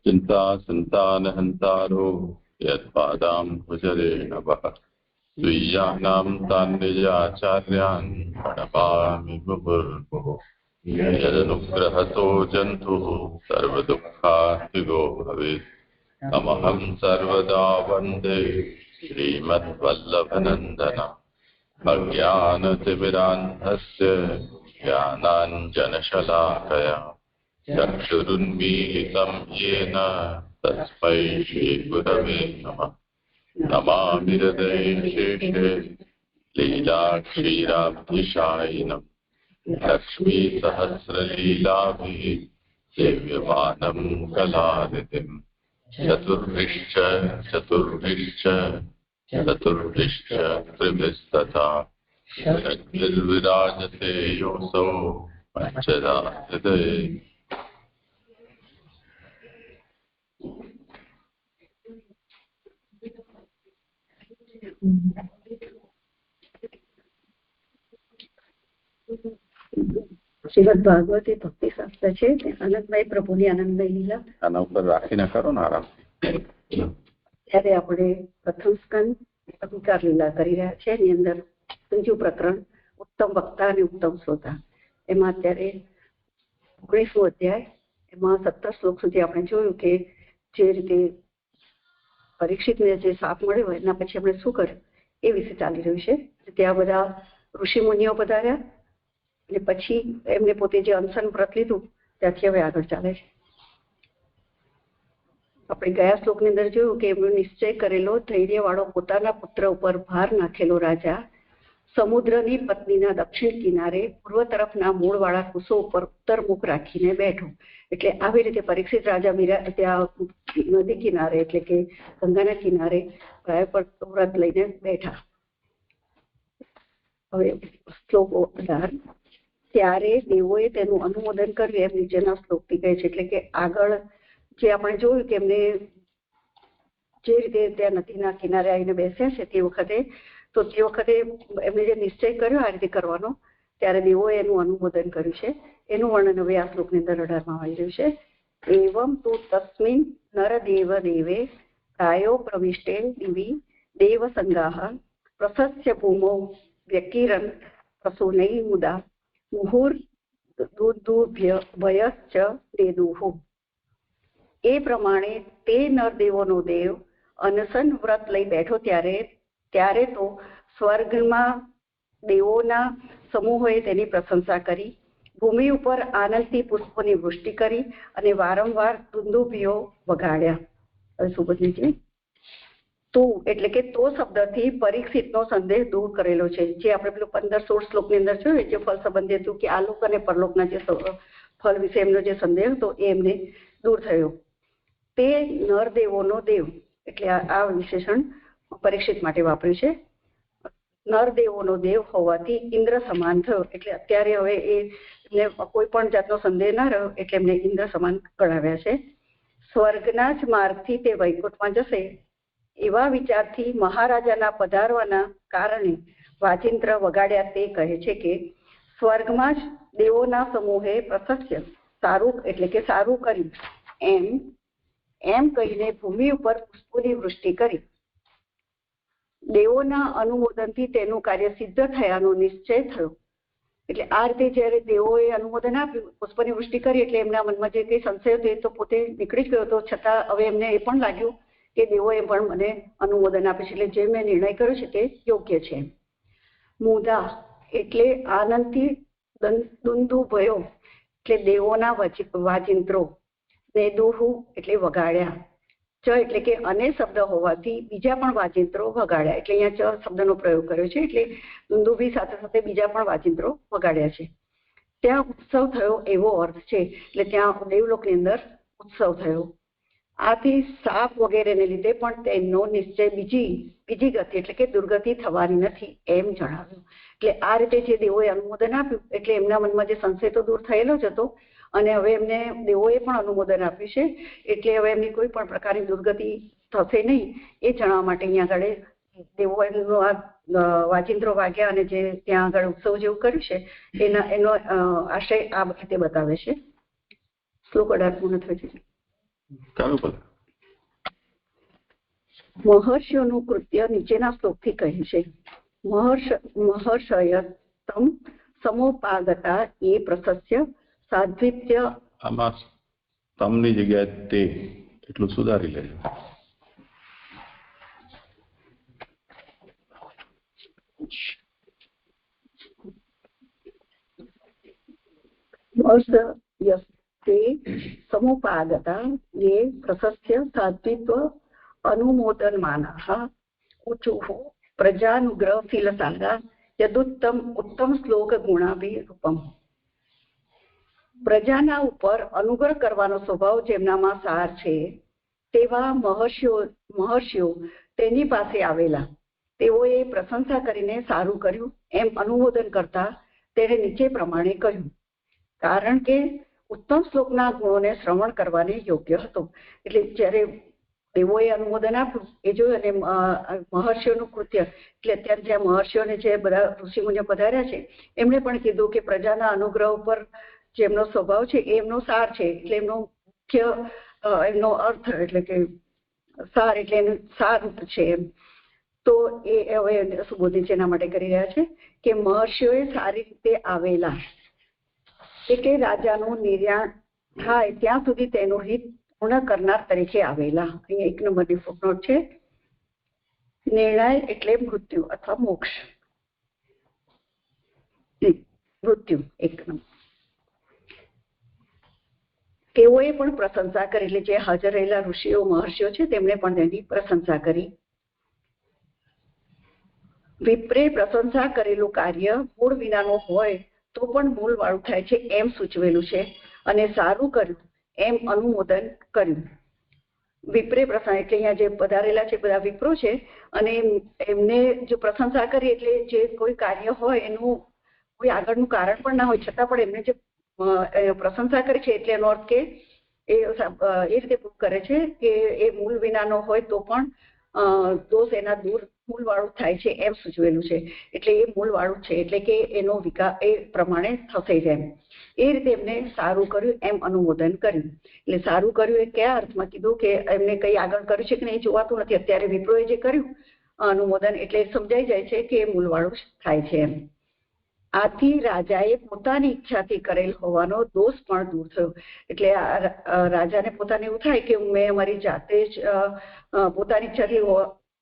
चिंता संतानहंतारो यत्पादाम्बुजरेणवः स्वीयानां तान् निजाचार्यान् प्रणमामि मुहुर्मुहुः यदनुग्रहतो जन्तुः सर्वदुःखार्तिगो भवेत् तमहं सर्वदा वन्दे श्रीमद्वल्लभनन्दनम् अज्ञानतिमिरान्धस्य ज्ञानाञ्जनशलाकया चक्षुरुन्मीलितं येन तस्मै श्रीगुरवे नमः। नमामि हृदये शेषे लीलाक्षीराब्धिशायिनम् लक्ष्मीसहस्रलीलाभिः सेव्यमानं कलानिधिम् चतुर्भिश्च चतुर्भिश्च चतुर्भिश्च त्रिभिस्तथा शरग्निर्विराजते योऽसौ पञ्चदा हृदये। શ્રીમદ ભાગવતી ભક્તિ શાસ્ત્ર છે તે આનંદમય પ્રભુની આનંદમય લીલા આના ઉપર રાખીને કરો ને આરામ. ત્યારે આપણે પ્રથમ સ્કંદ અધિકાર લીલા કરી રહ્યા છે. એની અંદર ત્રીજું પ્રકરણ ઉત્તમ વક્તા અને ઉત્તમ શ્રોતા. એમાં અત્યારે 19મો અધ્યાય, એમાં 17 શ્લોક સુધી આપણે જોયું કે જે રીતે પરીક્ષિતને જે શાપ મળ્યો એના પછી આપણે શું કર્યું એ વિશે ચાલી રહ્યું છે. ત્યાં બધા ઋષિ મુનિઓ પધાર્યા અને પછી એમને પોતે જે અનશન વ્રત લીધું ત્યાંથી હવે આગળ ચાલે છે. આપણે ગયા શ્લોકની અંદર જોયું કે એમનો નિશ્ચય કરેલો ધૈર્યવાળો પોતાના પુત્ર ઉપર ભાર નાખેલો રાજા સમુદ્રની પત્નીના દક્ષિણ કિનારે પૂર્વ તરફના મૂળવાળા કુસો ઉપર ઉત્તર મુખ રાખીને બેઠો. એટલે આવી રીતે પરીક્ષિત રાજા ત્યાં નદી કિનારે એટલે કે ગંગાના કિનારે ગાય પર વ્રત લઈને બેઠા. હવે શ્લોક 18. ત્યારે દેવોએ તેનું અનુમોદન કર્યું એમ નીચેના શ્લોકથી કહે છે. એટલે કે આગળ જે આપણે જોયું કે એમને જે રીતે ત્યાં નદીના કિનારે આવીને બેસ્યા છે તે વખતે એમને જે નિશ્ચય કર્યો આ રીતે કરવાનો, ત્યારે દેવોએ એનું અનુમોદન કર્યું છે. એનું વર્ણન હવે આ શ્લોકની અંદર 18માં આવી રહ્યું છે. એવમ તુ તસ્મિન નરદેવ દેવે કાયો પ્રવિષ્ટે દિવી દેવ સંગાહ પ્રસસ્ય ભૂમો વ્યકિરન પ્રસૂનૈ મુદા મુહુર દુર્દુભ્ય ભયશ્ચ દેદુહુ. એ પ્રમાણે તે નરદેવોનો દેવ અનશન વ્રત લઈ બેઠો ત્યારે તો સ્વર્ગમાં દેવોના સમૂહોએ તેની પ્રશંસા કરી, ભૂમિ ઉપર આનંદથી પુષ્પોની વૃષ્ટિ કરી અને વારંવાર દુંદુભીઓ વગાડ્યા. હવે સુબોધનીજી, તો એટલે કે તો શબ્દથી પરીક્ષિતનો સંદેહ દૂર કરેલો છે. જે આપણે પેલું 15-16 શ્લોકની અંદર જોયું જે ફળ સંબંધી હતું કે આલોક અને પરલોકના જે ફળ વિશે એમનો જે સંદેહ હતો એ એમને દૂર થયો. તે નરદેવોનો દેવ એટલે આ વિશેષણ પરીક્ષિત માટે વાપર્યું છે. નરદેવોનો દેવ હોવાથી ઇન્દ્ર સમાન થયો. એટલે અત્યારે હવે એમને કોઈ પણ જાતનો સંદેહ ના રહ્યો એટલે એમને ઇન્દ્ર સમાન ગણાવ્યા છે. સ્વર્ગના જ માર્ગથી તે વૈકુંઠમાં જશે એવા વિચારથી મહારાજાના પધારવાના કારણે વાજિંત્ર વગાડ્યા. તે કહે છે કે સ્વર્ગમાં જ દેવોના સમૂહે પ્રશસ્ય સારું એટલે કે સારું કર્યું એમ કહીને ભૂમિ ઉપર પુષ્પોની વૃષ્ટિ કરી. દેવોના અનુમોદનથી તેનું કાર્ય સિદ્ધ થયાનો નિશ્ચય થયો. એટલે આ રીતે જયારે દેવોએ અનુમોદન આપ્યું, પુષ્પની વૃષ્ટિ કરી, એટલે એમના મનમાં જે કઈ સંશય હતો એ તો પોતે નીકળી જ ગયો હતો. છતાં હવે એમને એ પણ લાગ્યું કે દેવોએ પણ મને અનુમોદન આપે છે, એટલે જે મેં નિર્ણય કર્યો છે તે યોગ્ય છે. મુદા એટલે આનંદથી દુંદુ ભયો એટલે દેવોના વાજિંત્રો, દેદુહુ એટલે વગાડ્યા, ચ એટલે કે અને શબ્દ હોવાથી બીજા પણ વાજિંત્રો વગાડ્યા. એટલે અહીંયા ચ શબ્દનો પ્રયોગ કર્યો છે. એટલે દુંદુભી સાથે સાથે બીજા પણ વાજિંત્રો વગાડ્યા છે. ત્યાં ઉત્સવ થયો એવો અર્થ છે. એટલે ત્યાં દેવલોકની અંદર ઉત્સવ થયો. આથી સાપ વગેરેને લીધે પણ તેમનો નિશ્ચય બીજી ગતિ એટલે કે દુર્ગતિ થવાની નથી એમ જણાવ્યું. એટલે આ રીતે જે દેવોએ અનુમોદન આપ્યું એટલે એમના મનમાં જે સંશય તો દૂર થયેલો જ હતો અને હવે એમને દેવોએ પણ અનુમોદન આપ્યું છે એટલે હવે એમની કોઈ પણ પ્રકારની દુર્ગતિ થશે નહીં એ જણાવવા માટે અહીંયા આગળ દેવો એમનો આ વાજિંત્રો વાગ્યા અને જે ત્યાં આગળ ઉત્સવ જેવું કર્યું છે એનો આશય આ રીતે બતાવે છે. શ્લોક 18 પૂર્ણ થઈ જશે. મહર્ષિઓનું કૃત્ય નીચેના શ્લોકથી કહ્યું છે. મહર્ષયતમ સમોપાગતા એ પ્રશસ્ય સાધ્વિત્ય. આમાં તમની જગ્યાએ તે એટલું સુધારી લેજો. તે સમોપાગતા એ પ્રશસ્ય સાધ્વિત્વ અનુમોદનમાનઃ ऊचुः प्रजानुग्रहशीलसारा यदुत्तम उत्तम श्लोक गुणाभिरूपम. પ્રજાના ઉપર અનુગ્રહ કરવાનો સ્વભાવ જેમનામાં સાર છે તેવા મહર્ષિઓ તેની પાસે આવેલા. તેઓએ પ્રશંસા કરીને સારું કર્યું એમ અનુમોદન કરતા તેણે નીચે પ્રમાણે કહ્યું. કારણ કે ઉત્તમ શ્લોકના ગુણોને શ્રવણ કરવાને યોગ્ય હતો. એટલે જ્યારે તેઓએ અનુમોદન આપ્યું એ જોયું અને મહર્ષિઓનું કૃત્ય એટલે અત્યારે જ્યાં મહર્ષિઓને જે બધા ઋષિમુનિઓ પધાર્યા છે એમણે પણ કીધું કે પ્રજાના અનુગ્રહ ઉપર જેમનો સ્વભાવ છે એમનો સાર છે. એટલે એમનો મુખ્ય એમનો અર્થ એટલે કે સાર એટલે એનું સાર છે એમ. તો એ હવે સુબોધિત છે એના માટે કરી રહ્યા છે કે મહર્ષિઓએ સારી રીતે આવેલા એટલે રાજાનું નિર્યાણ થાય ત્યાં સુધી તેનું હિત પૂર્ણ કરનાર તરીકે આવેલા. અહીંયા 1 નંબરની ફૂટનોટ છે. નિર્ણય એટલે મૃત્યુ અથવા મોક્ષ. મૃત્યુ 1 નંબર. તેઓએ પણ પ્રશંસા કરી એટલે જે હાજર રહેલા ઋષિઓ મહર્ષિઓ છે તેમણે પણ તેની પ્રશંસા કરી. વિપ્રે પ્રશંસા કરેલું કાર્ય મૂળ વિનાનું હોય તો પણ મૂળ વાળું થાય છે એમ સૂચવેલું છે અને સારું કર્યું એમ અનુમોદન કર્યું. વિપ્રે પ્રશંસા એટલે અહીંયા જે પધારેલા છે બધા વિપ્રો છે અને એમને જો પ્રશંસા કરી એટલે જે કોઈ કાર્ય હોય એનું કોઈ આગળનું કારણ પણ ના હોય છતાં પણ એમને જે પ્રશંસા કરી છે એટલે એનો અર્થ કે એ રીતે પ્રૂવ કરે છે કે એ મૂળ વિનાનો હોય તો પણ દોષ એના દૂર મૂળ વાળું થાય છે એમ સૂચવેલું છે. એટલે એ મૂળ વાળું છે એટલે કે એનો વિકાસ એ પ્રમાણે થશે જેમ એ રીતે એમને સારું કર્યું એમ અનુમોદન કર્યું. એટલે સારું કર્યું એ કયા અર્થમાં કીધું કે એમને કઈ આગળ કર્યું છે કે નહીં જોવાતું નથી. અત્યારે વિપ્રોએ જે કર્યું અનુમોદન એટલે સમજાઈ જાય છે કે એ મૂળ વાળું થાય છે એમ. આથી રાજાએ પોતાની ઈચ્છાથી કરેલ હોવાનો દોષ પણ દૂર થયો. એટલે રાજાને પોતાને એવું થાય કે મેં અમારી જાતે જ પોતાની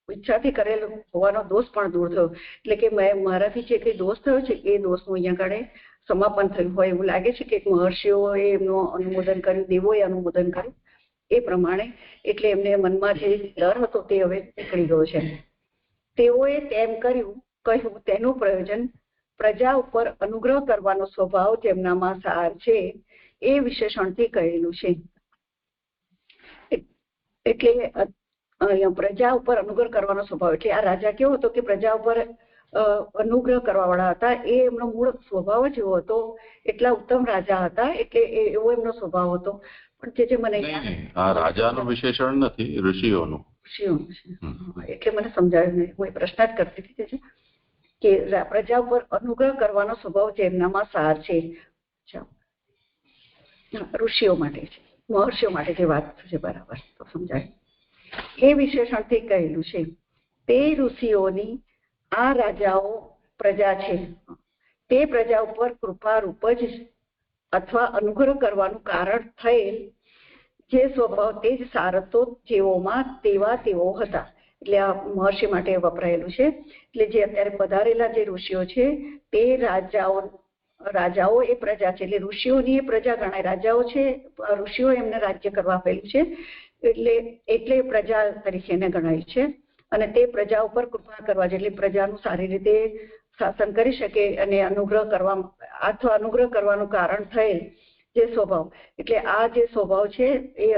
ઈચ્છાથી કરેલ હોવાનો દોષ પણ દૂર થયો. એટલે કે મારાથી જે કઈ દોષ થયો છે એ દોષનું અહીંયા આગળ સમાપન થયું હોય એવું લાગે છે કે મહર્ષિઓએ એમનું અનુમોદન કર્યું, દેવોએ અનુમોદન કર્યું એ પ્રમાણે. એટલે એમને મનમાં જે ડર હતો તે હવે નીકળી ગયો છે. તેઓએ તેમ કહ્યું તેનું પ્રયોજન પ્રજા ઉપર અનુગ્રહ કરવાનો સ્વભાવ જેમનામાં સાર છે એ વિશેષણથી કહેલું છે. એટલે પ્રજા ઉપર અનુગ્રહ કરવાનો સ્વભાવ એટલે આ રાજા કેવો હતો કે પ્રજા ઉપર અનુગ્રહ કરવા વાળા હતા. એ એમનો મૂળ સ્વભાવ જ એવો હતો. એટલા ઉત્તમ રાજા હતા એટલે એવો એમનો સ્વભાવ હતો. પણ જે મને આ રાજાનું વિશેષણ નથી ઋષિઓનું. એટલે મને સમજાયું નહીં. હું એ પ્રશ્ન જ કરતી હતી કે પ્રજા ઉપર અનુગ્રહ કરવાનો સ્વભાવ જેમનામાં સાર છે. ઋષિઓ માટે છે, મહર્ષિઓ માટે જે વાત છે બરાબર તો સમજાય. એ વિશેષણથી કહેલું છે. તે ઋષિઓની આ રાજાઓ પ્રજા છે તે પ્રજા ઉપર કૃપા રૂપ જ અથવા અનુગ્રહ કરવાનું કારણ થયેલ જે સ્વભાવ તે જ સારતો જેઓમાં તેવા તેઓ હતા. એટલે આ મહર્ષિ માટે વપરાયેલું છે. એટલે જે અત્યારે પધારેલા જે ઋષિઓ છે તે રાજાઓ એ પ્રજા છે. એટલે ઋષિઓની એ પ્રજા ગણાય. રાજાઓ છે ઋષિઓ એમને રાજ્ય કરવા આપેલું છે એટલે પ્રજા તરીકે એને ગણાય છે. અને તે પ્રજા ઉપર કૃપા કરવા એટલે પ્રજાનું સારી રીતે શાસન કરી શકે અને અનુગ્રહ કરવાનું કારણ થયેલ જે સ્વભાવ. એટલે આ જે સ્વભાવ છે એ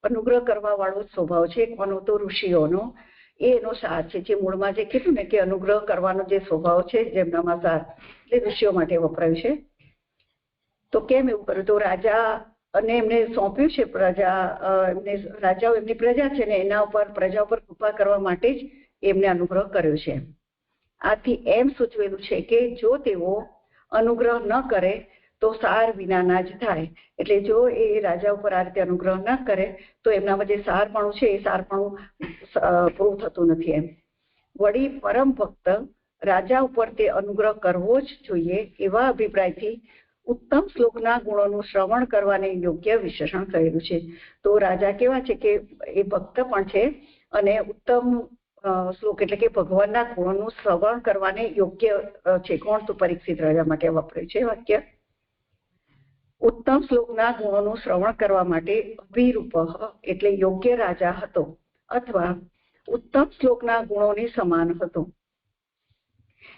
અનુગ્રહ કરવા વાળો સ્વભાવ છે કોનો તો ઋષિઓનો. એનો સાર છે. જે મૂળમાં જે કીધું ને કે અનુગ્રહ કરવાનો જે સ્વભાવ છે જેમનામાં સાર એટલે ઋષિઓ માટે વપરાયું છે. તો કેમ એવું કર્યું? તો રાજા અને એમને સોંપ્યું છે રાજાઓ એમની પ્રજા છે ને એના ઉપર પ્રજા ઉપર કૃપા કરવા માટે જ એમને અનુગ્રહ કર્યો છે. આથી એમ સૂચવેલું છે કે જો તેઓ અનુગ્રહ ન કરે તો સાર વિનાના જ થાય. એટલે જો એ રાજા ઉપર આ રીતે અનુગ્રહ ન કરે તો એમનામાં જે સારપણું છે એ સારપણું પૂરું થતું નથી. એમ વળી પરમ ભક્ત રાજા ઉપર તે અનુગ્રહ કરવો જ જોઈએ એવા અભિપ્રાયથી ઉત્તમ શ્લોકના ગુણોનું શ્રવણ કરવાને યોગ્ય વિશેષણ કરેલું છે. તો રાજા કેવા છે કે એ ભક્ત પણ છે અને ઉત્તમ શ્લોક એટલે કે ભગવાનના ગુણોનું શ્રવણ કરવાને યોગ્ય છે. કોણ? તો પરીક્ષિત રાજા માટે વાપર્યું છે વાક્ય. ઉત્તમ શ્લોકના ગુણોનું શ્રવણ કરવા માટે અભિરૂપ એટલે યોગ્ય રાજા હતો અથવા ઉત્તમ શ્લોકના ગુણોની સમાન હતો.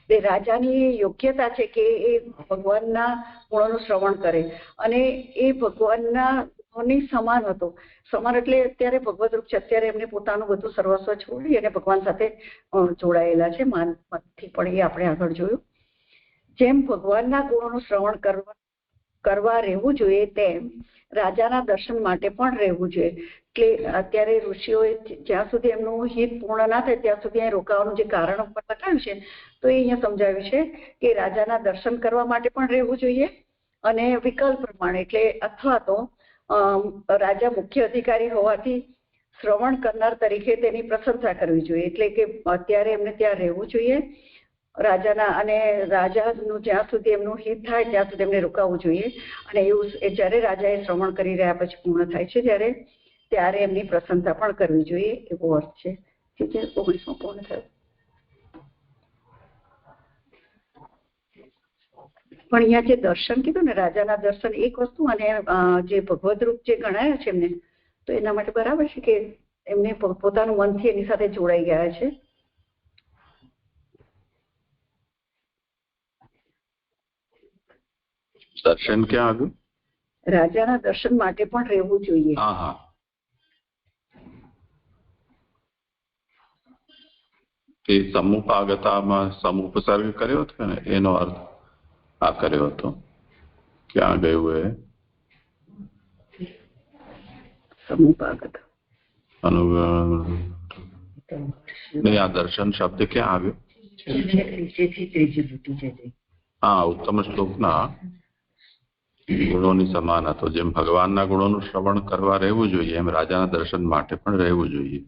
તે રાજાની યોગ્યતા છે કે એ ભગવાનના ગુણોનું શ્રવણ કરે અને એ ભગવાનના ગુણોની સમાન હતો. સમાન એટલે અત્યારે ભગવદ રૂપ છે, અત્યારે એમને પોતાનું બધું સર્વસ્વ છોડી અને ભગવાન સાથે જોડાયેલા છે માનથી, પણ એ આપણે આગળ જોયું. જેમ ભગવાનના ગુણોનું શ્રવણ કરવા રહેવું જોઈએ તેમ રાજાના દર્શન માટે પણ રહેવું જોઈએ. એટલે અત્યારે ઋષિઓએ જ્યાં સુધી એમનું હિત પૂર્ણ ના થાય ત્યાં સુધી અહીં રોકાવાનું જે કારણ ઉપર બતાવ્યું છે તો એ અહીંયા સમજાવ્યું છે કે રાજાના દર્શન કરવા માટે પણ રહેવું જોઈએ અને વિકલ્પ પ્રમાણે એટલે અથવા તો રાજા મુખ્ય અધિકારી હોવાથી શ્રવણ કરનાર તરીકે તેની પ્રશંસા કરવી જોઈએ. એટલે કે અત્યારે એમને ત્યાં રહેવું જોઈએ રાજાના, અને રાજાનું જ્યાં સુધી એમનું હિત થાય ત્યાં સુધી એમને રોકાવવું જોઈએ. અને એવું જ્યારે રાજા એ શ્રવણ કરી રહ્યા પછી પૂર્ણ થાય છે ત્યારે એમની પ્રશંસા પણ કરવી જોઈએ એવો અર્થ છે. ઠીક છે, 19 પૂર્ણ થયો. પણ અહીંયા જે દર્શન કીધું ને, રાજાના દર્શન એક વસ્તુ અને જે ભગવદ રૂપ જે ગણાયા છે એમને, તો એના માટે બરાબર છે કે એમને પોતાનું મનથી એની સાથે જોડાઈ ગયા છે. દર્શન ક્યાં આવ્યું? રાજાના દર્શન માટે પણ રહેવું જોઈએ. હા હા, એ સમુપાગતામાં સમુપસર્ગ કર્યો હતો ને એનો અર્થ આ કર્યો હતો. ક્યાં ગયું એ સમુપાગત નહીં, આ દર્શન શબ્દ ક્યાં આવ્યો? હા, ઉત્તમ શ્લોકના ગુણોની સમાન હતો. જેમ ભગવાનના ગુણોનું શ્રવણ કરવા રહેવું જોઈએ એમ રાજાના દર્શન માટે પણ રહેવું જોઈએ.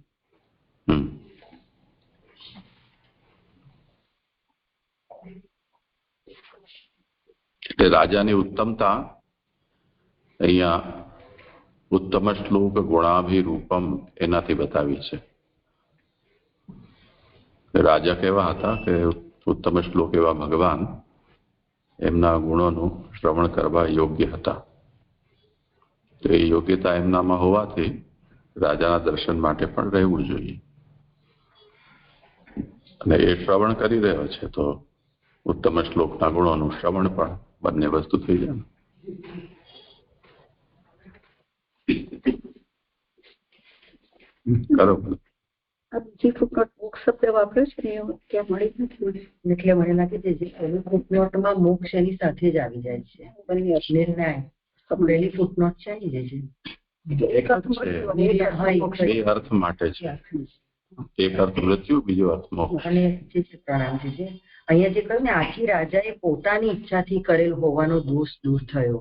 એટલે રાજાની ઉત્તમતા અહીંયા ઉત્તમ શ્લોક ગુણાભિરૂપમ એનાથી બતાવી છે. રાજા કેવા હતા કે ઉત્તમ શ્લોક એવા ભગવાન એમના ગુણોનું શ્રવણ કરવા યોગ્ય હતા. તો એ યોગ્યતા એમનામાં હોવાથી રાજાના દર્શન માટે પણ રહેવું જોઈએ. અને એ શ્રવણ કરી રહ્યો છે તો ઉત્તમ શ્લોકના ગુણોનું શ્રવણ પણ બંને વસ્તુ થઈ જાય. બરોબર. બીજી ફૂટનોટ મોક્ષ શબ્દ વાપર્યો છે ને એ ક્યાં મળી નથી મને, એટલે મને લાગે છે જે પહેલી ફૂટનોટમાં મોક્ષ એની સાથે જ આવી જાય છે. નિર્ણય પહેલી ફૂટનોટ છે આવી જાય છે. એક અર્થ છે, બે અર્થ માટે છે. એક અર્થ મૃત્યુ, બીજો અર્થ મોક્ષ. અને જે પ્રણામ છે અહીંયા જે કહ્યું ને આથી રાજાએ પોતાની ઈચ્છાથી કરેલ હોવાનો દોષ દૂર થયો.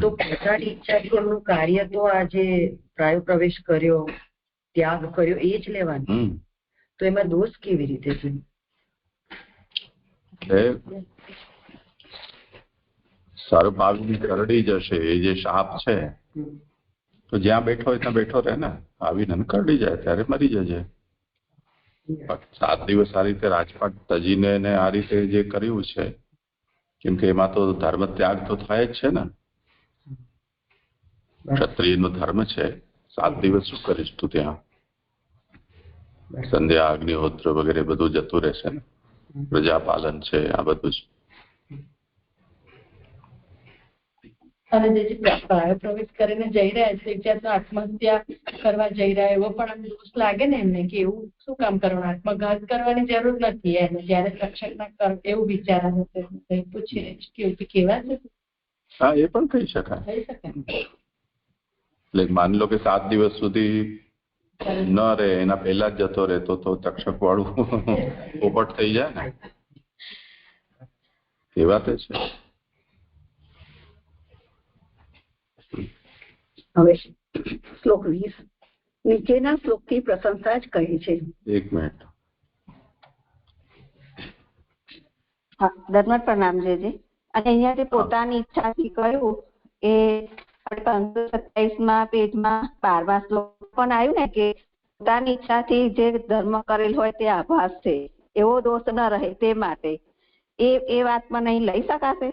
તો પોતાની ઈચ્છાથી એમનું કાર્ય તો આ જે પ્રાયો પ્રવેશ કર્યો, ત્યાગ કર્યો એ જ લેવાનું. તો એમાં દોષ કેવી રીતે છે? સર્પાગ્નિ કરડી જશે એ જે શાપ છે, તો જ્યાં બેઠો હોય ત્યાં બેઠો રહે ને, આવીને કરડી જાય ત્યારે મરી જજે. 7 દિવસ આ રીતે રાજપાટ તજીને આ રીતે જે કર્યું છે, કેમ કે એમાં તો ધર્મ ત્યાગ તો થાય જ છે ને. ક્ષત્રિયનો ધર્મ છે. 7 દિવસ શું કરીશ તું ત્યાં? સંધ્યા, અગ્નિહોત્ર વગેરે બધું જતું રહેશે ને. પ્રજાપાલન છે, આ બધું જ. અને જે પ્રાયો પ્રવેશ કરીને જઈ રહ્યા છે, એક જાતનો આત્મહત્યા કરવા જઈ રહ્યા એવો પણ આમ દોષ લાગે ને એમને કે એવું શું કામ કરવાનું, આત્મઘાત કરવાની જરૂર નથી એમ, જયારે રક્ષક ના કર એવું વિચારવાનું પૂછી રહે છે કેવું કેવા છે. હા, એ પણ કહી શકાય. એટલે માની લો કે 7 દિવસ સુધી ન રહે, એના પહેલા જ જતો રહે તો તક્ષક વાળું પોપટ થઈ જાય ને. એ વાત છે. હવે શ્લોક 20 નીચેના શ્લોકથી પ્રશંસા જ કહે છે. 1 મિનિટ. હા, ધર્મત પ્રણામ જેજી. અને અહીંયા જે પોતાની ઈચ્છાથી કહ્યું એ 527 પેજમાં 12મા શ્લોક પણ આવ્યું ને કે પોતાની ઈચ્છાથી જે ધર્મ કરેલ હોય તે આભાસ છે, એવો દોષ ન રહે તે માટે એ વાતમાં નહીં લઈ શકાશે?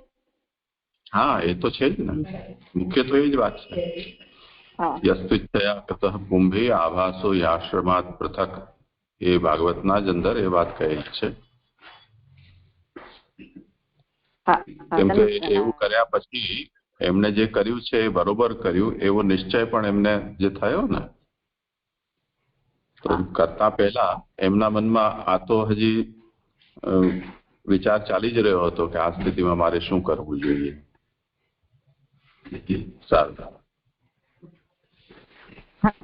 હા, એ તો છે જ ને, મુખ્ય તો એ જ વાત છે. યસ્તુચ્છયા કતઃ કુંભે આભાસો યાશ્રમાત પૃથક, એ ભાગવતના જ અંદર એ વાત કહેલી છે. કેમ કે એવું કર્યા પછી એમને જે કર્યું છે એ બરોબર કર્યું એવો નિશ્ચય પણ એમને જે થયો ને, તો કરતા પહેલા એમના મનમાં આ તો હજી વિચાર ચાલી જ રહ્યો હતો કે આ સ્થિતિમાં મારે શું કરવું જોઈએ. સારું,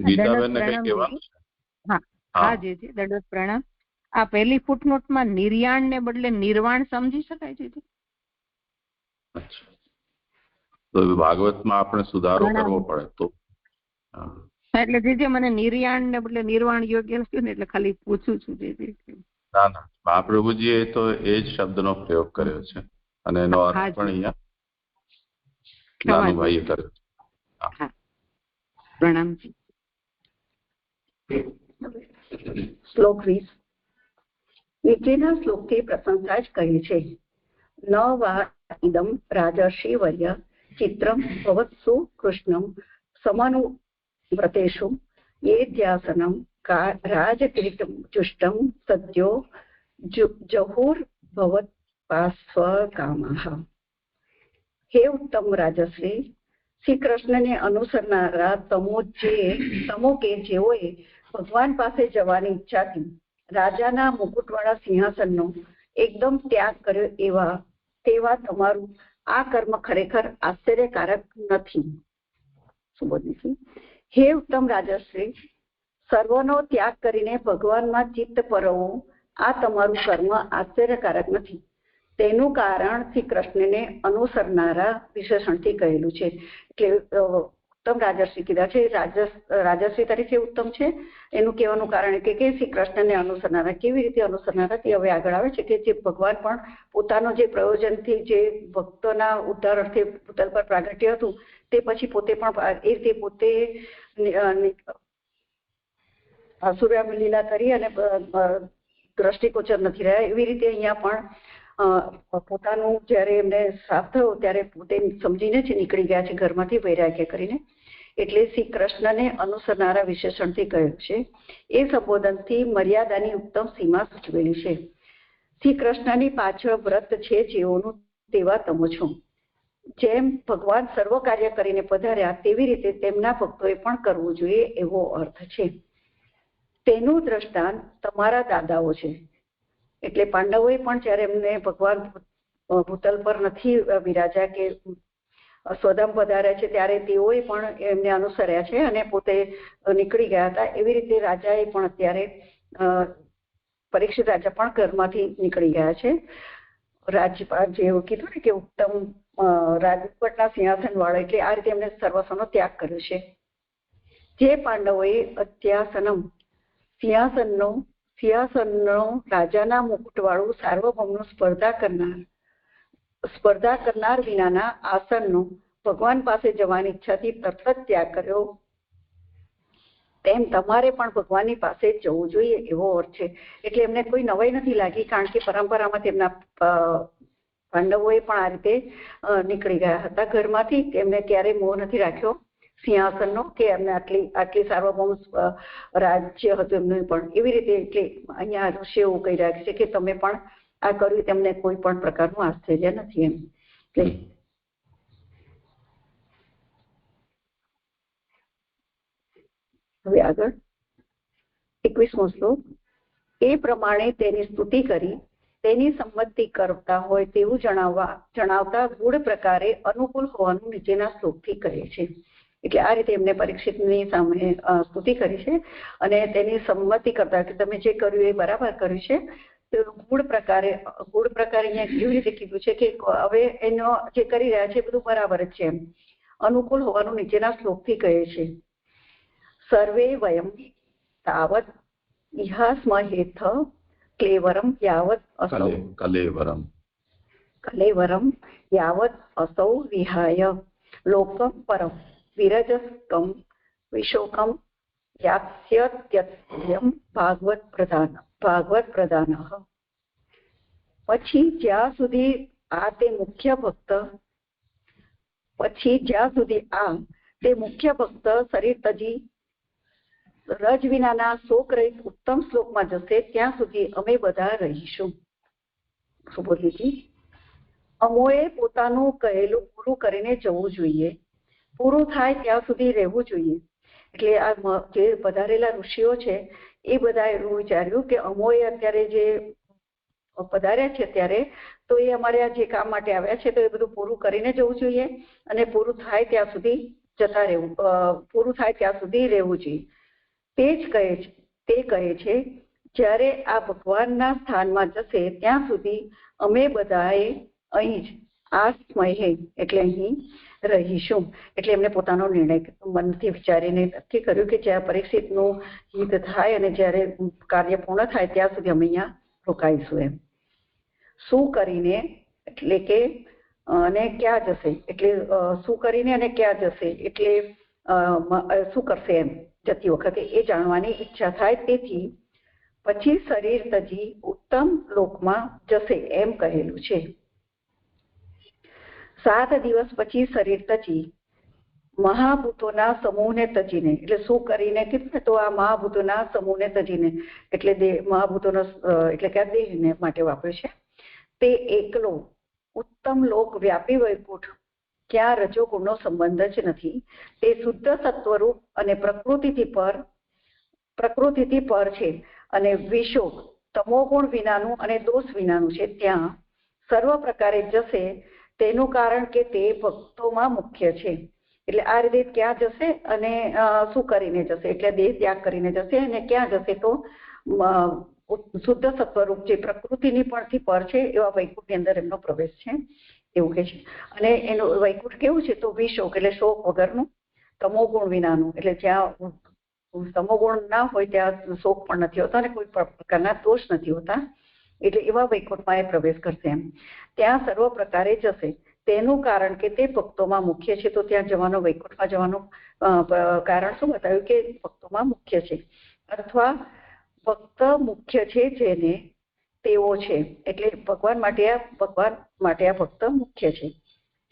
ગીતાબેનને કઈ કહેવાનું? હા જી, દંડવત પ્રણામ. આ પહેલી ફૂટનોટમાં નિર્યાણ ને બદલે નિર્વાણ સમજી શકાય છે? તો ભાગવતમાં આપણે સુધારો કરવો પડે તો. એટલે જે મને નિર્યાણ ને બદલે નિર્વાણ યોગ્ય લખ્યું ને એટલે ખાલી પૂછું છું. ના ના, મહાપ્રભુજીએ તો એ જ શબ્દનો પ્રયોગ કર્યો છે અને એનો અર્થ પણ અહીંયા નાનુભાઈએ કર્યો છે. પ્રણામ. શ્લોક 20 નીચેના શ્લોકથી પ્રશંસા જ કહે છે. ન વા ઇદમ રાજર્ષિ વર્ય ચિત્રમ ભવત્સુ કૃષ્ણમ સમાનુવ્રતેષુ ये ध्यासनं राजकिरीटं जुष्टं सद्यो जहुर्भवत्पास्वकामः. हे उत्तम राजश्री, શ્રી કૃષ્ણને અનુસરનારા તમો કે જેઓએ ભગવાન પાસે જવાની ઈચ્છાથી રાજાના મુકુટવાળા સિંહાસનનો એકદમ ત્યાગ કર્યો તેવા તમારું આ કર્મ ખરેખર આશ્ચર્યકારક નથી. હે ઉત્તમ રાજશ્રી, સર્વનો ત્યાગ કરીને ભગવાનમાં ચિત્ત પરવવું આ તમારું કર્મ આશ્ચર્યકારક નથી. તેનું કારણ શ્રી કૃષ્ણને અનુસરનારા વિશેષણથી કહેલું છે. એટલે ઉત્તમ રાજશ્રી કીધા છે. રાજશ્રી તરીકે ઉત્તમ છે એનું કહેવાનું કારણ કે શ્રી કૃષ્ણને અનુસરનારા. કેવી રીતે અનુસરનારા તે હવે આગળ આવે છે કે જે ભગવાન પણ પોતાનો જે પ્રયોજનથી જે ભક્તોના ઉદ્ધાર અર્થે ભૂતલ પર પ્રાગટ્ય હતું તે પછી પોતે પણ એ રીતે પોતે આસુરામ લીલા કરી અને દ્રષ્ટિગોચર નથી રહ્યા. એવી રીતે અહીંયા પણ પોતાનું જયારે એમને શ્રાપ થયો ત્યારે પોતે સમજીને જ નીકળી ગયા છે ઘરમાંથી વૈરાગ્ય કરીને. એટલે શ્રી કૃષ્ણને અનુસરનારા વિશેષણથી કહ્યું છે. એ સંબોધનથી મર્યાદાની ઉત્તમ સીમા સૂચવેલી છે. શ્રી કૃષ્ણની પાછળ વ્રત છે જેઓનું તેવા તમો છો. જેમ ભગવાન સર્વ કાર્ય કરીને પધાર્યા તેવી રીતે તેમના ભક્તોએ પણ કરવું જોઈએ એવો અર્થ છે. તેનું દ્રષ્ટાંત તમારા દાદાઓ છે. એટલે પાંડવોએ પણ જયારે એમને ભગવાન ભૂતલ પર નથી વિરાજા કે સ્વધામ પધાર્યા છે ત્યારે તેઓએ પણ એમને અનુસર્યા છે અને પોતે નીકળી ગયા હતા. એવી રીતે રાજાએ પણ અત્યારે પરીક્ષિત રાજા પણ ઘરમાંથી નીકળી ગયા છે. રાજ્યપાલ જેવું કીધું ને કે ઉત્તમ રાજકોટના સિંહાસન વાળા, એટલે આ રીતે એમને સર્વસ્વનો ત્યાગ કર્યો છે. જે પાંડવોએ અધ્યાસનમ સિંહાસનનો રાજાના મુકુટવાળું સાર્વભૌમનું સ્પર્ધા કરનાર વિનાના આસનનો ભગવાન પાસે જવાની ઈચ્છાથી તરત જ ત્યાગ કર્યો, તેમ તમારે પણ ભગવાનની પાસે જવું જોઈએ એવો અર્થ છે. એટલે એમને કોઈ નવાઈ નથી લાગી, કારણ કે પરંપરામાં તેમના પાંડવોએ પણ આ રીતે નીકળી ગયા હતા ઘરમાંથી. એમને ક્યારેય મોહ નથી રાખ્યો સિંહાસનનો કે એમને આટલી સાર્વભૌમ રાજ્ય હતું એમનું પણ. એવી રીતે એટલે અહીંયા ઋષિ એવું કહી રહ્યા છે કે તમે પણ આ કર્યું તેમને કોઈ પણ પ્રકારનું આશ્ચર્ય નથી એમ. હવે આગળ 21મો શ્લોક. એ પ્રમાણે તેની સ્તુતિ કરી તેની સંમતિ કરતા હોય તેવું જણાવતા ગુણ પ્રકારે અનુકૂળ હોવાનું નીચેના શ્લોકથી કહે છે. એટલે આ રીતે એમને પરીક્ષિતની સામે સ્તુતિ કરી છે અને તેની સંમતિ કરતા કે તમે જે કર્યું એ બરાબર કર્યું છે. તો ગુણ પ્રકારે અહીંયા કેવી રીતે કીધું છે કે હવે એનો જે કરી રહ્યા છે બધું બરાબર જ છે એમ. અનુકૂળ હોવાનું નીચેના શ્લોકથી કહે છે. સર્વે વયમ તાવત ઇહાસ્મહેથ ક્લેવરમ યાવત અસૌ કલેવરમ યાવત અસૌ વિહાય લોકમ પરમ વિરજસ્કમ વિશોકમ યાસ્યત્યમ ભાગવત પ્રધાન. પછી જ્યાં સુધી આ તે મુખ્ય ભક્ત શરીર તજી રજ વિનાના શોક રહિત ઉત્તમ શ્લોકમાં જશે ત્યાં સુધી અમે બધા રહીશું. શું બોલી હતી? અમોએ પોતાનું કહેલું પૂરું કરીને જવું જોઈએ, પૂરું થાય ત્યાં સુધી રહેવું જોઈએ. એટલે આ જે પધારેલા ઋષિઓ છે એ બધા એવું વિચાર્યું કે અમોએ અત્યારે જે પધાર્યા છે ત્યારે તો એ અમારે આ જે કામ માટે આવ્યા છે તો એ બધું પૂરું કરીને જવું જોઈએ અને પૂરું થાય ત્યાં સુધી રહેવું જોઈએ. તે કહે છે જ્યારે આ ભગવાનના સ્થાનમાં જશે ત્યાં સુધી અમે બધાએ અહીં જ આ સ્મહે એટલે અહીં રહીશું. એટલે એમને પોતાનો નિર્ણય મનથી વિચારીને નક્કી કર્યું કે જ્યારે પરીક્ષિતનું હિત થાય અને જ્યારે કાર્ય પૂર્ણ થાય ત્યાં સુધી અમે અહીંયા રોકાઈશું. એમ શું કરીને એટલે કે અને ક્યાં જશે એટલે શું કરીને અને ક્યાં જશે એટલે શું કરશે એમ જતી વખતે એ જાણવાની ઈચ્છા થાય. તેથી પછી શરીર તજી ઉત્તમ લોકમાં જશે એમ કહેલું છે. 7 દિવસ પછી શરીર તજી મહાભૂતોના સમૂહને તજીને એટલે શું કરીને કીધું તો આ મહાભૂતોના સમૂહને તજીને એટલે મહાભૂતોનો એટલે કે દેહને માટે વાપરે છે. તે એકલો ઉત્તમ લોક વ્યાપી વૈકુંઠ ક્યાં રજોગુણનો સંબંધ જ નથી. તે શુદ્ધ સત્વરૂપ અને પ્રકૃતિથી પર છે અને વિશોક તમોગુણ વિનાનું અને દોષ વિનાનું છે. ત્યાં સર્વ પ્રકારે જશે તેનું કારણ કે તે ભક્તોમાં મુખ્ય છે. એટલે આ રીતે ક્યાં જશે અને શું કરીને જશે એટલે દેહ ત્યાગ કરીને જશે અને ક્યાં જશે તો શુદ્ધ સત્વરૂપ જે પ્રકૃતિની પરથી પર છે એવા વૈકુંઠની અંદર એમનો પ્રવેશ છે એવું કે છે. અને એનું વૈકુંઠ કેવું છે તો વિશોક એટલે શોક વગરનું, તમોગુણ વિનાનું એટલે જ્યાં તમોગુણ ના હોય ત્યાં શોક પણ નથી હોતા અને કોઈ પ્રકારના દોષ નથી હોતા. એટલે એવા વૈકુંઠમાં એ પ્રવેશ કરશે. એમ ત્યાં સર્વ પ્રકારે જશે તેનું કારણ કે તે ભક્તોમાં મુખ્ય છે. તો ત્યાં જવાનો વૈકુંઠમાં જવાનું કારણ શું બતાવ્યું કે ભક્તોમાં મુખ્ય છે અથવા ભક્ત મુખ્ય છે જેને તેઓ છે. એટલે ભગવાન માટે આ ભક્ત મુખ્ય છે.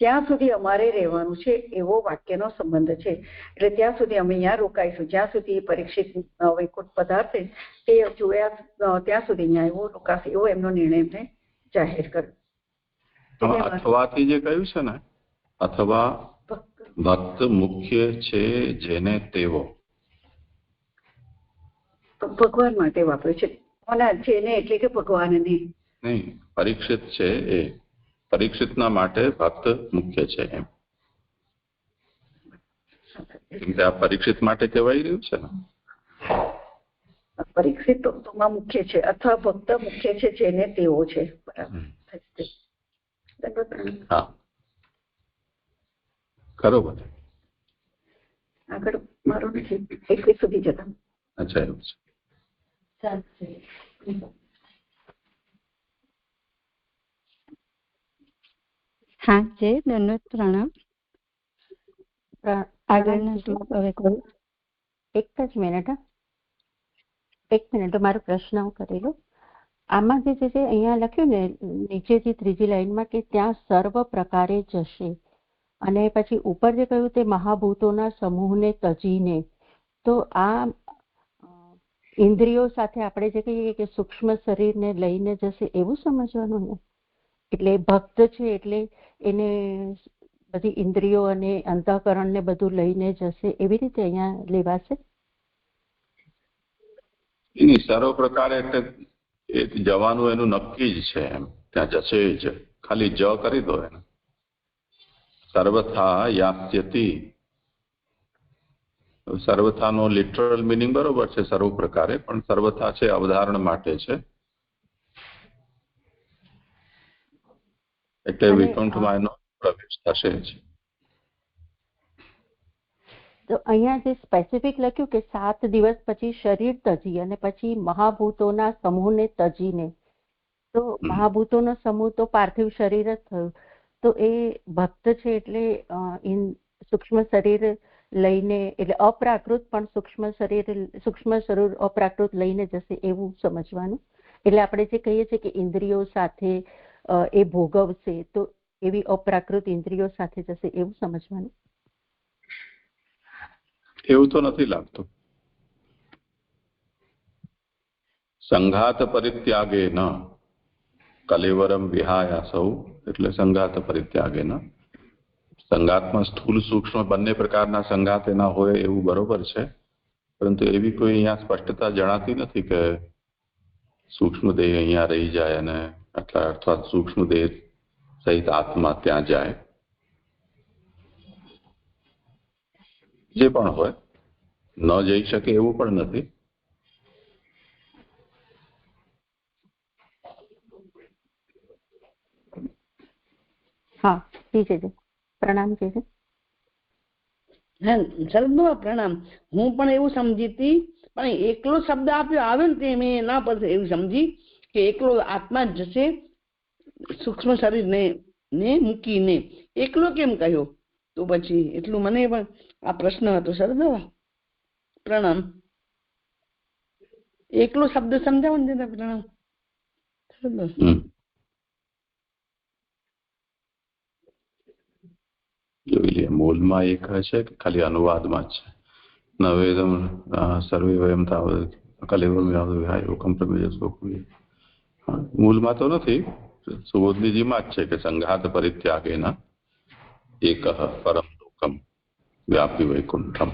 ત્યાં સુધી અમારે રહેવાનું છે એવો વાક્યનો સંબંધ છે. એટલે ત્યાં સુધી અમે અહીંયા રોકાઈશું. જ્યાં સુધી પરીક્ષિત વૈકુંઠ પધારશે તે જોયા ત્યાં સુધી અહીંયા એવો રોકાશે એવો એમનો નિર્ણય એમને જાહેર કર્યો. અથવાથી જે કહ્યું છે ને અથવા ભક્ત મુખ્ય છે જેને તેવો ભગવાન માટે વાપર્યું છે. જેને એટલે કે ભગવાનને નહીં, પરીક્ષિત છે એ પરીક્ષિતના માટે ભક્ત મુખ્ય છે એમ. કેમ કે આ પરીક્ષિત માટે કહેવાય રહ્યું છે ને પરીક્ષિત માં મુખ્ય છે અથવા ભક્ત મુખ્ય છે જેને તેવો છે. બરાબર. હા બરોબર. આગળ મારું નથી 21 સુધી જતા. અચ્છા એવું છે. હા જય દંડવત પ્રણામ. આગળના શ્લોક હવે કહું. એક મિનિટ મારો પ્રશ્ન હું કરી લઉં. આમાં જે છે અહીંયા લખ્યું ને નીચેથી ત્રીજી લાઈનમાં કે ત્યાં સર્વ પ્રકારે જશે અને પછી ઉપર જે કહ્યું તે મહાભૂતોના સમૂહને તજીને, તો આ ઇન્દ્રિયો સાથે આપણે જે કહીએ કે સૂક્ષ્મ શરીરને લઈને જશે એવું સમજવાનું ને. એટલે ભક્ત છે એટલે એને બધી ઇન્દ્રિયો અને અંતઃકરણને બધું લઈને જશે એવી રીતે અહીંયા લેવાશે. સર્વ પ્રકારે એટલે જવાનું એનું નક્કી જ છે એમ. ત્યાં જશે જ, ખાલી જ કરી દો એને. સર્વથા યાસ્યતિ, સર્વથાનો લિટરલ મિનિંગ બરોબર છે સર્વ પ્રકારે, પણ સર્વથા છે અવધારણ માટે છે. એટલે વૈકુંઠમાં એનો પ્રવેશ થશે જ. તો અહીંયા જે સ્પેસિફિક લખ્યું કે 7 દિવસ પછી શરીર તજી અને પછી મહાભૂતોના સમૂહને તજીને, તો મહાભૂતોનો સમૂહ તો પાર્થિવ શરીર જ થયું. તો એ ભક્ત છે એટલે સૂક્ષ્મ શરીર લઈને, એટલે અપ્રાકૃત પણ સૂક્ષ્મ શરીર અપ્રાકૃત લઈને જશે એવું સમજવાનું. એટલે આપણે જે કહીએ છીએ કે ઇન્દ્રિયો સાથે એ ભોગવશે, તો એવી અપ્રાકૃત ઇન્દ્રિયો સાથે જશે એવું સમજવાનું. એવું તો નથી લાગતું. સંઘાત પરિત્યાગે ન કલેવરમ વિહાયાસૌ, એટલે સંઘાત પરિત્યાગે ન. સંઘાતમાં સ્થૂલ સૂક્ષ્મ બંને પ્રકારના સંઘાત એના હોય એવું બરોબર છે, પરંતુ એવી કોઈ અહીંયા સ્પષ્ટતા જણાતી નથી કે સૂક્ષ્મ દેહ અહીંયા રહી જાય અને અથવા સૂક્ષ્મ દેહ સહિત આત્મા ત્યાં જાય. જે પણ હોય, ન જઈ શકે એવું પણ નથી. હા, ઠીક છે. પ્રણામ છે. હા સરદ પ્રણામ. હું પણ એવું સમજી હતી, પણ એકલો શબ્દ આપ્યો આવ્યો ને તે મેં ના પડશે એવું સમજી કે એકલો આત્મા જ જશે સૂક્ષ્મ શરીર ને મૂકીને. એકલો કેમ કહ્યો? તો પછી એટલું મને પણ આ પ્રશ્ન હતો. સરદ પ્રણામ. એકલો શબ્દ સમજાવો ને દાદા. પ્રણામ. જોઈ લે, મૂળમાં એક છે કે ખાલી અનુવાદમાં જ છે. નવેદમ સર્વે વયમ તાવદ કલેવરમ વિહાય હુકમ પ્રમેય શોકુય. મૂળમાં તો નથી, સુબોધનીજીમાં જ છે કે સંઘાત પરિત્યાગેના એકઃ પરમ લોકમ વ્યાપી વૈકુંઠમ.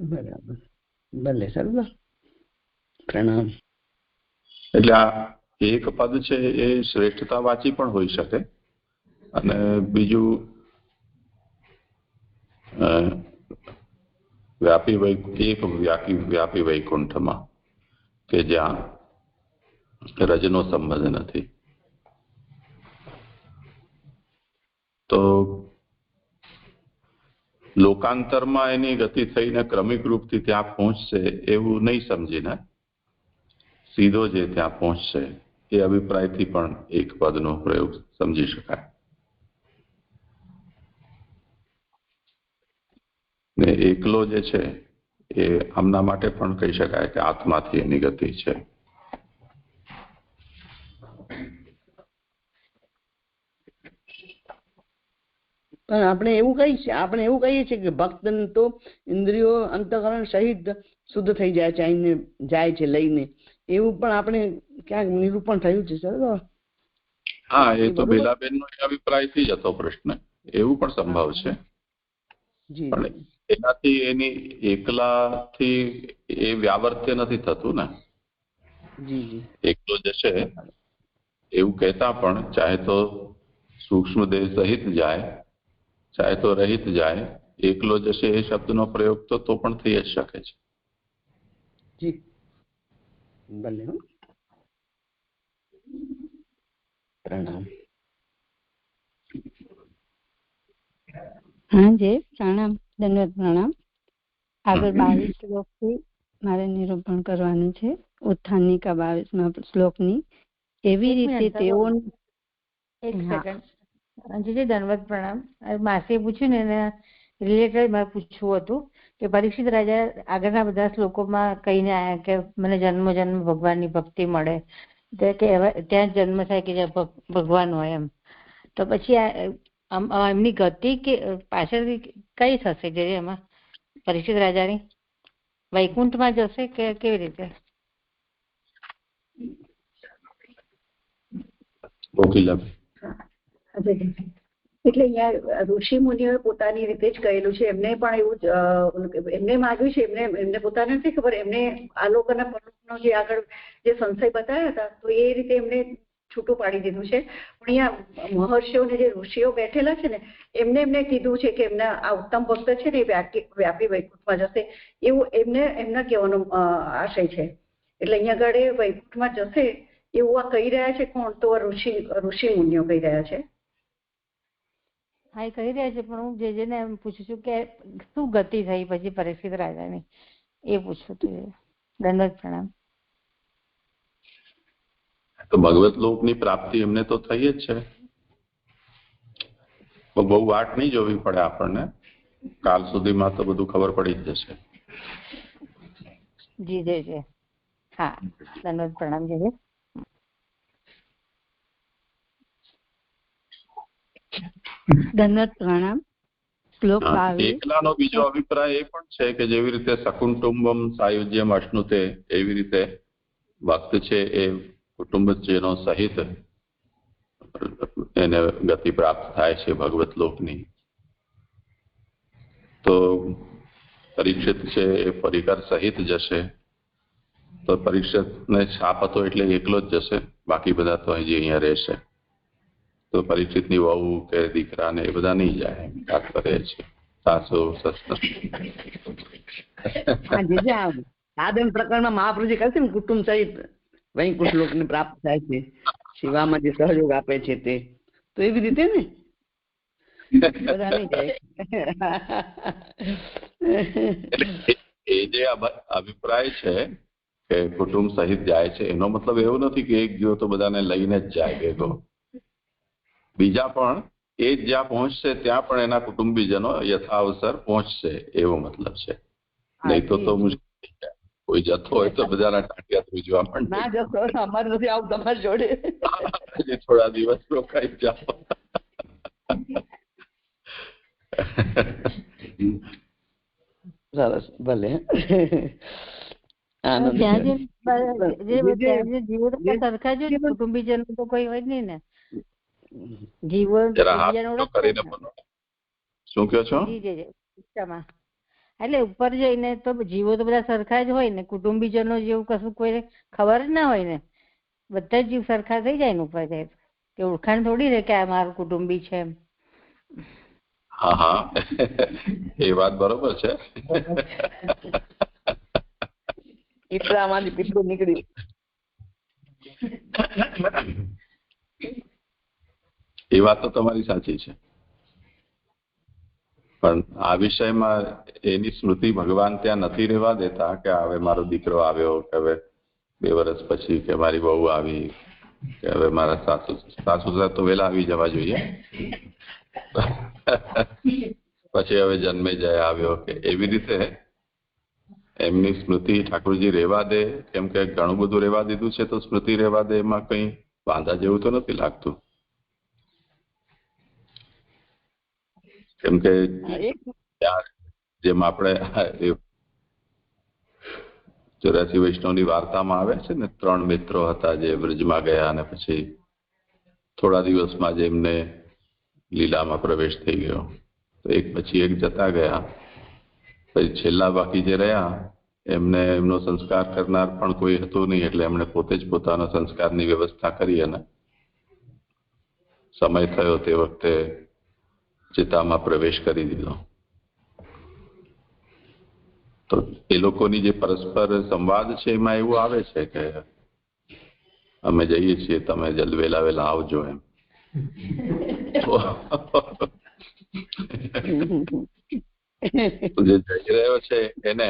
બરાબર. ભલે સરદ પ્રણામ. એટલે આ એક પદ છે એ શ્રેષ્ઠતાવાચી પણ હોઈ શકે, અને બીજું વ્યાપી વૈકુંઠમાં કે જ્યાં રજનો સંબંધ નથી. તો લોકાંતરમાં એની ગતિ થઈને ક્રમિક રૂપથી ત્યાં પહોંચશે એવું નહીં સમજીને સીધો જે ત્યાં પહોંચશે એ અભિપ્રાયથી પણ એક પદનો પ્રયોગ સમજી શકાય. ને એકલો જે છે એ આમના માટે પણ કહી શકાય કે આત્માથી એની ગતિ છે. પણ આપણે એવું કહીએ છીએ કે ભક્ત તો ઇન્દ્રિયો અંતઃકરણ સહિત શુદ્ધ થઈ જાય છે, જાય છે લઈને, એવું પણ આપણે ક્યાંક નિરૂપણ થયું છે સર. હા, એ તો બેલાબેન નો અભિપ્રાયથી જ હતો પ્રશ્ન, એવું પણ સંભવ છે. પણ એનાથી એની એકલાથી એ વ્યાવર્ત્ય નથી થતું ને. એકલો જશે એવું કહેતા પણ ચાહે તો સૂક્ષ્મ દેહ સહિત જાય, ચાહે તો રહિત જાય, એકલો જશે એ શબ્દનો પ્રયોગ તો પણ થઈ જ શકે છે. જી ભલે. પ્રણામ. હા જી પ્રણામ, દંડવત પ્રણામ. આગળ 22 શ્લોકથી મારે નિરૂપણ કરવાનું છે. ઉત્થાનિકા 22મા શ્લોકની. એવી રીતે તેઓ એક સેકન્ડ જી દંડવત પ્રણામ. માસીએ પૂછ્યું ને એને રિલેટેડ મારે પૂછવું હતું કે પરીક્ષિત રાજા આગળના બધા શ્લોકોમાં કહીને આવ્યા કે મને જન્મ ભગવાનની ભક્તિ મળે, કે ત્યાં જન્મ થાય કે જ્યાં ભગવાન હોય એમ. તો પછી એમની ગતિ કે પાછળથી કઈ થશે જે એમાં પરીક્ષિત રાજાની? વૈકુંઠમાં જશે કે કેવી રીતે? એટલે અહીંયા ઋષિ મુનિઓએ પોતાની રીતે જ કહેલું છે. એમને પણ એવું એમને માગ્યું છે, એમને પોતાને નથી ખબર, એમને આલોક અને પરલોકનો જે આગળ જે સંશય બતાવ્યા હતા તો એ રીતે એમને છૂટું પાડી દીધું છે. પણ અહીંયા મહર્ષિઓને જે ઋષિઓ બેઠેલા છે ને એમને કીધું છે કે એમના આ ઉત્તમ ભક્ત છે ને એ વ્યાપી વૈકુંઠમાં જશે એવું એમના કહેવાનો આશય છે. એટલે અહીંયા આગળ વૈકુંઠમાં જશે એવું આ કહી રહ્યા છે. કોણ? તો ઋષિ મુનિઓ કહી રહ્યા છે. હા એ કહી રહ્યા છે, પણ હું જેને એમ પૂછું છું કે શું ગતિ થઈ પછી પરીક્ષિત રાજાની, એ પૂછવું હતું. દંડવત પ્રણામ. તો ભગવત લોકની પ્રાપ્તિ એમને તો થઈ જ છે, બહુ વાટ નહીં જોવી પડે આપણને, કાલ સુધીમાં તો બધું ખબર પડી જ જશે. જી જય જય. હા દંડવત પ્રણામ. જય જય. દંડવત પ્રણામ. શ્લોક 22. એકલાનો બીજો અભિપ્રાય એ પણ છે કે જેવી રીતે સકુટુંબમ સાયુજ્યમ અશ્નુતે, એવી રીતે ભક્ત છે એ કુટુંબજનો સહિત એને ગતિ પ્રાપ્ત થાય છે ભગવત લોકની. તો પરીક્ષિત છે એ પરિકર સહિત જશે, તો પરીક્ષિતને શાપ હતો એટલે એકલો જ જશે, બાકી બધા તો હજી અહીંયા રહેશે. તો પરીક્ષિતની વહુ કે દીકરા ને એ બધા નહીં જાય, તાત્પર્ય છે. સાસુ સસરા. સાધન પ્રકરણમાં મહાપ્રભુજી કહે છે ને, કુટુંબ સહિત વૈકુંઠ લોકને પ્રાપ્ત થાય છે, સેવામાં જે સહયોગ આપે છે તે. તો એવી રીતે ને બધા નહીં જાય. એ જે અભિપ્રાય છે કે કુટુંબ સહિત જાય છે, એનો મતલબ એવો નથી કે એક ગયો તો બધાને લઈને જ જાય ભેગો. બીજા પણ એ જ્યાં પહોંચશે ત્યાં પણ એના કુટુંબીજનો યથાવસર પહોંચશે, એવો મતલબ છે. નહીં તો મુશ્કેલ જાય. કોઈ જતો હોય તો બધાના ટાંટિયા ધ્રુજવા પણ ના જતો, અમારે નથી આવું તમારી જોડે, થોડા દિવસ રોકાઈ જાઓ. સરસ, ભલે. જીવો તો સરખા જ હોય, કુટુંબીજનો તો કોઈ હોય જ નહીં ને. જીવો શું કહો છો? એટલે ઉપર જઈને તો જીવો તો બધા સરખા જ હોય ને, કુટુંબીજનો જેવું કશું કોઈ ખબર જ ના હોય ને, બધા જ જીવ સરખા થઈ જાય ને ઉપર જાય, કે ઓળખાણ થોડી રહે કે આ મારું કુટુંબી છે એમ. હા હા, એ વાત બરોબર છે. પીપળામાંથી પીપળું નીકળી. એ વાત તો તમારી સાચી છે, પણ આ વિષયમાં એની સ્મૃતિ ભગવાન ત્યાં નથી રહેવા દેતા કે હવે મારો દીકરો આવ્યો, કે હવે 2 વર્ષ પછી કે મારી વહુ આવી, કે હવે મારા સાસુ તો વહેલા આવી જવા જોઈએ, પછી હવે જન્મે જય આવ્યો, કે એવી રીતે એમની સ્મૃતિ ઠાકોરજી રહેવા દે. કેમ કે ઘણું બધું રહેવા દીધું છે, તો સ્મૃતિ રહેવા દે એમાં કઈ વાંધા જેવું તો નથી લાગતું. કેમ કે જેમ આપણે 84 વૈષ્ણવની વાર્તામાં આવે છે ને, 3 મિત્રો હતા જે બ્રજમાં ગયા અને પછી થોડા દિવસમાં જ એમને લીલામાં પ્રવેશ થઈ ગયો. તો એક પછી એક જતા ગયા, પછી છેલ્લા બાકી જે રહ્યા એમને એમનો સંસ્કાર કરનાર પણ કોઈ હતું નહીં, એટલે એમણે પોતે જ પોતાનો સંસ્કારની વ્યવસ્થા કરી અને સમય થયો તે વખતે ચિતામાં પ્રવેશ કરી દીધો. તો એ લોકોની જે પરસ્પર સંવાદ છે એમાં એવું આવે છે કે અમે જઈએ છીએ, તમે જલ્દી વહેલા આવજો એમ. જે જઈ રહ્યો છે એને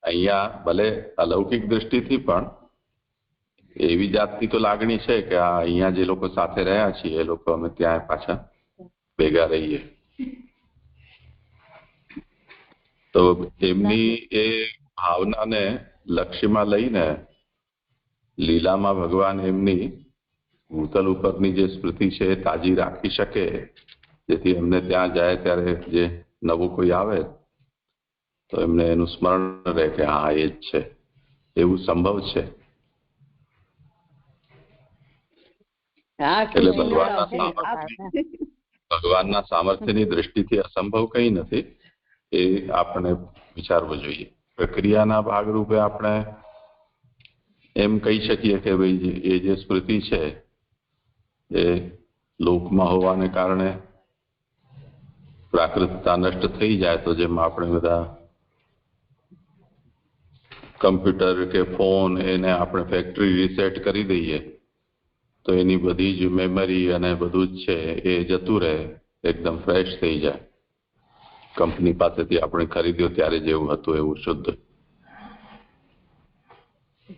અહીંયા ભલે અલૌકિક દ્રષ્ટિથી પણ એવી જાતની તો લાગણી છે કે આ અહીંયા જે લોકો સાથે રહ્યા છીએ એ લોકો અમે ત્યાં પાછા ભેગા રહીએ. તો એમની એ ભાવનાને લક્ષ્યમાં લઈને લીલામાં ભગવાન એમની ભૂતલ ઉપરની જે સ્મૃતિ છે એ તાજી રાખી શકે, જેથી એમને ત્યાં જાય ત્યારે જે નવું કોઈ આવે તો એમને એનું સ્મરણ રહે કે હા એ જ છે, એવું સંભવ છે. એટલે ભગવાનના સામર્થ્યની દ્રષ્ટિથી અસંભવ કંઈ નથી, એ આપણે વિચારવું જોઈએ. પ્રક્રિયાના ભાગરૂપે આપણે એમ કહી શકીએ કે ભાઈ એ જે સ્મૃતિ છે એ લોકમાં હોવાને કારણે પ્રાકૃતતા નષ્ટ થઈ જાય, તો જેમ આપણે બધા કમ્પ્યુટર કે ફોન એને આપણે ફેક્ટરી રીસેટ કરી દઈએ તો એની બધી જ મેમરી અને બધું જ છે એ જતું રહે, એકદમ ફ્રેશ થઈ જાય. કંપની પાસેથી આપણે ખરીદ્યો ત્યારે જેવું હતું એવું શુદ્ધ.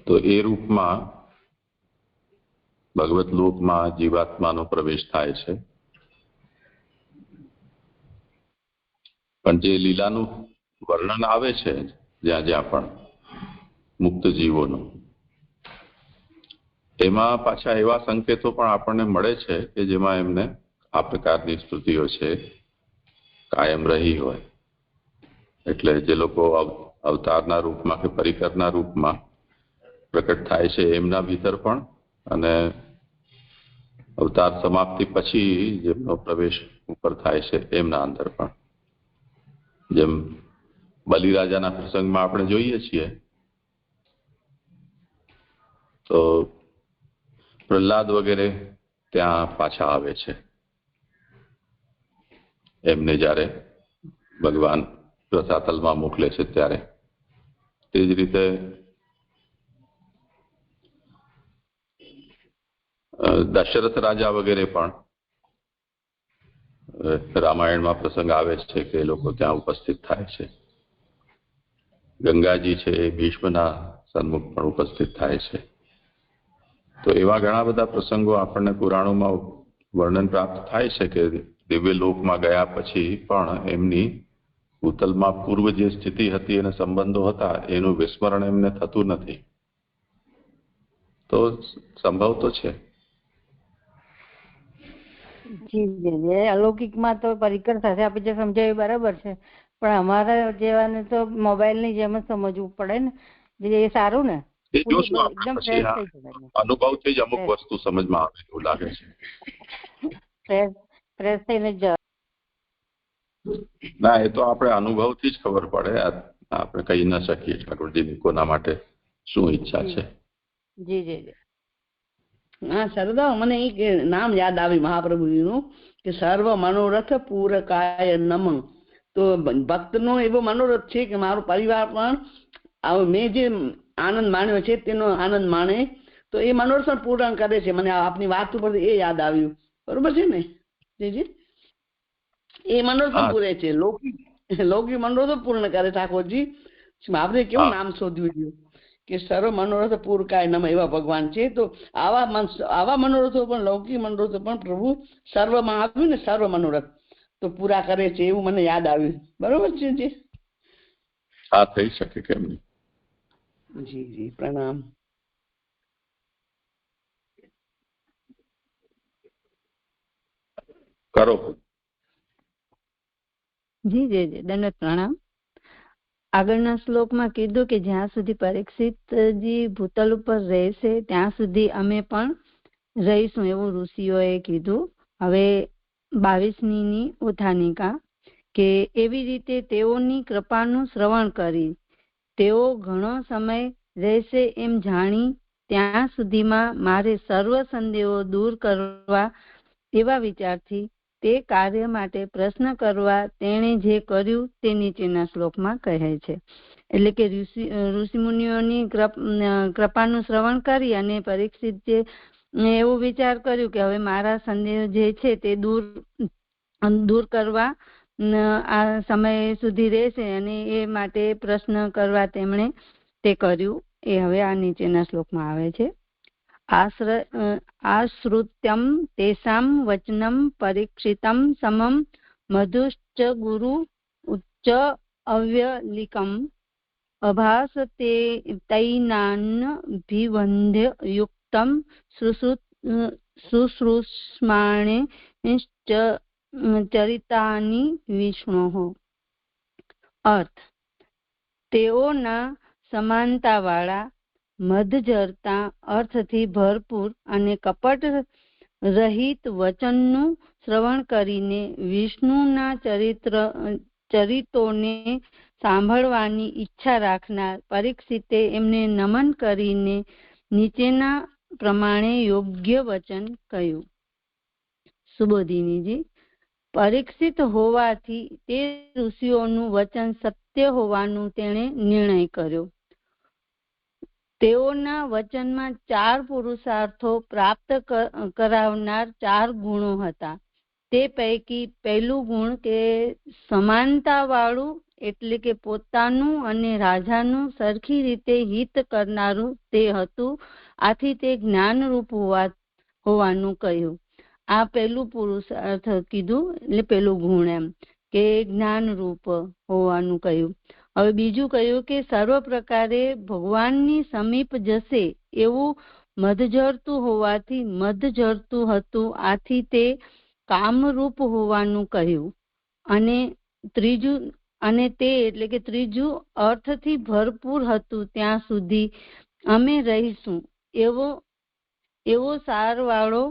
તો એ રૂપમાં ભગવત લોકમાં જીવાત્માનો પ્રવેશ થાય છે. પણ જે લીલાનું વર્ણન આવે છે જ્યાં જ્યાં પણ મુક્ત જીવોનું, એમાં પાછા એવા સંકેતો પણ આપણને મળે છે કે જેમાં એમને આ પ્રકારની સ્તુતિઓ છે કાયમ રહી હોય. એટલે જે લોકો અવતારના રૂપમાં કે પરિકરના રૂપમાં પ્રકટ થાય છે એમના ભીતર પણ, અને અવતાર સમાપ્તિ પછી જેમનો પ્રવેશ ઉપર થાય છે એમના અંદર પણ. જેમ બલિરાજાના પ્રસંગમાં આપણે જોઈએ છીએ તો પ્રહલાદ વગેરે ત્યાં પાછા આવે છે એમને જ્યારે ભગવાન રસાતલમાં મોકલે છે ત્યારે. તે જ રીતે દશરથ રાજા વગેરે પણ રામાયણમાં પ્રસંગ આવે છે કે એ લોકો ત્યાં ઉપસ્થિત થાય છે. ગંગાજી છે એ ભીષ્મના સન્મુખ પણ ઉપસ્થિત થાય છે. તો એવા ઘણા બધા પ્રસંગો આપણને પુરાણોમાં વર્ણન પ્રાપ્ત થાય છે કે દિવ્ય લોકમાં ગયા પછી પણ એમની ભૂતલમાં પૂર્વ જે સ્થિતિ હતી અને સંબંધો હતા એનું વિસ્મરણ એમને થતું નથી. તો સંભવ તો છે. જી, અલૌકિકમાં તો પરિકર સાથે આપણે જે સમજાવ્યું બરાબર છે, પણ અમારા જેવાને તો મોબાઈલ ની જેમ જ સમજવું પડે ને. જે સારું ને, એકદમ ફ્રેશ થઈ જવાય. અનુભવથી જ અમુક વસ્તુ સમજમાં આવે એવું લાગે છે. ફ્રેશ થઈને જ ના, એ તો આપણે અનુભવથી જ ખબર પડે. આપણે કહી ના શકીએ ઠાકોરજીની કોના માટે શું ઈચ્છા છે. જી જી જી. હા સરદાર, મને એક નામ યાદ આવ્યું મહાપ્રભુજીનું કે સર્વ મનોરથ પૂરકાય નમઃ. તો ભક્તનો એવો મનોરથ છે કે મારો પરિવાર પણ મેં જે આનંદ માણ્યો છે તેનો આનંદ માણે, તો એ મનોરથ પણ પૂર્ણ કરે છે. મને આપની વાત ઉપર એ યાદ આવ્યું. બરોબર છે ને જીજી? એ મનોરથ પણ પૂરે છે, લૌકિક મનોરથ પૂર્ણ કરે ઠાકોરજી. આપણે કેવું નામ શોધ્યું છે કે સર્વ મનોરથ પૂરકાય નમઃ, એવા ભગવાન છે. તો આવા મનોરથો પણ, લૌકિક મનોરથો પણ પ્રભુ સર્વમાં આવ્યું ને, સર્વ મનોરથ તો પૂરા કરે છે એવું મને યાદ આવ્યું. બરોબર છે જી? હા, થઈ શકે, કેમ નહીં. જી જી, પ્રણામ. કરો. જી જી જી, દંડવત પ્રણામ. આગળના શ્લોકમાં કીધું કે જ્યાં સુધી પરીક્ષિતજી ભૂતલ ઉપર રહેશે ત્યાં સુધી અમે પણ રહીશું, એવું ઋષિઓએ કીધું. હવે 22મી ઉત્થાનિકા કે એવી રીતે તેઓની કૃપાનું શ્રવણ કરી તેઓ ઘણો સમય રહેશે એમ જાણી ત્યાં સુધીમાં મારે સર્વ સંદેહો દૂર કરવા એવા વિચારથી તે કાર્ય માટે પ્રશ્ન કરવા તેણે જે કર્યું તે નીચેના શ્લોકમાં કહે છે. એટલે કે ઋષિમુનિઓની કૃપાનું શ્રવણ કરી અને પરીક્ષિત જે એવું વિચાર કર્યું કે હવે મારા સંદેહ જે છે તે દૂર કરવા આ સમય સુધી રહેશે અને એ માટે પ્રશ્ન કરવા તેમણે તે કર્યું. એ હવે આ નીચેના શ્લોકમાં આવે છે. આશ્રુત્યમ તેષાં વચનમ પરીક્ષિતમ સમમ મધુશ્ચ ગુરુ ઉચ્ચ અવ્યલિકમ અભાસ તે તૈનાન્નભિવંદ્ય યુક્તમ શુશ્રૂષ્માણે ચરિતાની વિષ્ણોઃ. અર્થ: તેઓના સમાનતાવાળા, મધજરતા, અર્થથી ભરપૂર અને કપટ રહિત વચનનું શ્રવણ કરીને વિષ્ણુના ચરિતોને સાંભળવાની ઈચ્છા રાખનાર પરીક્ષિતે એમને નમન કરીને નીચેના પ્રમાણે યોગ્ય વચન કહ્યું. સુબોધિનીજી, પરીક્ષિત હોવાથી તે ઋષિઓનું વચન સત્ય હોવાનું તેણે નિર્ણય કર્યો. તેઓના વચનમાં 4 પુરુષાર્થો પ્રાપ્ત કરાવનાર 4 ગુણો હતા. તે પૈકી પહેલું ગુણ કે સમાનતા વાળું, એટલે કે પોતાનું અને રાજાનું સરખી રીતે હિત કરનારું તે હતું. આથી તે જ્ઞાનરૂપ હોવાનું કહ્યું. આ પહેલું પુરુષાર્થ કીધું, એટલે પહેલું ગુણ એમ કે જ્ઞાનરૂપ હોવાનું કહ્યું. હવે બીજું કહ્યું કે સર્વ પ્રકારે ભગવાનની સમીપ જશે એવું મધજરતું હોવાથી મધજરતું હતું. આથી તે કામરૂપ હોવાનું કહ્યું. અને ત્રીજું, અને તે એટલે કે ત્રીજું અર્થથી ભરપૂર હતું. ત્યાં સુધી અમે રહીશું એવો સારવાળો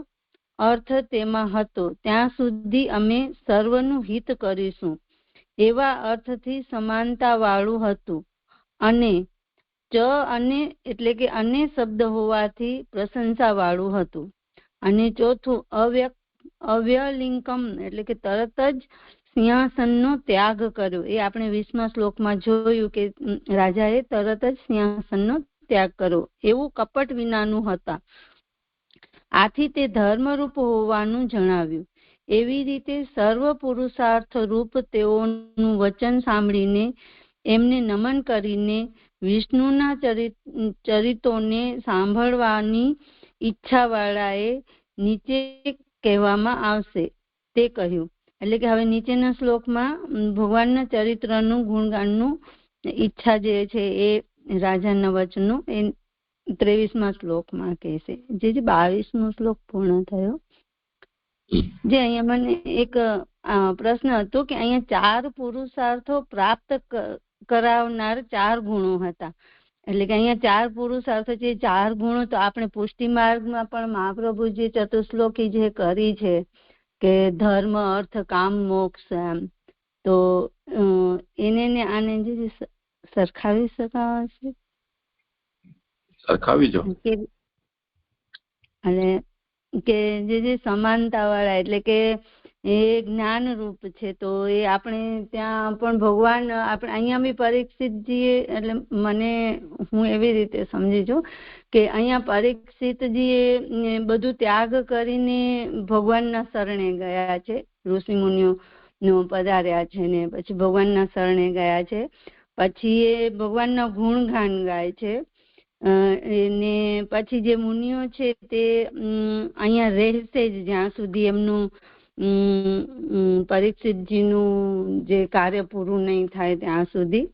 અર્થ તેમાં હતો. ત્યાં સુધી અમે સર્વનું હિત કરીશું એવા અર્થથી સમાનતા વાળું હતું. અને અને એટલે કે અને શબ્દ હોવાથી પ્રશંસા વાળું હતું. અને ચોથું અવ્યલિંકમ એટલે કે તરત જ સિંહાસનનો ત્યાગ કર્યો. એ આપણે 20મા શ્લોકમાં જોયું કે રાજાએ તરત જ સિંહાસનનો ત્યાગ કર્યો. એવું કપટ વિનાનું હતા. આથી તે ધર્મરૂપ હોવાનું જણાવ્યું. એવી રીતે સર્વ પુરુષાર્થ રૂપ તેઓનું વચન સાંભળીને એમને નમન કરીને વિષ્ણુના ચરિતોને સાંભળવાની ઈચ્છાવાળાએ નીચે કહેવામાં આવશે તે કહ્યું. એટલે કે હવે નીચેના શ્લોકમાં ભગવાનના ચરિત્રનું ગુણગાનનું ઈચ્છા જે છે એ રાજાના વચનો એ 23મા શ્લોકમાં કહેશે. જે 22મો શ્લોક પૂર્ણ થયો. જે અહીંયા મને એક પ્રશ્ન હતો કે અહીંયા 4 પુરુષાર્થો પ્રાપ્ત કરાવનાર 4 ગુણો હતા. એટલે કે અહીંયા 4 પુરુષાર્થો છે, 4 ગુણો તો આપણે પુષ્ટિ માર્ગમાં પણ મહાપ્રભુજી ચતુશ્લોકી જે કરી છે કે ધર્મ અર્થ કામ મોક્ષ એમ, તો એને ને આને જે સરખાવી શકાશે? સરખાવી જો. અને કે જે સમાનતા વાળા એટલે કે એ જ્ઞાન રૂપ છે. તો એ આપણે ત્યાં પણ ભગવાન આપણે અહીંયા બી પરીક્ષિતજી, એટલે હું એવી રીતે સમજી છું કે અહીંયા પરીક્ષિતજી બધું ત્યાગ કરીને ભગવાનના શરણે ગયા છે. ઋષિ મુનિઓ પધાર્યા છે ને પછી ભગવાનના શરણે ગયા છે. પછી એ ભગવાનના ગુણગાન ગાય છે. ને પછી જે મુનિઓ છે તે અહીંયા રહેશે જ જ્યાં સુધી એમનું પરીક્ષિતજીનું જે કાર્ય પૂરું નહીં થાય ત્યાં સુધી.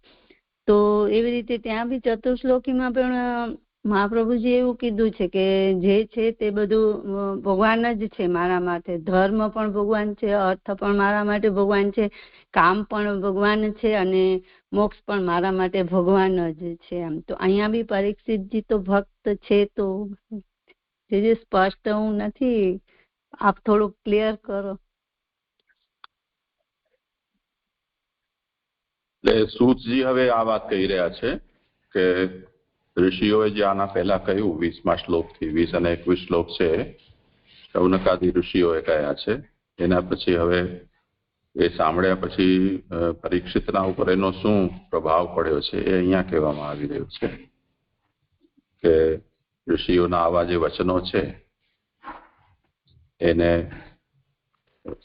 તો એવી રીતે ત્યાં બી ચતુશ્લોકીમાં પણ મહાપ્રભુજી એવું કીધું છે કે જે છે તે બધું ભગવાન જ છે મારા માટે. ધર્મ પણ ભગવાન છે, અર્થ પણ મારા માટે ભગવાન છે, કામ પણ ભગવાન છે અને મોક્ષ પણ મારા માટે ભગવાન જ છે એમ. તો અહીંયા બી પરીક્ષિતજી તો ભક્ત છે. તો જે સ્પષ્ટ હું નથી, આપ થોડુંક ક્લિયર કરો. એટલે સૂતજી હવે આ વાત કહી રહ્યા છે કે ઋષિઓએ જે આના પહેલા કહ્યું 20મા શ્લોકથી 20 અને 21 શ્લોક છે શૌનકાદી ઋષિઓએ કહ્યા છે. એના પછી હવે એ સાંભળ્યા પછી પરીક્ષિતના ઉપર એનો શું પ્રભાવ પડ્યો છે એ અહીંયા કહેવામાં આવી રહ્યું છે કે ઋષિઓના આવા જે વચનો છે એને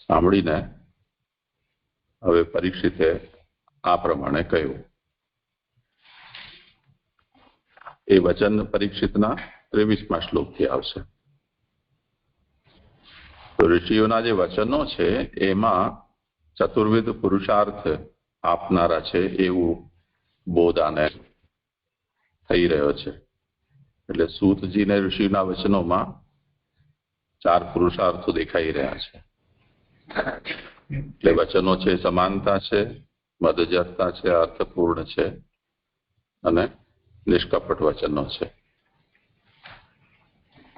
સાંભળીને હવે પરીક્ષિતે આ પ્રમાણે કહ્યું. એ વચન પરીક્ષિતના 23મા શ્લોકથી આવશે. તો ઋષિઓના જે વચનો છે એમાં ચતુર્વિધ પુરુષાર્થ આપનારા છે એવું બોધ આને થઈ રહ્યો છે. એટલે સૂતજીને ઋષિના વચનોમાં 4 પુરુષાર્થો દેખાઈ રહ્યા છે. એટલે વચનો છે સમાનતા છે, મદજરતા છે, અર્થપૂર્ણ છે અને નિષ્કપટ વચનો છે.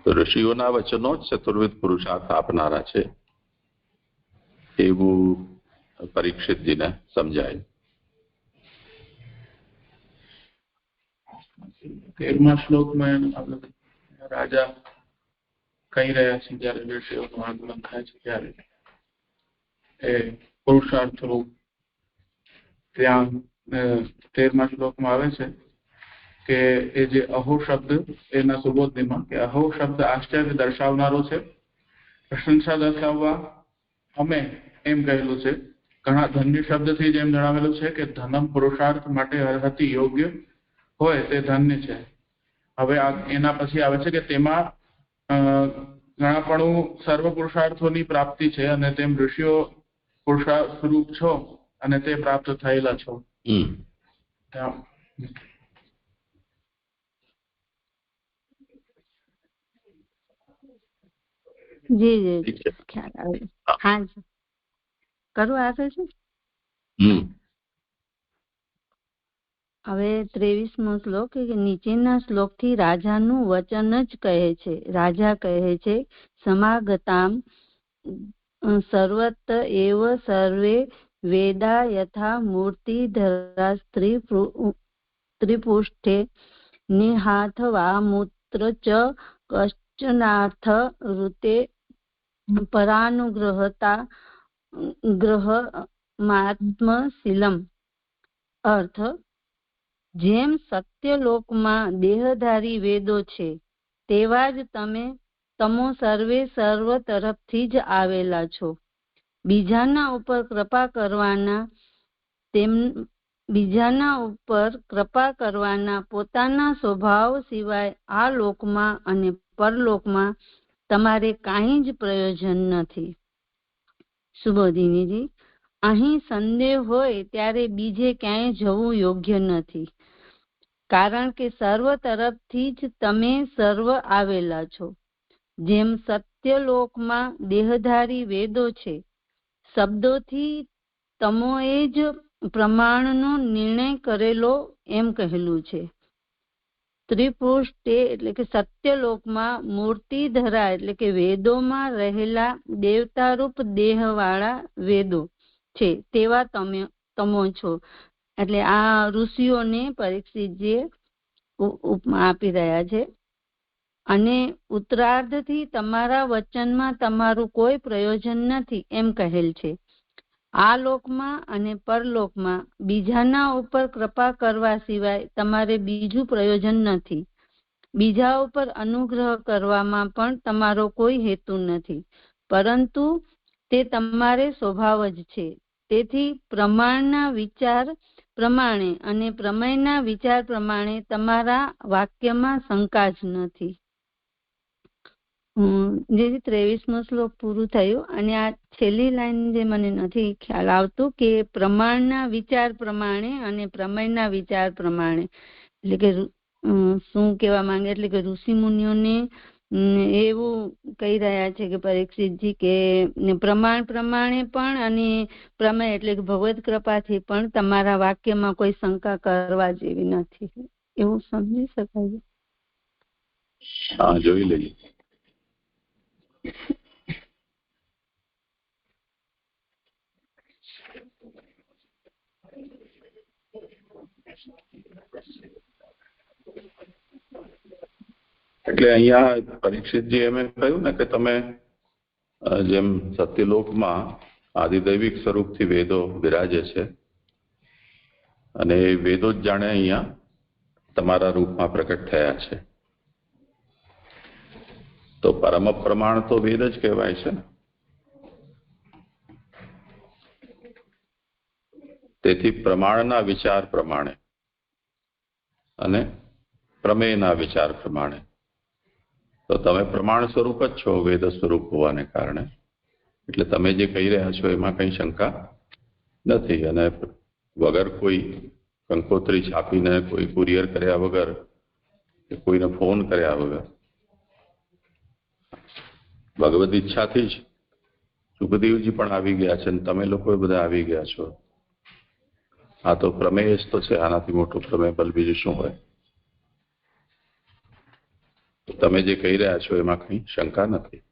તો ઋષિઓના વચનો ચતુર્વિધ પુરુષાર્થ આપનારા છે એવું પરીક્ષિતજીને સમજાય. 13મા શ્લોકમાં રાજા કહી રહ્યા છે જયારે ઋષિઓનું આગમન થાય છે ત્યારે એ પુરુષાર્થ રૂપ ત્યાં 13મા શ્લોકમાં આવે છે કે એ જે અહો શબ્દ એના સુબોધનીમાં કે અહો શબ્દ આશ્ચર્ય દર્શાવનારો છે, પ્રશંસા દર્શાવવા અમે એમ કહેલું છે. ઘણા ધન્ય શબ્દથી જેમ જણાવેલું છે કે ધનમ પુરુષાર્થ માટે અર્હતિ યોગ્ય હોય તે ધન્ય છે. હવે એના પછી આવે છે કે તેમાં ઘણાપણું સર્વ પુરુષાર્થોની પ્રાપ્તિ છે અને તેમ ઋષિઓ પુરુષાર્થ સ્વરૂપ છો અને તે પ્રાપ્ત થયેલા છો. જી જી ખ્યાલ આવે. હા જી કરું આગળ છે. હવે 23મો શ્લોક કે નીચેના શ્લોકથી રાજાનું વચન જ કહે છે. રાજા કહે છે સમાગતામ સર્વત એવ સર્વે વેદા યથા મૂર્તિધરા ત્રિપુષ્ઠે નિહાથ વા મૂત્ર ચ કશ્ચનાર્થ ઋતે પરાનુગ્રહતા ગ્રહમાત્મશીલમ. અર્થ, જેમ સત્યલોકમાં દેહધારી વેદો છે તેવા જ તમો સર્વે સર્વ તરફથી જ આવેલા છો. બીજાના ઉપર કૃપા કરવાના પોતાના સ્વભાવ સિવાય આ લોકમાં અને પરલોકમાં તમારે કાંઈ જ પ્રયોજન નથી. સુબોધિનીજી, અહીં સંદેહ હોય ત્યારે બીજે ક્યાંય જવું યોગ્ય નથી, કારણ કે સર્વ તરફથી જ તમે સર્વ આવેલા છો. જેમ સત્યલોકમાં દેહધારી વેદો છે, શબ્દોથી તમોએ જ પ્રમાણનો નિર્ણય કરેલો એમ કહેલું છે. ત્રિપુષ્ટે એટલે કે સત્યલોકમાં મૂર્તિધરા એટલે કે વેદોમાં રહેલા દેવતારૂપ દેહવાળા વેદો છે તેવા તમો છો. એટલે આ ઋષિઓને પરીક્ષિતજી ઉપમા આપી રહ્યા છે. અને ઉત્તરાર્ધથી તમારા વચનમાં તમારું કોઈ પ્રયોજન નથી એમ કહેલ છે. આ લોકમાં અને પરલોકમાં બીજાના ઉપર કૃપા કરવા સિવાય તમારે બીજું પ્રયોજન નથી. બીજા ઉપર અનુગ્રહ કરવામાં પણ તમારો કોઈ હેતુ નથી, પરંતુ તે તમારે સ્વભાવ જ છે. તેથી પ્રમાણના વિચાર પ્રમાણે અને પ્રમેયના વિચાર પ્રમાણે તમારા વાક્યમાં શંકા જ નથી. જે 23મો શ્લોક પૂરું થયું. અને આ છેલ્લી લાઈન જે મને નથી ખ્યાલ આવતું કે પ્રમાણના વિચાર પ્રમાણે અને પ્રમેયના વિચાર પ્રમાણે એટલે કે શું કહેવા માંગે, એટલે કે ઋષિ મુનિઓને એવું કહી રહ્યા છે કે પરીક્ષિતજી કે પ્રમાણ પ્રમાણે પણ અને પ્રમેય એટલે કે ભગવત કૃપાથી પણ તમારા વાક્યમાં કોઈ શંકા કરવા જેવી નથી, એવું સમજી શકાય. હા, જોઈ લઈએ. એટલે અહીંયા પરીક્ષિતજી એમ કહ્યું ને કે તમે જેમ સત્યલોકમાં આદિદૈવિક સ્વરૂપથી વેદો બિરાજે છે અને એ વેદો જ જાણે અહીંયા તમારા રૂપમાં પ્રકટ થયા છે, તો પરમ પ્રમાણ તો વેદ જ કહેવાય છે ને. તેથી પ્રમાણના વિચાર પ્રમાણે અને પ્રમેયના વિચાર પ્રમાણે તો તમે પ્રમાણ સ્વરૂપ જ છો વેદ સ્વરૂપ હોવાને કારણે. એટલે તમે જે કહી રહ્યા છો એમાં કઈ શંકા નથી. અને વગર કોઈ કંકોત્રી છાપીને, કોઈ કુરિયર કર્યા વગર, કોઈને ફોન કર્યા વગર ભગવદ ઈચ્છાથી જ સુખદેવજી પણ આવી ગયા છે અને તમે લોકો બધા આવી ગયા છો. આ તો પ્રમેય જ તો છે. આનાથી મોટું પ્રમેય બલ બીજું શું હોય? તમે જે કહી રહ્યા છો એમાં કઈ શંકા નથી.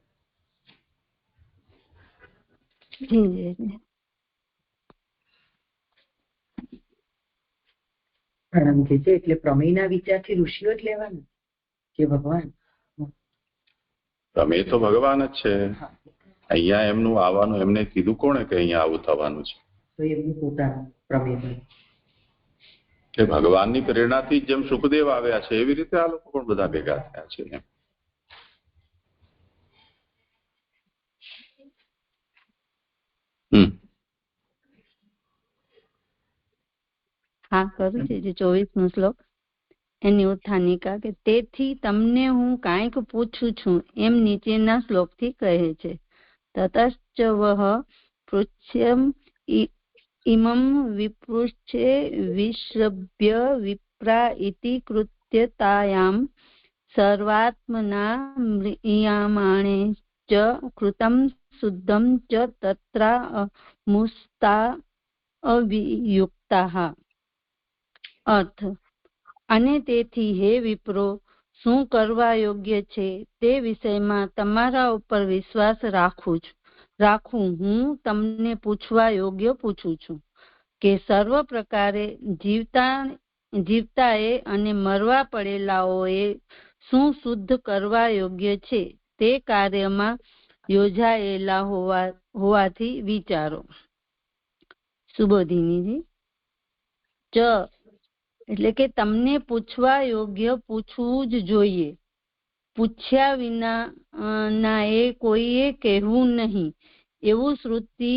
પ્રણામ કે છે એટલે પ્રમેયના વિચારથી ઋષિઓ જ લેવાના કે ભગવાન? પ્રમેય તો ભગવાન જ છે. અહીંયા એમનું આવવાનું એમને કીધું કોણે કે અહીંયા આવું થવાનું છે? તો એમનું પોતાનું પ્રમેય કે ભગવાનની પ્રેરણાથી જેમ સુખદેવ આવ્યા છે એવી રીતે આ લોકો પણ બધા ભેગા થયા છે એમ. હા કરું છે, જે 24મો શ્લોક એની ઉત્થાનિકા કે તેથી તમને હું કાંઈક પૂછું છું એમ નીચેના શ્લોકથી કહે છે. તતશ્ચ વહ પૃચ્છ્યમ ઇમં વિપૃચ્છે વિશ્રભ્ય વિપ્રા ઇતિ કૃત્યતાયામ સર્વાત્મના મ્રિયમાણે ચ કૃતમ શુદ્ધમ ચ તત્રા મુસ્તા અવિયુક્તાઃ. અર્થ: અને તેથી હે વિપ્રો, શું કરવા યોગ્ય છે તે વિષયમાં તમારા ઉપર વિશ્વાસ રાખું હું તમને પૂછવા યોગ્ય પૂછું છું કે સર્વ પ્રકારે જીવતાએ અને મરવા પડેલાઓએ શું શુદ્ધ કરવા યોગ્ય છે તે કાર્યમાં યોજાયેલા હોવાથી વિચારો. સુબોધિનીજી. ચ એટલે કે તમને પૂછવા યોગ્ય પૂછવું જ જોઈએ. પૂછ્યા વિના ના એ કોઈએ કહેવું નહીં એવું શ્રુતિ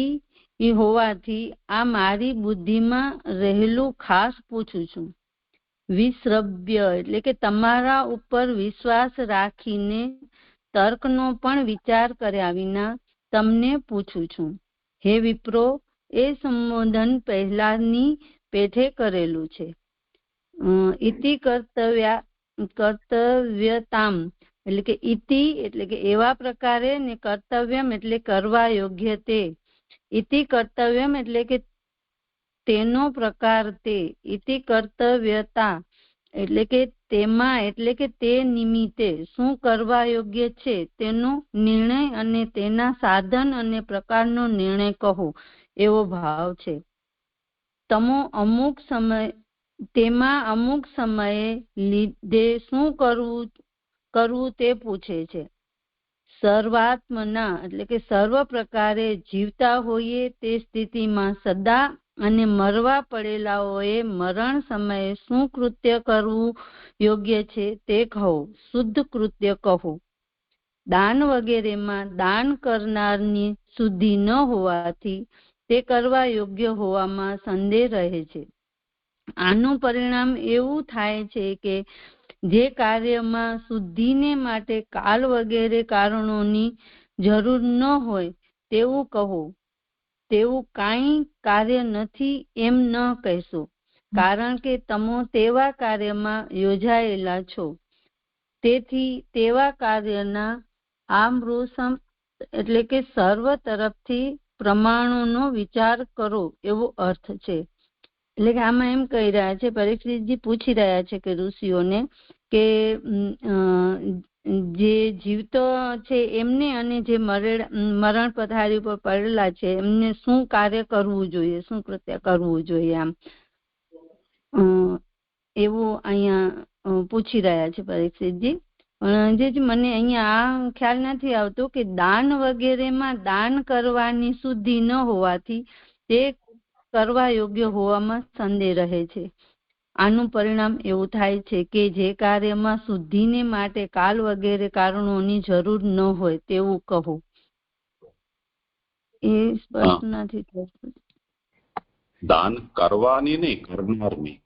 હોવાથી આ મારી બુદ્ધિમાં રહેલું ખાસ પૂછું છું. વિશ્રભ્ય એટલે કે તમારા ઉપર વિશ્વાસ રાખીને તર્કનો પણ વિચાર કર્યા વિના તમને પૂછું છું. હે વિપ્રો, એ સંબોધન પહેલાની પેઠે કરેલું છે. ઇતિ કર્તવ્યતામ એટલે કે ઇતિ એટલે કે એવા પ્રકારે ને કર્તવ્યમ એટલે કરવા યોગ્ય તે. ઇતિ કર્તવ્યમ એટલે કે તેનો પ્રકાર તે. ઇતિ કર્તવ્યતા એટલે કે તેમાં એટલે કે તે નિમિત્તે શું કરવા યોગ્ય છે તેનો નિર્ણય અને તેના સાધન અને પ્રકારનો નિર્ણય કહો એવો ભાવ છે. તેમાં અમુક સમયે લીધે શું કરવું તે પૂછે છે. સર્વાત્મના એટલે કે સર્વ પ્રકારે જીવતા હોઈએ તે સ્થિતિમાં સદા અને મરવા પડેલાઓએ મરણ સમયે શું કૃત્ય કરવું યોગ્ય છે તે કહો, શુદ્ધ કૃત્ય કહો. દાન વગેરેમાં દાન કરનારની શુદ્ધિ ન હોવાથી તે કરવા યોગ્ય હોવામાં સંદેહ રહે છે. આનું પરિણામ એવું થાય છે કે જે કાર્યમાં શુદ્ધિને માટે કાલ વગેરે કારણોની જરૂર ન હોય તેવું કહો. તેવું કાંઈ કાર્ય નથી એમ ન કહેશો, કારણ કે તમે તેવા કાર્યમાં યોજાયેલા છો. તેથી તેવા કાર્યના આમૃષમ એટલે કે સર્વ તરફથી પ્રમાણોનો વિચાર કરો એવો અર્થ છે. એટલે કે આમાં એમ કહી રહ્યા છે, પરીક્ષિતજી પૂછી રહ્યા છે કે ઋષિઓને કે જે જીવતો છે એમને અને જે મરણ પથારી ઉપર પડેલા છે એમને શું કાર્ય કરવું જોઈએ, શું કૃત્ય કરવું જોઈએ, આમ એવું અહીંયા પૂછી રહ્યા છે પરીક્ષિતજી. પણ જે મને અહીંયા આ ખ્યાલ નથી આવતો કે દાન વગેરેમાં દાન કરવાની શુદ્ધિ ન હોવાથી તે કરવા યોગ્ય હોવામાં સંદેહ રહે છે. આનું પરિણામ એવું થાય છે કે જે કાર્યમાં શુદ્ધિને માટે કાલ વગેરે કારણોની જરૂર ન હોય તેવું કહો. એ સ્પષ્ટ નથી થતું. દાન કરવાની નહીં, કરનારની.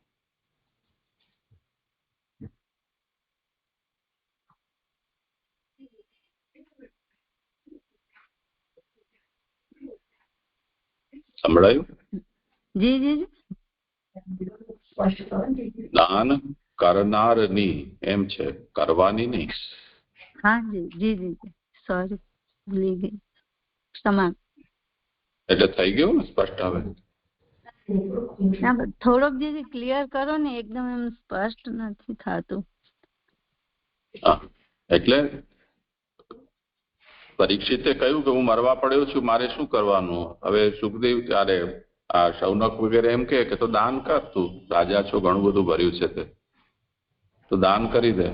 સંભળાયું? જી જી. દાન કરનારની એમ છે, કરવાની નહીં. હા જી જી જી, સોરી ભૂલી ગઈ. ક્ષમા. એટલે થઈ ગયું ને સ્પષ્ટ? હવે થોડોક જે ક્લિયર કરો ને, એકદમ એમ સ્પષ્ટ નથી થતું. એટલે પરીક્ષિતે કહ્યું કે હું મરવા પડ્યો છું, મારે શું કરવાનું? હવે સુખદેવ ત્યારે આ શૌનક વગેરે એમ કે તો દાન કર, તું રાજા છો, ઘણું બધું ભર્યું છે તે, તો દાન કરી દે.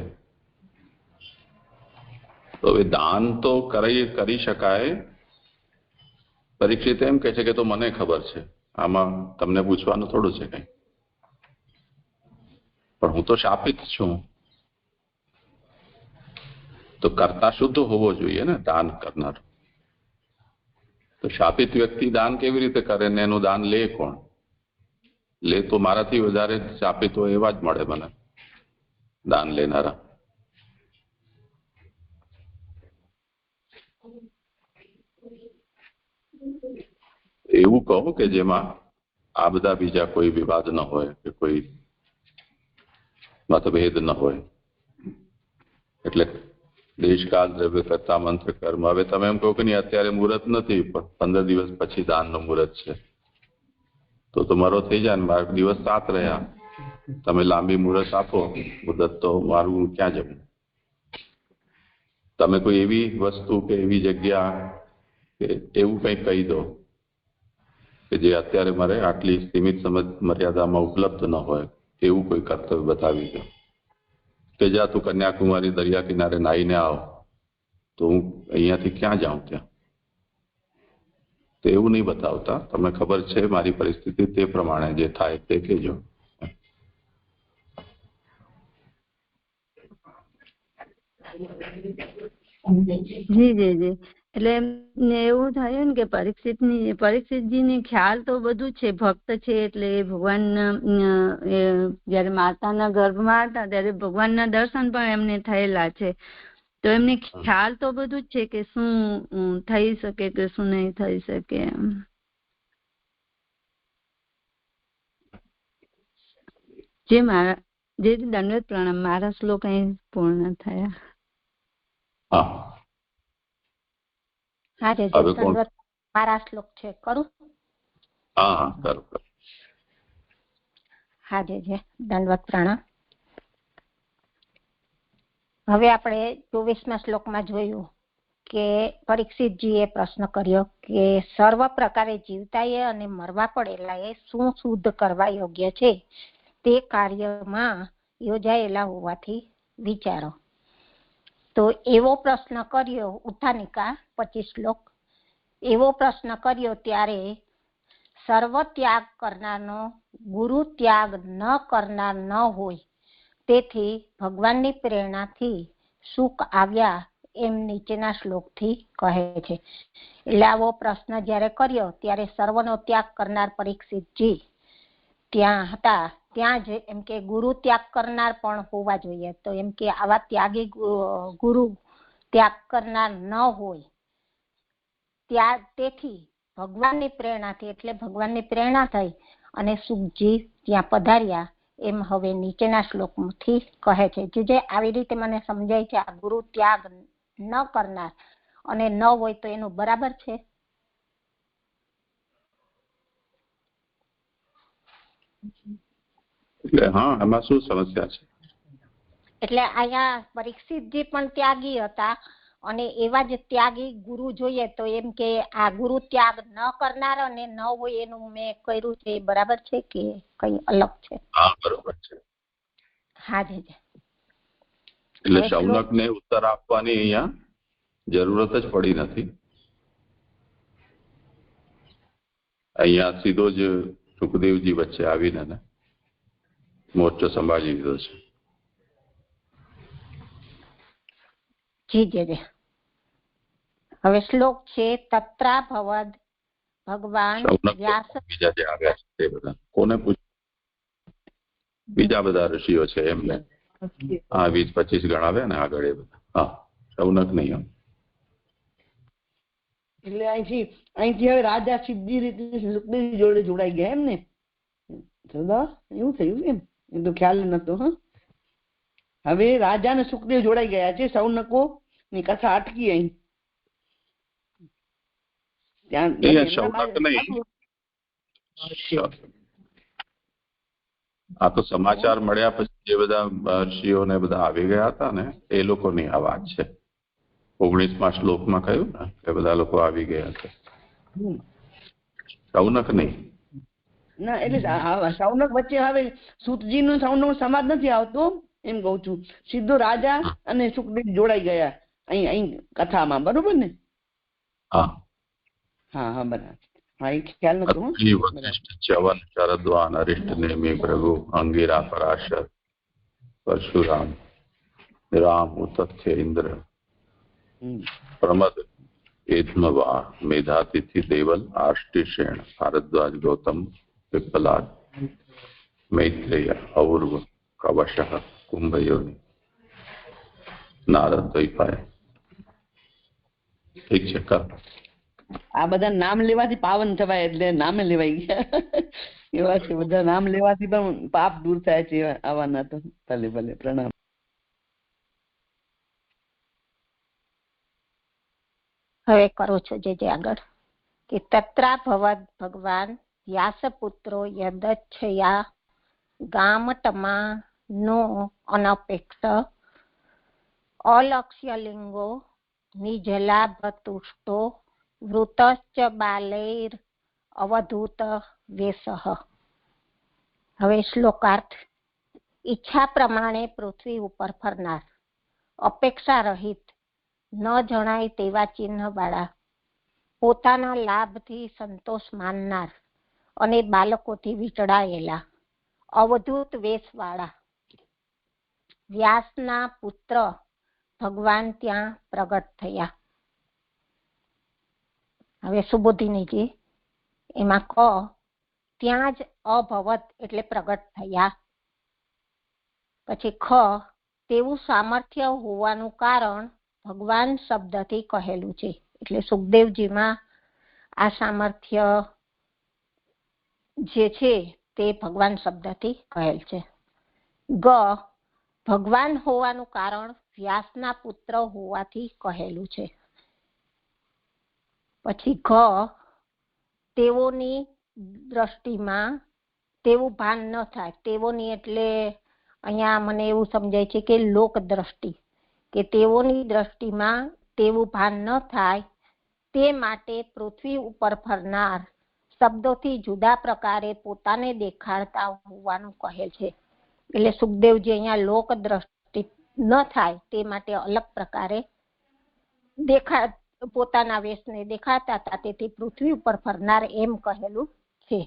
તો હવે દાન તો કરી શકાય. પરીક્ષિત એમ કે છે કે તો મને ખબર છે, આમાં તમને પૂછવાનું થોડું છે કઈ, પણ હું તો શાપિત છું. તો કરતા શુદ્ધ હોવો જોઈએ ને દાન કરનાર. તો શાપિત વ્યક્તિ દાન કેવી રીતે કરે ને એનું દાન લે કોણ? લે તો મારાથી વધારે આપે તો એવા જ મળે મને દાન લેનારા. એવું કહો કે જેમાં આ બધા બીજા કોઈ વિવાદ ન હોય કે કોઈ મતભેદ ન હોય. એટલે દેશકાલ દ્રવ્ય કરતા મંત્ર કર્મ. હવે તમે એમ કહો કે નહીં અત્યારે મુહૂર્ત નથી, પણ 15 દિવસ પછી દાનનું મુહૂર્ત છે, તો મારો થઈ જાય ને, મારા દિવસ 7 રહ્યા, તમે લાંબી મુહૂર્ત આપો મુદત, તો મારું ક્યાં જવું? તમે કોઈ એવી વસ્તુ કે એવી જગ્યા કે એવું કંઈ કહી દો કે જે અત્યારે મારે આટલી સીમિત મર્યાદામાં ઉપલબ્ધ ન હોય, એવું કોઈ કર્તવ્ય બતાવી દો કે જા તું કન્યાકુમારી દરિયા કિનારે નાહીને આવ, તો હું અહીંયાથી ક્યાં જાઉં ત્યાં? તો એવું નહીં બતાવતા. તમને ખબર છે મારી પરિસ્થિતિ, તે પ્રમાણે જે થાય તે કહેજો. જી જી જી. એટલે એમને એવું થયું ને કે પરીક્ષિતજીને ખ્યાલ તો બધું છે, ભક્ત છે, એટલે ભગવાન જયારે માતાના ગર્ભમાં હતા ત્યારે ભગવાનના દર્શન પણ એમને થયેલા છે, તો એમને ખ્યાલ તો બધું જ છે કે શું થઈ શકે કે શું નહીં થઈ શકે એમ. જે દંડવત પ્રણામ. મારા શ્લોક અહીં પૂર્ણ થયા. હા જે મારા શ્લોક છે, કરું? હા કરું. હા જે દંડવત પ્રણામ. હવે આપણે 24મા શ્લોકમાં જોયું કે પરીક્ષિતજીએ પ્રશ્ન કર્યો કે સર્વ પ્રકારે જીવતાએ અને મરવા પડેલાએ શું શુદ્ધ કરવા યોગ્ય છે તે કાર્યમાં યોજાયેલા હોવાથી વિચારો. તો એવો પ્રશ્ન કર્યો, ઉત્થાનિકા 25 શ્લોક. એવો પ્રશ્ન કર્યો ત્યારે સર્વ ત્યાગ કરનારનો ગુરુ ત્યાગ ન કરનાર ન હોય, તેથી ભગવાનની પ્રેરણાથી સુખ આવ્યા એમ નીચેના શ્લોકથી કહે છે. એટલે આવો પ્રશ્ન જ્યારે કર્યો ત્યારે સર્વનો ત્યાગ કરનાર પરીક્ષિતજી ત્યાં હતા, ત્યાં જ એમ કે ગુરુ ત્યાગ કરનાર પણ હોવા જોઈએ. તો એમ કે આવા ત્યાગી ગુરુ ત્યાગ કરનાર ન હોય, તેથી ભગવાનની પ્રેરણાથી, એટલે ભગવાનની પ્રેરણા થઈ અને સુખજી ત્યાં પધાર્યા એમ હવે નીચેના શ્લોકથી કહે છે. જે આવી રીતે મને સમજાય છે, આ ગુરુ ત્યાગ ન કરનાર અને ન હોય તો એનું બરાબર છે. એટલે હા, એમાં શું સમસ્યા છે? એટલે અહીંયા પરીક્ષિતજી પણ ત્યાગી હતા અને એવા જ ત્યાગી ગુરુ જોઈએ, તો એમ કે આ ગુરુ ત્યાગ ન કરનાર અને ન હોય એનું મેં કર્યું છે, એ બરાબર છે કે કઈ અલગ છે? હા બરોબર છે. હા જી. એટલે શૌનકને ઉત્તર આપવાની અહીંયા જરૂરત જ પડી નથી. અહીંયા સીધો જ સુખદેવજી વચ્ચે આવીને મોરચો સંભાળી લીધો છે. જી જી. હવે શ્લોક છે તત્રા ભવદ ભગવાન વ્યાસ. બીજા જે આવ્યા છે તે બધા કોને પૂછ્યું? બીજા બધા ઋષિઓ છે એમને. હા 20-25 ગણાવ્યા ને આગળ એ બધા. હા શૌનક નહીં. એટલે અહીંથી હવે રાજા સીધી રીતે સુખદેવ જોડે જોડાઈ ગયા એમ ને? એવું થયું એમ? એ તો ખ્યાલ નતો. હવે રાજા ને સુખદેવ જોડાઈ ગયા છે, શૌનકો ની કથા અટકી અહીં. શૌનક નહીં, આ તો સમાચાર મળ્યા પછી જે બધા મહર્ષિઓ ને બધા આવી ગયા હતા ને, એ લોકોની આ વાત છે. 19મા શ્લોકમાં કહ્યું ને કે બધા લોકો આવી ગયા છે, શૌનક નહીં. ના એટલે શૌનક વચ્ચે હવે સૂતજી નો શૌનક સમાજ નથી આવતો એમ કઉ છું. સીધો રાજા અને સુખદેવ જોડાઈ ગયા અહીં કથામાં, બરોબર ને? હા હા બરાબર. હા એ ખ્યાલ નતો. ચ્યવન શરદ્વાન અરિષ્ટ નેમી ભૃગુ અંગિરા પરાશર પરશુરામ રામ ઉતથ્ય ઇન્દ્ર પ્રમદ એધ્મવા મેધાતિથિ દેવલ આષ્ટિશેણ ભારદ્વાજ ગૌતમ पिप्पलाद મૈત્રેય અઉર્વ કવશઃ કુંભયોનિ નારદ દ્વૈપાય. ઠીક છે, કર. આ બધા નામ લેવાથી પાવન થવાય એટલે નામે લેવાઈ ગયા એવા છે. બધા નામ લેવાથી પણ પાપ દૂર થાય છે. આવાના તો ભલે ભલે. પ્રણામ. હવે કરો છો જે આગળ કે તત્રા ભવદ ભગવાન વ્યાસપુત્રો યદચ્છયા ગામટમા નો અનપેક્ષ અલક્ષ્યલિંગો નિજલાભતુષ્ટો વૃતશ્ચ બાલૈર અવધૂત વેશઃ. હવે શ્લોકાર્થ. ઈચ્છા પ્રમાણે પૃથ્વી ઉપર ફરનાર, અપેક્ષા રહિત, ન જણાય તેવા ચિહ્ન વાળા, પોતાના લાભથી સંતોષ માનનાર અને બાળકોથી વીંટળાયેલા, અવધૂત વેશવાળા વ્યાસના પુત્ર ભગવાન ત્યાં પ્રગટ થયા. હવે સુબોધિનીજી એમાં ક ત્યાં જ અભવત એટલે પ્રગટ થયા. પછી ખ તેવું સામર્થ્ય હોવાનું કારણ ભગવાન શબ્દથી કહેલું છે, એટલે સુખદેવજીમાં આ સામર્થ્ય જે છે તે ભગવાન શબ્દથી કહેલ છે. ગ ભગવાન હોવાનું કારણ વ્યાસના પુત્ર હોવાથી કહેલું છે. પછી ઘ તેઓની દ્રષ્ટિમાં તેવું ભાન ન થાય. તેઓની એટલે અહીંયા મને એવું સમજાય છે કે લોક દ્રષ્ટિ, કે તેઓની દ્રષ્ટિમાં તેવું ભાન ન થાય તે માટે પૃથ્વી ઉપર ફરનાર શબ્દોથી જુદા પ્રકારે પોતાને દેખાડતા હોવાનું કહે છે. એટલે સુખદેવજી અહીંયા લોક દ્રષ્ટિ ન થાય તે માટે અલગ પ્રકારે પોતાના વેશને દેખાડતા હતા, તેથી પૃથ્વી ઉપર ફરનાર એમ કહેલું છે.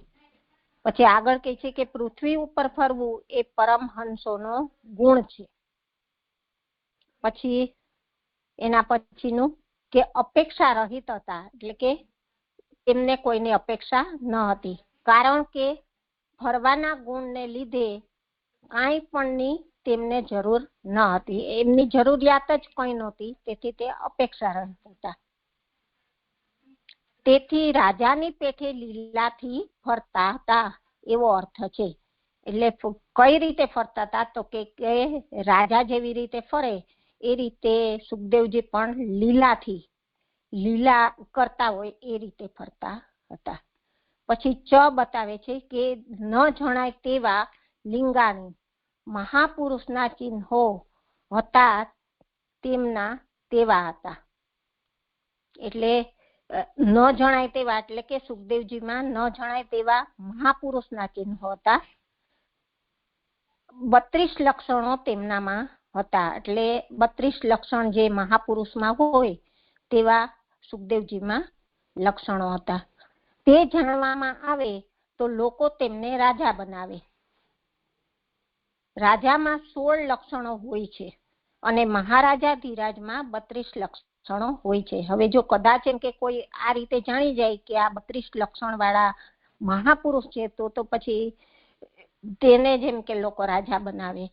પછી આગળ કહે છે કે પૃથ્વી ઉપર ફરવું એ પરમહંસોનો ગુણ છે. પછી એના પછીનું કે અપેક્ષા રહિત હતા, એટલે કે એમને કોઈની અપેક્ષા ન હતી, કારણ કે ફરવાના ગુણને લીધે કાંઈ પણની તેમને જરૂર ન હતી. એમની જરૂરિયાત જ કંઈ નહોતી, તેથી તે અપેક્ષા રહિત હતા. તેથી રાજાની પેઠે લીલાથી ફરતા હતા એવો અર્થ છે. એટલે કઈ રીતે ફરતા હતા તો કે રાજા જેવી રીતે ફરે એ રીતે સુખદેવજી પણ લીલા કરતા હોય એ રીતે ફરતા હતા. પછી ચ બતાવે છે કે ન જણાય તેવા લિંગાની મહાપુરુષના ચિહ્નો હતા તેમના તેવા હતા. એટલે ન જણાય તેવા એટલે કે સુખદેવજીમાં ન જણાય તેવા મહાપુરુષના ચિહ્નો હતા. 32 લક્ષણો તેમનામાં હતા. એટલે 32 લક્ષણ જે મહાપુરુષમાં હોય તેવા સુખદેવજીમાં લક્ષણો હતા. તે જાણવામાં આવે તો લોકો તેમને રાજા બનાવે. રાજામાં 16 લક્ષણો હોય છે અને મહારાજા ધીરાજમાં 32 લક્ષણો હોય છે. હવે જો કદાચ એમ કે કોઈ આ રીતે જાણી જાય કે આ 32 લક્ષણ વાળા મહાપુરુષ છે તો પછી તેને જેમ કે લોકો રાજા બનાવે.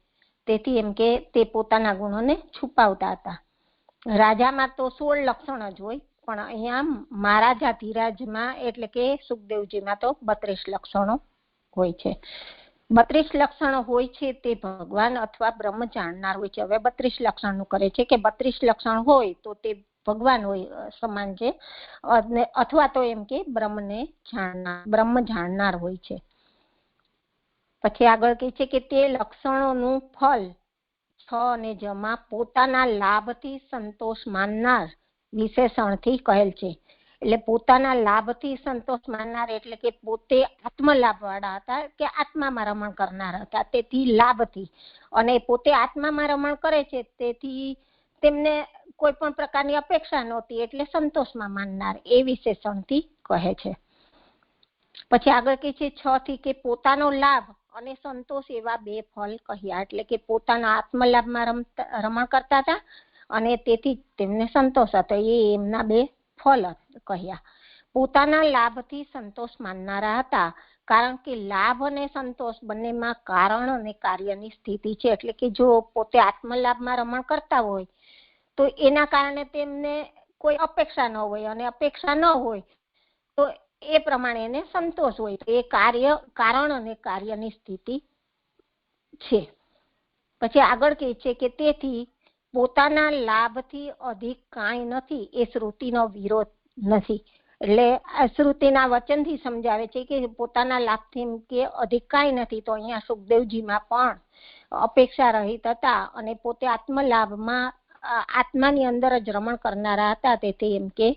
તેથી એમ કે તે પોતાના ગુણોને છુપાવતા હતા. રાજામાં તો 16 લક્ષણ જ હોય, પણ અહીંયા મહારાજા ધીરાજમાં એટલે કે સુખદેવજીમાં તો 32 લક્ષણો હોય છે. 32 લક્ષણો હોય છે તે ભગવાન અથવા બ્રહ્મ જાણનાર હોય છે. હવે 32 લક્ષણનું કરે છે કે 32 લક્ષણ હોય તો તે ભગવાન હોય સમાન છે, અથવા તો એમ કે બ્રહ્મ જાણનાર હોય છે. પછી આગળ કહે છે કે તે લક્ષણોનું ફળ છ અને જમાં પોતાના લાભથી સંતોષ માનનાર વિશેષણથી કહેલ છે. એટલે પોતાના લાભથી સંતોષ માનનાર એટલે કે પોતે આત્મલાભ વાળા હતા, કે આત્મામાં રમણ કરનાર હતા, તેથી લાભથી, અને પોતે આત્મામાં રમણ કરે છે તેથી તેમને કોઈ પણ પ્રકારની અપેક્ષા નહોતી, એટલે સંતોષમાં માનનાર એ વિશેષણથી કહે છે. પછી આગળ કહે છે 6 થી કે પોતાનો લાભ અને સંતોષ એવા 2 ફળ કહ્યા. એટલે કે પોતાના આત્મલાભમાં રમણ કરતા હતા અને તેથી તેમને સંતોષ હતો, એ એમના 2 ફળ કહ્યા. પોતાના લાભથી સંતોષ માનનારા હતા, કારણ કે લાભ અને સંતોષ બંનેમાં કારણ અને કાર્યની સ્થિતિ છે. એટલે કે જો પોતે આત્મલાભમાં રમણ કરતા હોય તો એના કારણે તેમને કોઈ અપેક્ષા ન હોય, અને અપેક્ષા ન હોય તો એ પ્રમાણે એને સંતોષ હોય. તો એ કારણ અને કાર્યની સ્થિતિ છે. પછી આગળ કહે છે કે તેથી પોતાના લાભથી અધિક કાંઈ નથી એ શ્રુતિનો વિરોધ નથી. એટલે આ શ્રુતિના વચનથી સમજાવે છે કે પોતાના લાભથી કે અધિક કાંઈ નથી. તો અહીંયા સુખદેવજીમાં પણ અપેક્ષા રહિત હતા અને પોતે આત્મલાભમાં આત્માની અંદર જ રમણ કરનારા હતા. તેથી એમ કે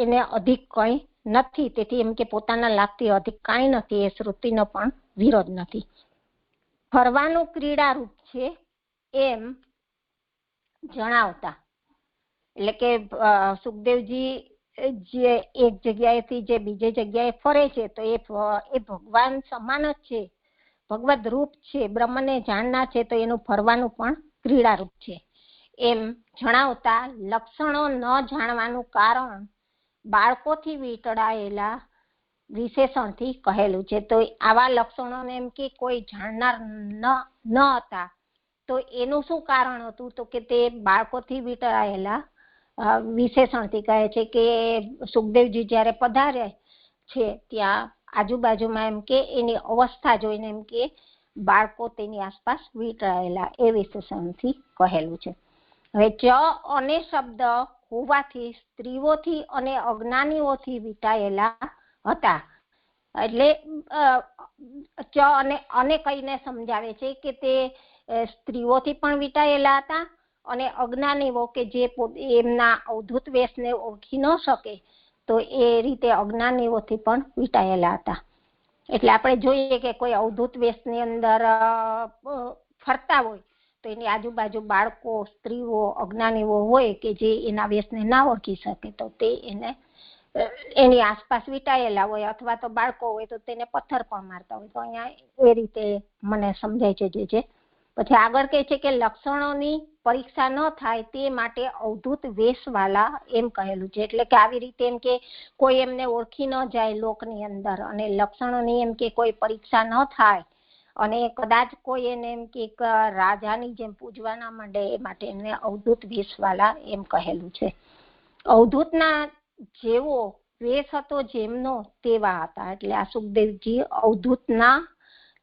એને અધિક કંઈ નથી. તેથી એમ કે પોતાના લાભથી અધિક કાંઈ નથી એ શ્રુતિનો પણ વિરોધ નથી. ફરવાનું ક્રીડારૂપ છે એમ જણાવતા, એટલે કે સુખદેવજી જે એક જગ્યાએથી જે બીજી જગ્યાએ ફરે છે તો એ ભગવાન સમાન જ છે, ભગવદ રૂપ છે, બ્રહ્મને જાણનાર છે. તો એનું ફરવાનું પણ ક્રીડારૂપ છે એમ જણાવતા લક્ષણો ન જાણવાનું કારણ બાળકોથી વીંટળાયેલા વિશેષણથી કહેલું છે. તો આવા લક્ષણોને એમ કે કોઈ જાણનાર ન હતા તો એનું શું કારણ હતું? તો કે તે બાળકોથી વીંટળાયેલા વિશેષણથી કહે છે કે સુખદેવજી જ્યારે પધારે છે ત્યાં આજુબાજુમાં એમ કે એની અવસ્થા જોઈને એમ કે બાળકો તેની આસપાસ વીંટળાયેલા એ વિશેષણથી કહેલું છે. હવે ચ અને શબ્દ હોવાથી સ્ત્રીઓથી અને અજ્ઞાનીઓથી વીંટાયેલા હતા. એટલે ચ અને કહીને સમજાવે છે કે તે સ્ત્રીઓથી પણ વીંટાયેલા હતા અને અજ્ઞાનીઓ કે જે એમના અવધૂત વેશને ઓળખી ન શકે તો એ રીતે અજ્ઞાનીઓથી પણ વીંટાયેલા હતા. એટલે આપણે જોઈએ કે કોઈ અવધૂત વેશની અંદર ફરતા હોય તો એની આજુબાજુ બાળકો, સ્ત્રીઓ, અજ્ઞાનીઓ હોય કે જે એના વેશને ના ઓળખી શકે તો તે એની આસપાસ વીંટાયેલા હોય, અથવા તો બાળકો હોય તો તેને પથ્થર પણ મારતા હોય. તો અહીંયા એ રીતે મને સમજાય છે. જે પછી આગળ કહે છે કે લક્ષણોની પરીક્ષા ન થાય તે માટે અવધૂત વેશવાલા એમ કહેલું છે. એટલે કે આવી રીતે એમ કે કોઈ એમને ઓળખી ન જાય લોકની અંદર, અને લક્ષણોની એમ કે કોઈ પરીક્ષા ન થાય અને કદાચ કોઈ એને એમ કે રાજાની જેમ પૂજવા ના માંડે એ માટે એમને અવધૂત વેશવાલા એમ કહેલું છે. અવધૂતના જેવો વેશ હતો જેમનો તેવા હતા. એટલે આ સુખદેવજી અવધૂતના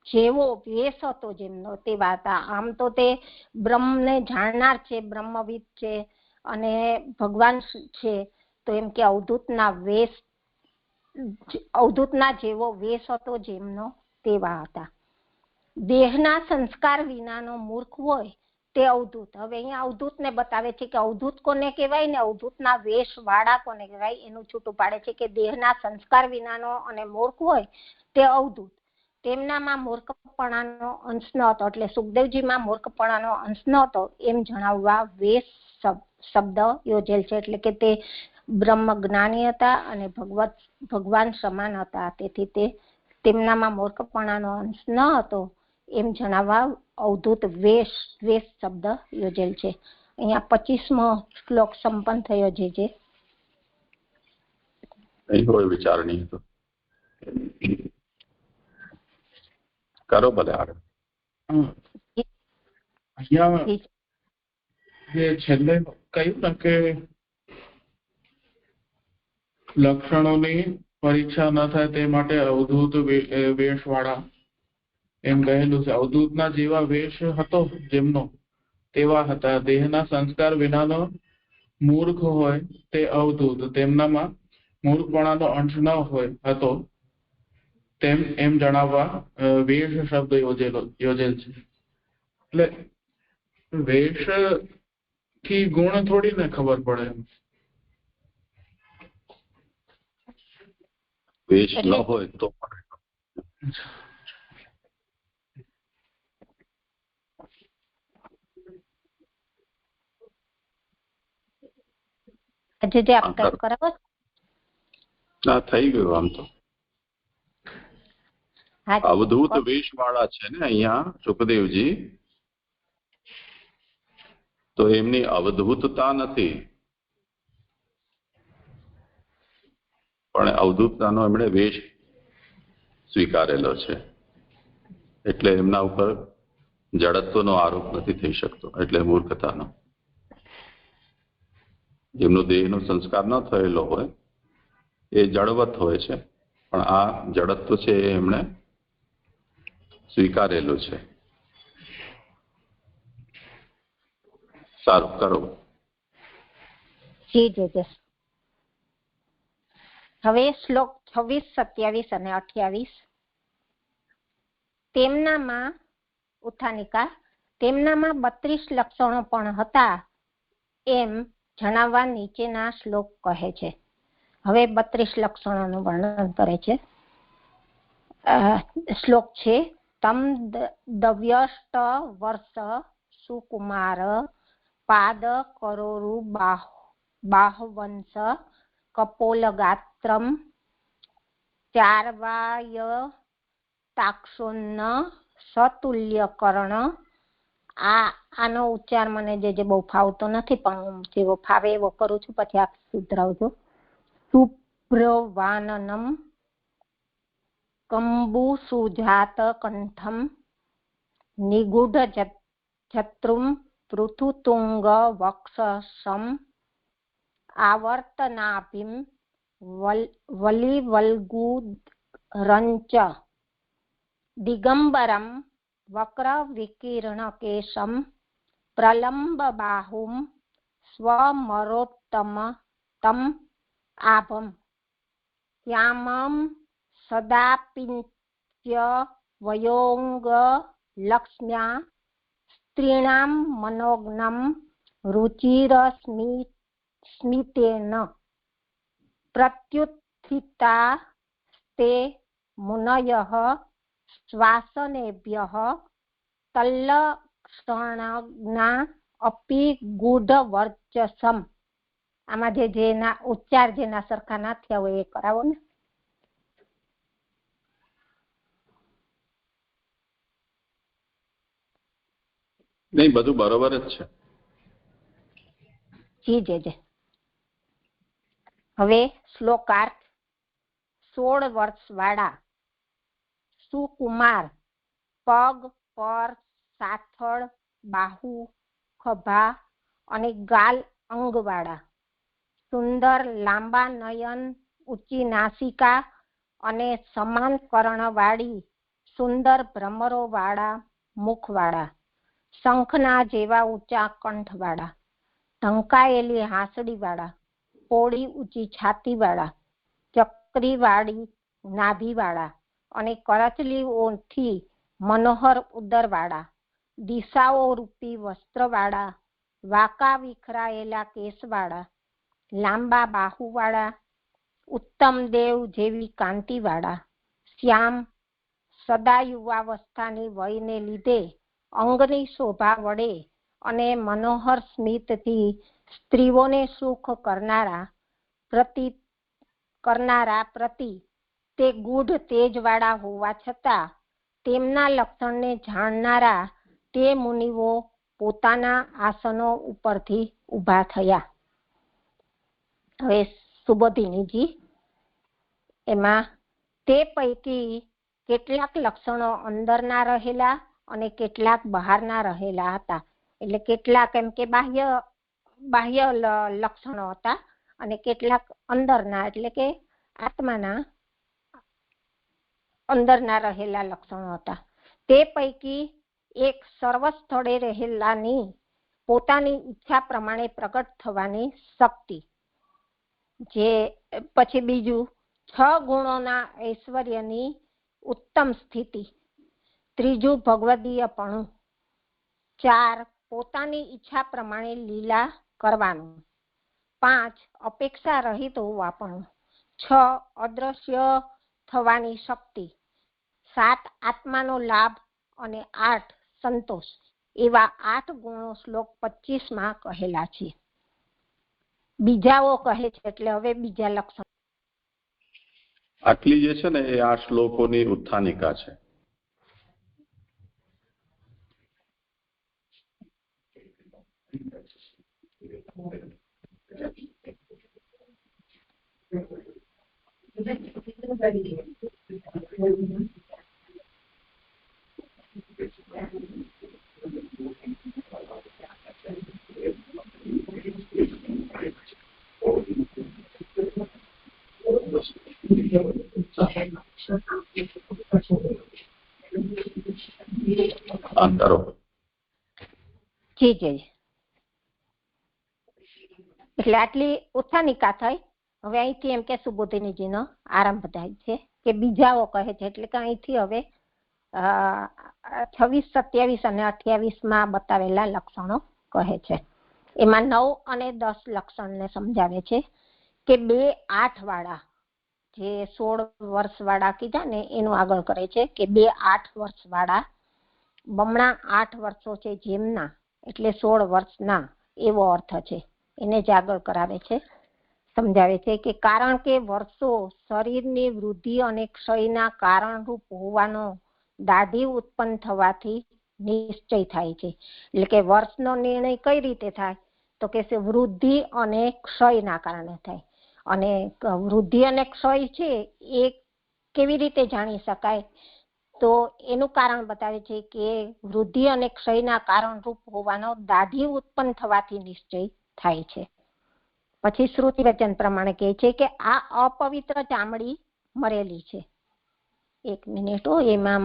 જેવો વેશ હતો જેમનો તેવા હતા. આમ તો તે બ્રહ્મને જાણનાર છે, બ્રહ્મવિદ છે અને ભગવાન છે. તો એમ કે અવધૂતના જેવો વેશ હતો જેમનો તેવા હતા. દેહના સંસ્કાર વિનાનો મૂર્ખ હોય તે અવધૂત. હવે અહીંયા અવધૂતને બતાવે છે કે અવધૂત કોને કહેવાય ને અવધૂતના વેશ વાળા કોને કહેવાય એનું છૂટું પાડે છે કે દેહના સંસ્કાર વિનાનો અને મૂર્ખ હોય તે અવધૂત. તેમનામાં મૂર્ખપણાનો અંશ ન હતો. એટલે સુખદેવજીમાં મૂર્ખપણાનો અંશ ન હતો એમ જણાવવા વેશ શબ્દ યોજેલ છે. એટલે કે તે બ્રહ્મ જ્ઞાની હતા અને ભગવાન સમાન હતા. તેથી તેમનામાં મૂર્ખપણાનો અંશ ન હતો એમ જણાવવા અવધૂત વેશ શબ્દ યોજેલ છે. અહીંયા 25મો શ્લોક સંપન્ન થયો. જે કોઈ વિચાર નહીં હતો. કરો ભલે આગળ. અહીંયા જે છેલ્લે કહ્યું ને કે લક્ષણોની પરીક્ષા ન થાય તે માટે અવધૂત વેશવાળા એમ કહેલું છે. અવધૂતના જેવા વેશ હતો જેમનો તેવા હતા. દેહના સંસ્કાર વિનાનો મૂર્ખ હોય તે અવધૂત. તેમનામાં મૂર્ખપણાનો અંશ ન હોય હતો તેમ એમ જણાવવા વેશ શબ્દ યોજેલ છે. એટલે વેશ થી ગુણ થોડી ને ખબર પડે. વેશ ન હોય તો જે આપ કરાવો થઈ ગયું. આમ તો અવધૂત વેશ વાળા છે ને અહીંયા સુખદેવજી, તો એમની અવધૂતતા નથી પણ અવધૂતતાનો એમણે વેશ સ્વીકારેલો છે, એટલે એમના ઉપર જડત્વનો આરોપ નથી થઈ શકતો, એટલે મૂર્ખતાનો. જેમનો દેહનો સંસ્કાર ન થયેલો હોય એ જડવત હોય છે, પણ આ જડત્વ છે એ એમણે સ્વીકારેલું છે. સારું, કરો. જી જય. હવે શ્લોક 26, 27 અને 28. તેમનામાં ઉત્થાનિકા, તેમનામાં 32 લક્ષણો પણ હતા એમ જણાવવા નીચેના શ્લોક કહે છે. હવે 32 લક્ષણોનું વર્ણન કરે છે. શ્લોક છે: તમ દવ્યષ્ટ વર્ષ સુકુમાર પાદ કરોરુ બાહવંશ કપોલગાત્રમ ચાર્વાય તાક્ષોન્ન સતુલ્યકર્ણ. આનો ઉચ્ચાર મને જે બહુ ફાવતો નથી, પણ જેવો ફાવે એવો કરું છું, પછી આપ સુધરાવજો. સુપ્રવાનનમ કંબુ સુજાત કંઠમ નિગૂઢ જત્રુમ પૃથુતુંગ વક્ષસમ આવર્તનાભિમ વલિવલ્ગુરંચ દિગંબરમ વક્ર વિકીર્ણ કેશમ પ્રલંબ બાહુમ સ્વમરોત્તમ તમ આભમ શ્યામમ સદાપિત્ય વયોંગ લક્ષ્મ્યા સ્ત્રીણામ મનોજ્ઞમ રુચિરસ્મિતેન પ્રત્યુત્થિતા તે મુનયઃ શ્વાસનેભ્યઃ તલ્લક્ષણજ્ઞા અપિ ગૂઢવર્ચસમ. આમાં જેના ઉચ્ચાર જેના સરખા ના થયા હોય એ કરાવો ને. નહીં, બધું બરોબર જ છે. જી જય. હવે શ્લોકાર્થ: 16 વર્ષ વાળા સુકુમાર, પગ, પર, સાથળ, બાહુ, ખભા અને ગાલ અંગવાળા, સુંદર લાંબા નયન, ઊંચી નાસિકા અને સમાન કર્ણવાળી સુંદર ભ્રમરો વાળા મુખવાળા, શંખના જેવા ઊંચા કંઠવાળા, ઢંકાયેલી હાંસડીવાળા, પોળી ઊંચી છાતીવાળા, ચક્રીવાળી નાભીવાળા અને કરચલીઓથી મનોહર ઉદરવાળા, દિશાઓ રૂપી વસ્ત્રવાળા, વાંકા વિખરાયેલા કેસવાળા, લાંબા બાહુવાળા, ઉત્તમ દેવ જેવી કાંતિવાળા, શ્યામ, સદા યુવાવસ્થાની વયને લીધે અંગની શોભા વડે અને મનોહર સ્મિતથી સ્ત્રીઓને સુખ કરનારા પ્રતિ તે ગૂઢ તેજવાળા હોવા છતાં તેમના લક્ષણને જાણનારા તે મુનિઓ પોતાના આસનો ઉપરથી ઊભા થયા. હવે સુબોધિનીજી, એમાં તે પૈકી કેટલાક લક્ષણો અંદરના રહેલા અને કેટલાક બહારના રહેલા હતા. એટલે કેટલાક એમ કે બાહ્ય લક્ષણો હતા અને કેટલાક અંદરના, એટલે કે આત્માના અંદરના રહેલા લક્ષણો હતા. તે પૈકી એક સર્વ સ્થળે રહેલાની પોતાની ઈચ્છા પ્રમાણે પ્રગટ થવાની શક્તિ, જે પછી બીજું 6 ગુણોના ઐશ્વર્યની ઉત્તમ સ્થિતિ, ત્રીજું ભગવદીયપણું, 4 પોતાની ઈચ્છા પ્રમાણે લીલા કરવાનું, 5 અપેક્ષા રહિત હોવાપણું, 6 અદ્રશ્ય થવાની શક્તિ, 7 આત્માનો લાભ અને 8 સંતોષ. એવા 8 ગુણો શ્લોક 25માં કહેલા છે. બીજાઓ કહે છે, એટલે હવે બીજા લક્ષણ. આટલી જે છે ને એ આ શ્લોકોની ઉત્થાનિકા છે. અંતરો જી જી. એટલે આટલી ઉત્થાનિકા થઈ. હવે અહીંથી એમ કે સુબોધિનીજીનો આરંભ થાય છે કે બીજાઓ કહે છે, એટલે કે અહીંથી હવે 26, 27 અને 28 બતાવેલા લક્ષણો કહે છે. એમાં 9 અને 10 લક્ષણને સમજાવે છે કે 2, 8 વાળા, જે 16 વર્ષ વાળા કીધા ને એનું આગળ કરે છે કે 2, 8 વર્ષ વાળા, બમણા 8 વર્ષો છે જેમના, એટલે 16 વર્ષના, એવો અર્થ છે. એને જ આગળ કરાવે છે, સમજાવે છે કે કારણ કે વર્ષો શરીરની વૃદ્ધિ અને ક્ષયના કારણરૂપ હોવાનો દાઢી ઉત્પન્ન થવાથી નિશ્ચય થાય છે. એટલે કે વર્ષનો નિર્ણય કઈ રીતે થાય તો કે વૃદ્ધિ અને ક્ષયના કારણે થાય. અને વૃદ્ધિ અને ક્ષય છે એ કેવી રીતે જાણી શકાય તો એનું કારણ બતાવે છે કે વૃદ્ધિ અને ક્ષયના કારણરૂપ હોવાનો દાઢી ઉત્પન્ન થવાથી નિશ્ચય થાય છે. પછી શ્રુતિ વચન પ્રમાણે કહે છે કે આ અપવિત્ર ચામડી મરેલી છે. 1 મિનિટ, એમાં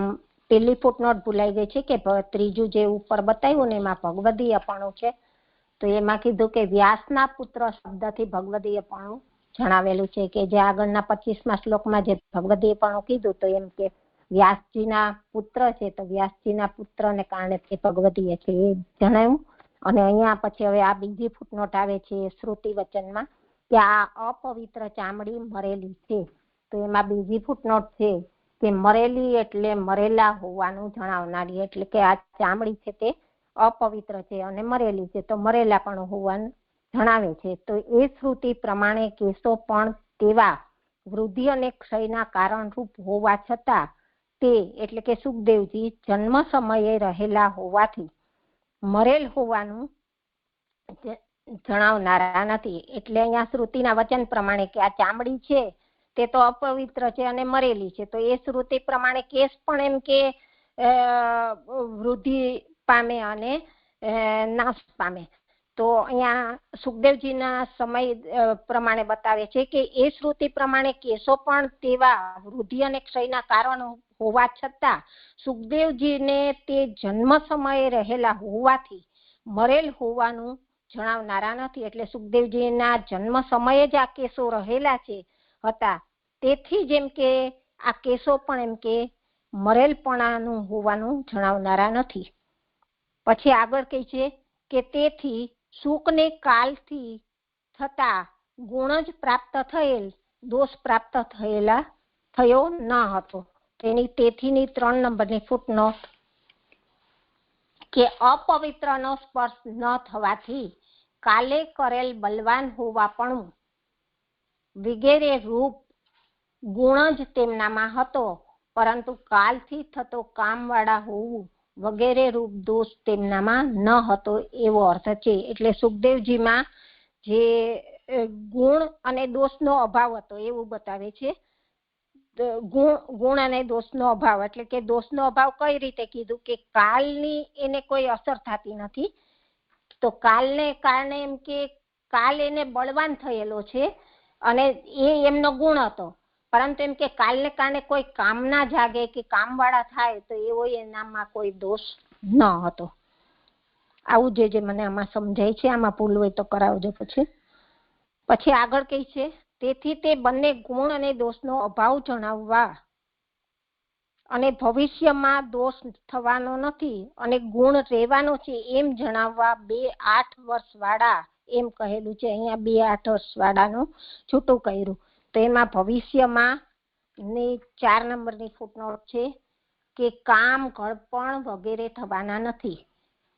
પેલી ફૂટનોટ ભૂલાઈ ગઈ છે કે ત્રીજું જે ઉપર બતાવ્યું ને એમાં ભગવદીયપણું છે, તો એમાં કીધું કે વ્યાસના પુત્ર શબ્દથી ભગવદીયપણું જણાવેલું છે, કે જે આગળના 25મા શ્લોકમાં જે ભગવદીયપણું કીધું તો એમ કે વ્યાસજીના પુત્ર છે, તો વ્યાસજીના પુત્રને કારણે તે ભગવદીય છે એ જણાવ્યું. અને અહીંયા પછી હવે આ બીજી ફૂટનોટ આવે છે શ્રુતિ વચનમાં કે આ અપવિત્ર ચામડી મરેલી છે, તો એમાં બીજી ફૂટનોટ છે કે મરેલી એટલે મરેલા હોવાનું જણાવનારી, એટલે કે આ ચામડી છે તે અપવિત્ર છે અને મરેલી છે, તો મરેલા પણ હોવાનું જણાવે છે. તો એ શ્રુતિ પ્રમાણે કેસો પણ તેવા વૃદ્ધિ અને ક્ષયના કારણરૂપ હોવા છતાં તે, એટલે કે સુખદેવજી જન્મ સમયે રહેલા હોવાથી મરેલ હોવાનું જણાવનારા નથી. એટલે અહીંયા શ્રુતિના વચન પ્રમાણે કે આ ચામડી છે તે તો અપવિત્ર છે અને મરેલી છે, તો એ શ્રુતિ પ્રમાણે કેસ પણ એમ કે વૃદ્ધિ પામે અને નાશ પામે. તો અહીંયા સુખદેવજીના સમય પ્રમાણે બતાવે છે કે એ શ્રુતિ પ્રમાણે કેસો પણ તેવા વૃદ્ધિ અને ક્ષયના કારણો હોવા છતાં સુખદેવજીને તે જન્મ સમયે રહેલા હોવાથી મરેલ હોવાનું જણાવનારા નથી. એટલે સુખદેવજીના જન્મ સમયે જ આ કેસો રહેલા હતા, તેથી જેમ કે આ કેસો પણ એમ કે મરેલપણાનું હોવાનું જણાવનારા નથી. પછી આગળ કહે છે કે તેથી સુખને કાલથી થતા ગુણ જ પ્રાપ્ત થયેલ, દોષ પ્રાપ્ત થયો ન હતો. તેની તેથીની 3 નંબરની ફૂટનોટ કે અપવિત્રનો સ્પર્શ ન થવાથી કાલે કરેલ બલવાન હોવાપણું વગેરે રૂપ ગુણ જ તેમનામાં હતો, પરંતુ કાલથી થતો કામવાળા હોવું વગેરે રૂપ દોષ તેમનામાં ન હતો, એવો અર્થ છે. એટલે સુખદેવજીમાં જે ગુણ અને દોષનો અભાવ હતો એવું બતાવે છે. ગુણ અને દોષનો અભાવ, એટલે કે દોષનો અભાવ કઈ રીતે કીધું કે કાલની એને કોઈ અસર થતી નથી, તો કાલને કારણે એમ કે કાલ એને બળવાન થયેલો છે અને એ એમનો ગુણ હતો, પરંતુ એમ કે કાલને કારણે કોઈ કામ ના જાગે કે કામવાળા થાય તો એવો એનામાં કોઈ દોષ ન હતો. આવું જે મને આમાં સમજાય છે, આમાં ભૂલ હોય તો કરાવજો. પછી આગળ કહે છે તેથી તે બંને ગુણ અને દોષનો અભાવ જણાવવા અને ભવિષ્યમાં દોષ થવાનો નથી અને ગુણ રહેવાનો છે એમ જણાવવા 2, 8 વર્ષ વાળા એમ કહેલું છે. અહીંયા 2, 8 વર્ષ વાળાનું છૂટું કર્યું. તો એમાં ભવિષ્યમાં ની 4 નંબરની ફૂટનોટ છે કે કામ, ઘડપણ વગેરે થવાના નથી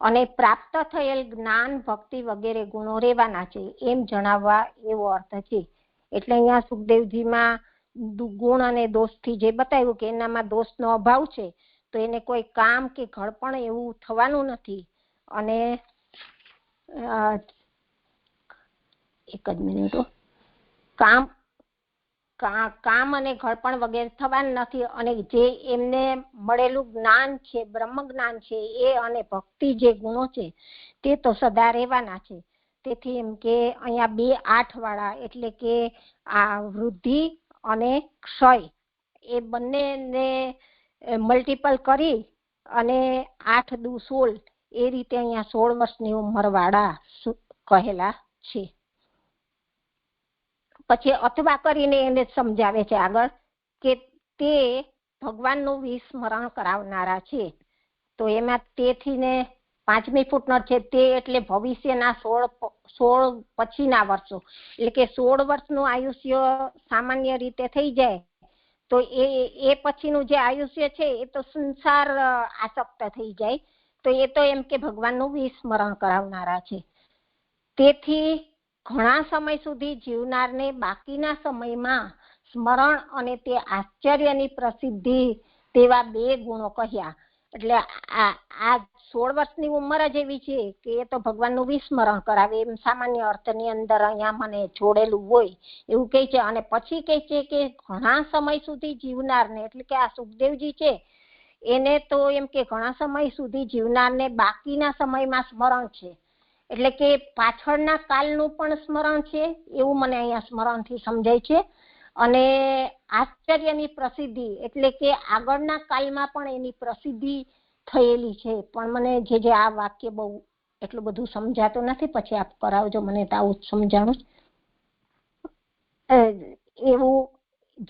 અને પ્રાપ્ત થયેલ જ્ઞાન, ભક્તિ વગેરે ગુણો રહેવાના છે એમ જણાવવા એવો અર્થ છે. એટલે અહીંયા સુખદેવજીમાં ગુણ અને દોષથી જે બતાવ્યું કે એનામાં દોષનો અભાવ છે, તો એને કોઈ કામ કે ઘડપણ એવું થવાનું નથી. અને 1 જ મિનિટ, કામ કામ અને ઘડપણ વગેરે થવાનું નથી, અને જે એમને મળેલું જ્ઞાન છે, બ્રહ્મ જ્ઞાન છે એ અને ભક્તિ જે ગુણો છે તે તો સદા રહેવાના છે. તેથી એમ કે અહીંયા 2-8 વાળા એટલે કે આ વૃદ્ધિ અને ક્ષય એ બંનેને મલ્ટીપલ કરી અને 8 દુ 16 એ રીતે અહીંયા 16 વર્ષની ઉંમર વાળા કહેલા છે. પછી અથવા કરીને એને સમજાવે છે આગળ કે તે ભગવાનનું વિસ્મરણ કરાવનારા છે. તો એમાં તેથી ને 5મી ફૂટનોટ છે તે એટલે ભવિષ્યના 16 પછીના વર્ષો, એટલે કે 16 વર્ષનું આયુષ્ય સામાન્ય રીતે થઈ જાય તો એ પછીનું જે આયુષ્ય છે એ તો સંસાર આસક્ત થઈ જાય, તો એ તો એમ કે ભગવાનનું વિસ્મરણ કરાવનારા છે. તેથી ઘણા સમય સુધી જીવનારને બાકીના સમયમાં સ્મરણ અને તે આશ્ચર્યની પ્રસિદ્ધિ તેવા 2 ગુણો કહ્યા. એટલે આ 16 વર્ષની ઉંમર જ એવી છે કે એ તો ભગવાનનું વિસ્મરણ કરાવે એમ સામાન્ય અર્થની અંદર અહીંયા મને જોડેલું હોય એવું કહે છે. અને પછી કહે છે કે ઘણા સમય સુધી જીવનારને, એટલે કે આ સુખદેવજી છે એને તો એમ કે ઘણા સમય સુધી જીવનારને બાકીના સમયમાં સ્મરણ છે, એટલે કે પાછળના કાલનું પણ સ્મરણ છે એવું મને અહીંયા સ્મરણથી સમજાય છે. અને આશ્ચર્યની પ્રસિદ્ધિ એટલે કે આગળના કાલમાં પણ એની પ્રસિદ્ધિ થયેલી છે. પણ મને જે આ વાક્ય બહુ એટલું બધું સમજાતું નથી, પછી આપ કરાવજો, મને તો આવું જ સમજાણું. એવું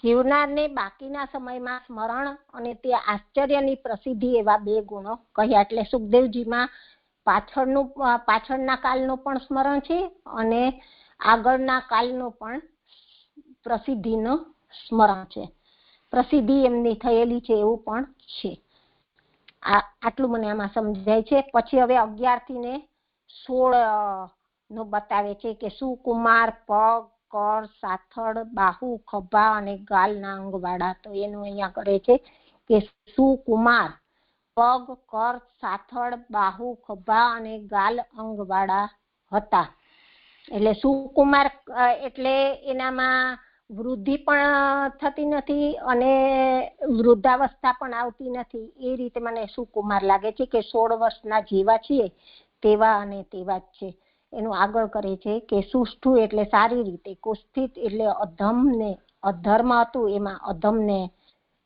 જીવનારને બાકીના સમયમાં સ્મરણ અને તે આશ્ચર્યની પ્રસિદ્ધિ એવા 2 ગુણો કહ્યા. એટલે સુખદેવજીમાં પાછળના કાલનું પણ સ્મરણ છે અને આગળના કાલનું પણ પ્રસિદ્ધિનું સ્મરણ છે, પ્રસિદ્ધિ એમની થયેલી છે એવું પણ છે. આટલું મને આમાં સમજાય છે. પછી હવે 11 થી ને 16 નું બતાવે છે કે સુકુમાર, પગ, કર, સાથળ, બાહુ, ખભા અને ગાલના અંગવાળા. તો એનું અહીંયા કરે છે કે સુકુમાર પગ, કર, સાથળ, બાહુ, ખભા અને ગાલ અંગવાળા હતા. એટલે સુકુમાર એટલે એનામાં વૃદ્ધિ પણ થતી નથી અને વૃદ્ધાવસ્થા પણ આવતી નથી, એ રીતે મને સુકુમાર લાગે છે કે 16 વર્ષના જેવા છીએ તેવા અને તેવા જ છે. એનું આગળ કરે છે કે સુષ્ઠુ એટલે સારી રીતે, કુસ્થિત એટલે અધર્મ હતું એમાં અધમને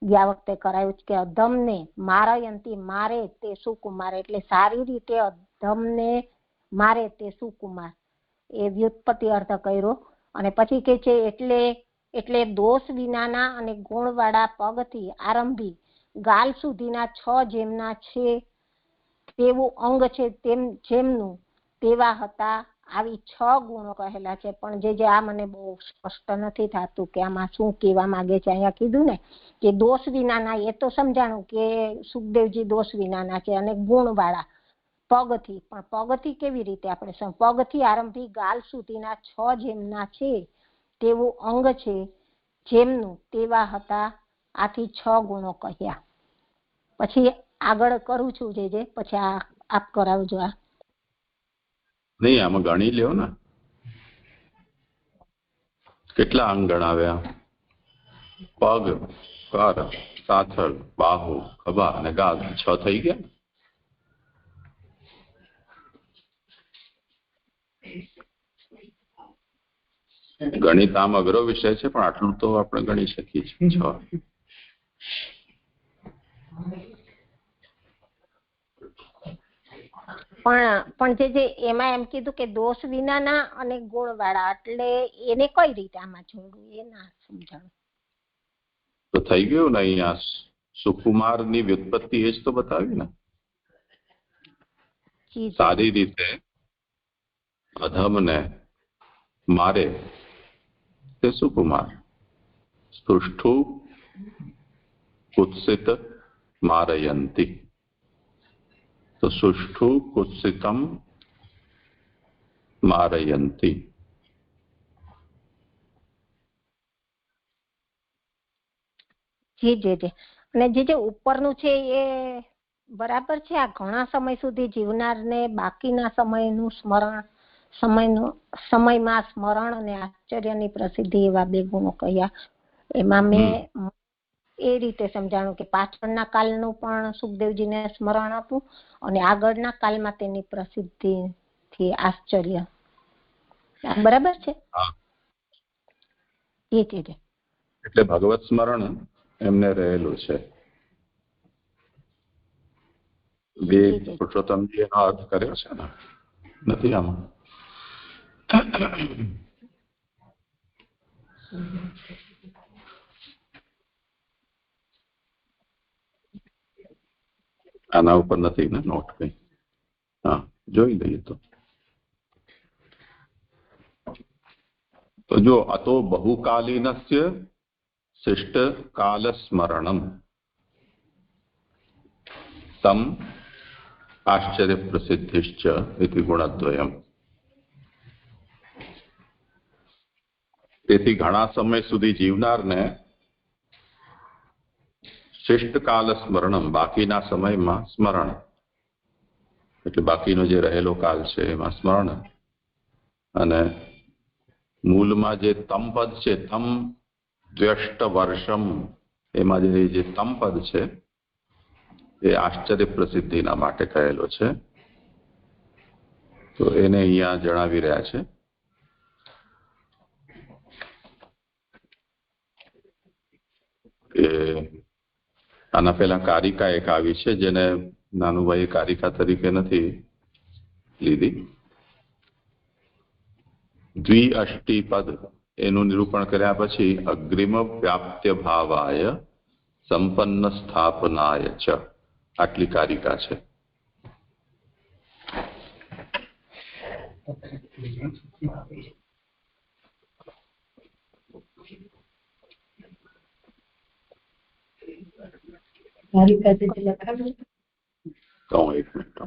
ગયા વખતે કરાયું છે કે અધમને મારયંતી મારે તે સુકુમાર, એટલે સારી રીતે અધમને મારે તે સુકુમાર, એ વ્યુત્પત્તિ અર્થ કર્યો. અને પછી કે છે એટલે દોષ વિનાના અને ગુણવાળા પગથી આરંભી ગાલ સુધીના 6 જેમના છે તેવું અંગ છે જેમનું તેવા હતા. આવી 6 ગુણો કહેલા છે. પણ જે આ મને બહુ સ્પષ્ટ નથી થતું કે આમાં શું કહેવા માંગે છે. અહીંયા કીધું ને કે દોષ વિનાના, એ તો સમજાણું કે સુખદેવજી દોષ વિનાના છે, અને ગુણવાળા પગથી, પણ પગથી કેવી રીતે આપણે પગથી આરંભી ગાલ સુધીના 6 જેમના છે તેવું અંગ છે જેમનું તેવા હતા. આથી 6 ગુણો કહ્યા. પછી આગળ કરું છું જે પછી આપ કરાવજો. આ નહીં, આમાં ગણી લ્યો ને કેટલા અંગ ગણાવ્યા? પગ, કર, સાથળ, બાહુ, ખભા અને ગાલ, 6 થઈ ગયા. ગણિત આમ અઘરો વિષય છે પણ આટલું તો આપણે ગણી શકીએ છીએ. 6 પણ જે એમાં એમ કીધું કે દોષ વિનાના અને ગુણવાળા, એટલે એને કઈ રીતે આમાં જોડવું એ ના સમજાણું. તો થઈ ગયું ને, અહીંયા સુકુમારની વ્યુત્પત્તિ એ જ તો બતાવી ને. સારી રીતે અધમને મારે તે સુકુમાર, સુષ્ઠુ કુત્સિત મારયંતી. તો સુષ્ઠુ કુત્સિતમ મારયંતી. જી અને જે ઉપરનું છે એ બરાબર છે. આ ઘણા સમય સુધી જીવનારને બાકીના સમયનું સ્મરણ, સમયમાં સ્મરણ અને આશ્ચર્યની પ્રસિદ્ધિ એવા 2 ગુણો કહ્યા. એમાં મેં એ રીતે સમજાણું કે પાછળના કાલનું પણ સુખદેવજીને સ્મરણ આપું અને આગળના કાલમાં તેની પ્રસિદ્ધિથી આશ્ચર્ય. બરાબર છે? એ જ એટલે ભગવત સ્મરણ એમને રહેલું છે. બે પુરુષોત્તમજી એનો અર્થ કર્યો છે ને, નથી આમાં? આના ઉપર નથી ને નોટ કઈ? હા, જોઈ લઈએ તો જો અતો બહુકાલીનસ્ય શિષ્ટ કાલ સ્મરણમ તમ આશ્ચર્ય પ્રસિદ્ધિશ્ચ ઇતિ ગુણદ્વયમ. તેથી ઘણા સમય સુધી જીવનારને શિષ્ટ કાલ સ્મરણમ, બાકીના સમયમાં સ્મરણ, એટલે બાકીનો જે રહેલો કાલ છે એમાં સ્મરણ, અને મૂળમાં જે તમ પદ છે, તમ દ્વ્યષ્ટ વર્ષમ, એમાં જે તમ પદ છે એ આશ્ચર્ય પ્રસિદ્ધિના માટે કહેલો છે. તો એને અહીંયા જણાવી રહ્યા છે કે આના પહેલા કારિકા એક આવી છે, જેને નાનુભાઈ કારિકા તરીકે નથી લીધી. દ્વિઅષ્ટી પદ એનું નિરૂપણ કર્યા પછી અગ્રિમ વ્યાપ્ત્ય ભાવાય સંપન્ન સ્થાપનાય ચ, આટલી કારિકા છે. તો એક મિનિટ,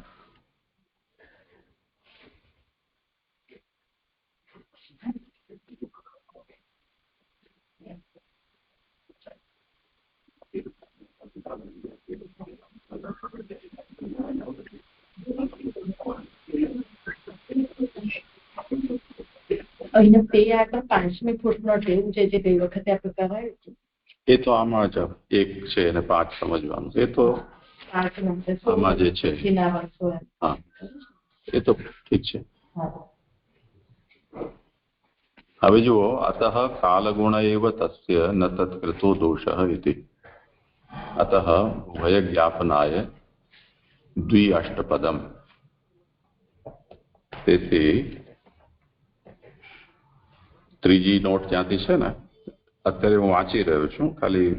અહીંયા તે આગળ 5મી ફૂટનોટ એવું છે જે તે વખતે આપણે કરાયું છે. એ તો આમાં જ 1 છે અને 5 સમજવાનું, એ તો આમાં જે છે. હા, એ તો ઠીક છે. હવે જુઓ, અતઃ કાલગુણ એવ તસ્ય ન તત્કૃતો દોષ ઇતિ અતઃ ઉભય જ્ઞાપનાય દ્વિઅષ્ટપદમ. તેથી ત્રીજી નોટ ત્યાંથી છે ને, અત્યારે હું વાંચી રહ્યો છું, ખાલી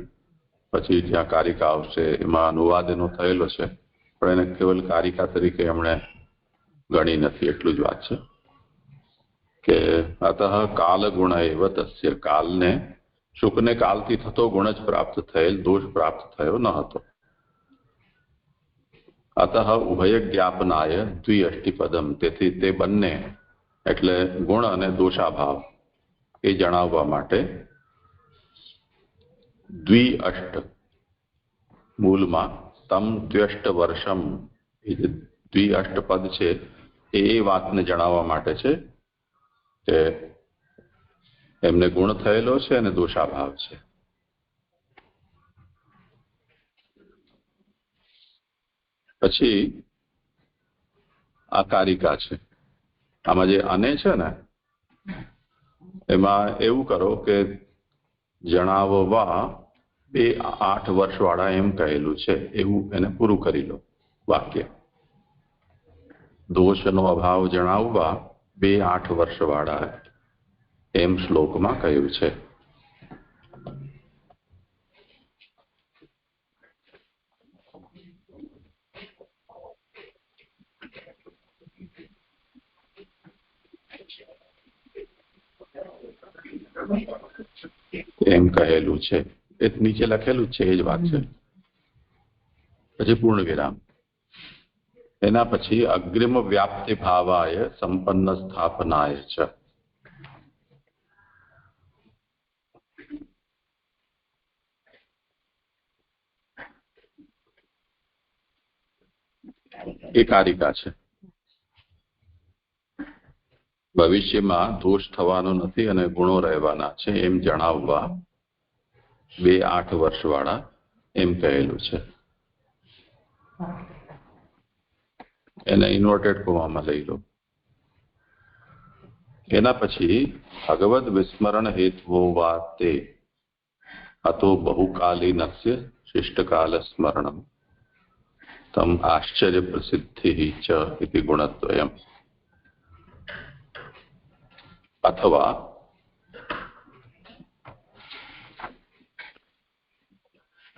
પછી જ્યાં કારિકા આવશે એમાં અનુવાદ એનો થયેલો છે, પણ એને કેવલ કારિકા તરીકે એમણે ગણી નથી, એટલું જ વાત છે કે અતઃ કાલ ગુણ એવ તસ્ય, કાલને, શુકને કાલથી થતો ગુણ જ પ્રાપ્ત થયેલ, દોષ પ્રાપ્ત થયો ન હતો. અતઃ ઉભય જ્ઞાપનાય દ્વિઅષ્ટિપદમ, તેથી તે બંને એટલે ગુણ અને દોષાભાવ એ જણાવવા માટે દ્વિઅષ્ટ, મૂળમાં તમ દ્વ્યષ્ટ વર્ષમ, એ જે દ્વિઅષ્ટ પદ છે એ વાતને જણાવવા માટે છે કે એમને ગુણ થયેલો છે અને દોષાભાવ છે. પછી આ કારિકા છે, આમાં જે અને છે ને એમાં એવું કરો કે જણાવવા 2-8 વર્ષવાળા એમ કહેલું છે, એવું એને પૂરું કરી લો વાક્ય. દોષનો અભાવ જણાવવા 2-8 વર્ષવાળા એમ શ્લોકમાં કહ્યું છે. એમ કહેલું છે, એ નીચે લખેલું છે, એ જ વાત છે. પછી પૂર્ણ વિરામ, એના પછી અગ્રિમ વ્યાપ્તિ ભાવાય સંપન્ન સ્થાપનાય ચ. એ કારિકા છે. ભવિષ્યમાં દોષ થવાનો નથી અને ગુણો રહેવાના છે એમ જણાવવા 2 8 વર્ષવાળા એમ કહેલું છે. એને ઇન્વર્ટેડ કોમામાં લઈ લો. એના પછી ભગવદ વિસ્મરણ હેતુ વા તે અતો બહુકાલીનસ્ય શિષ્ટકાલ સ્મરણમ તમ આશ્ચર્ય પ્રસિદ્ધિ ચ ઇતિ ગુણદ્વયમ. અથવા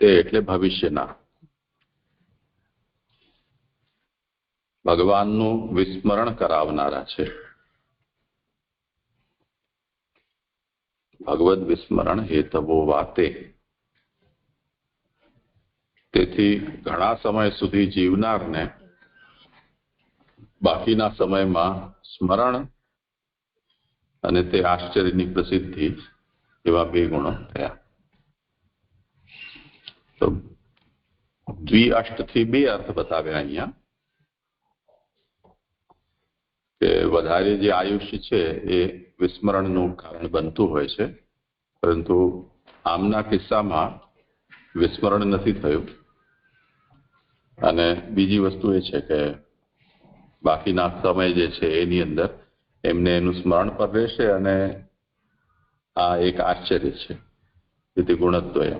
તે એટલે ભવિષ્યના ભગવાનનું વિસ્મરણ કરાવનારા છે. ભગવદ વિસ્મરણ હેતવો વાતે. તેથી ઘણા સમય સુધી જીવનારને બાકીના સમયમાં સ્મરણ અને તે આશ્ચર્યની પ્રસિદ્ધિ એવા 2 ગુણો થયા. તો દ્વિઅષ્ટથી 2 અર્થ બતાવ્યા અહીંયા કે વધારે જે આયુષ્ય છે એ વિસ્મરણનું કારણ બનતું હોય છે, પરંતુ આમના કિસ્સામાં વિસ્મરણ નથી થયું. અને બીજી વસ્તુ એ છે કે બાકીના સમય જે છે એની અંદર એમને એનું સ્મરણ પર રહેશે અને આ એક આશ્ચર્ય છે. તેથી ગુણદ્વય.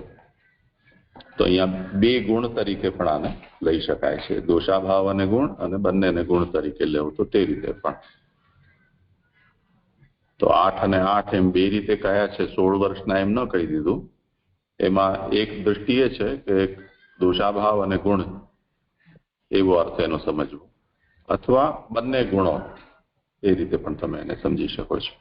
તો અહીંયા 2 ગુણ તરીકે પણ આને લઈ શકાય છે. દોષાભાવ અને ગુણ, અને બંનેને ગુણ તરીકે લેવું તો તે રીતે પણ. તો 8 અને 8 એમ 2 રીતે કયા છે. 16 વર્ષના એમ ન કહી દીધું. એમાં એક દૃષ્ટિ એ છે કે દોષાભાવ અને ગુણ એવો અર્થ એનો સમજવો, અથવા બંને ગુણો એ રીતે પણ તમે એને સમજી શકો છો.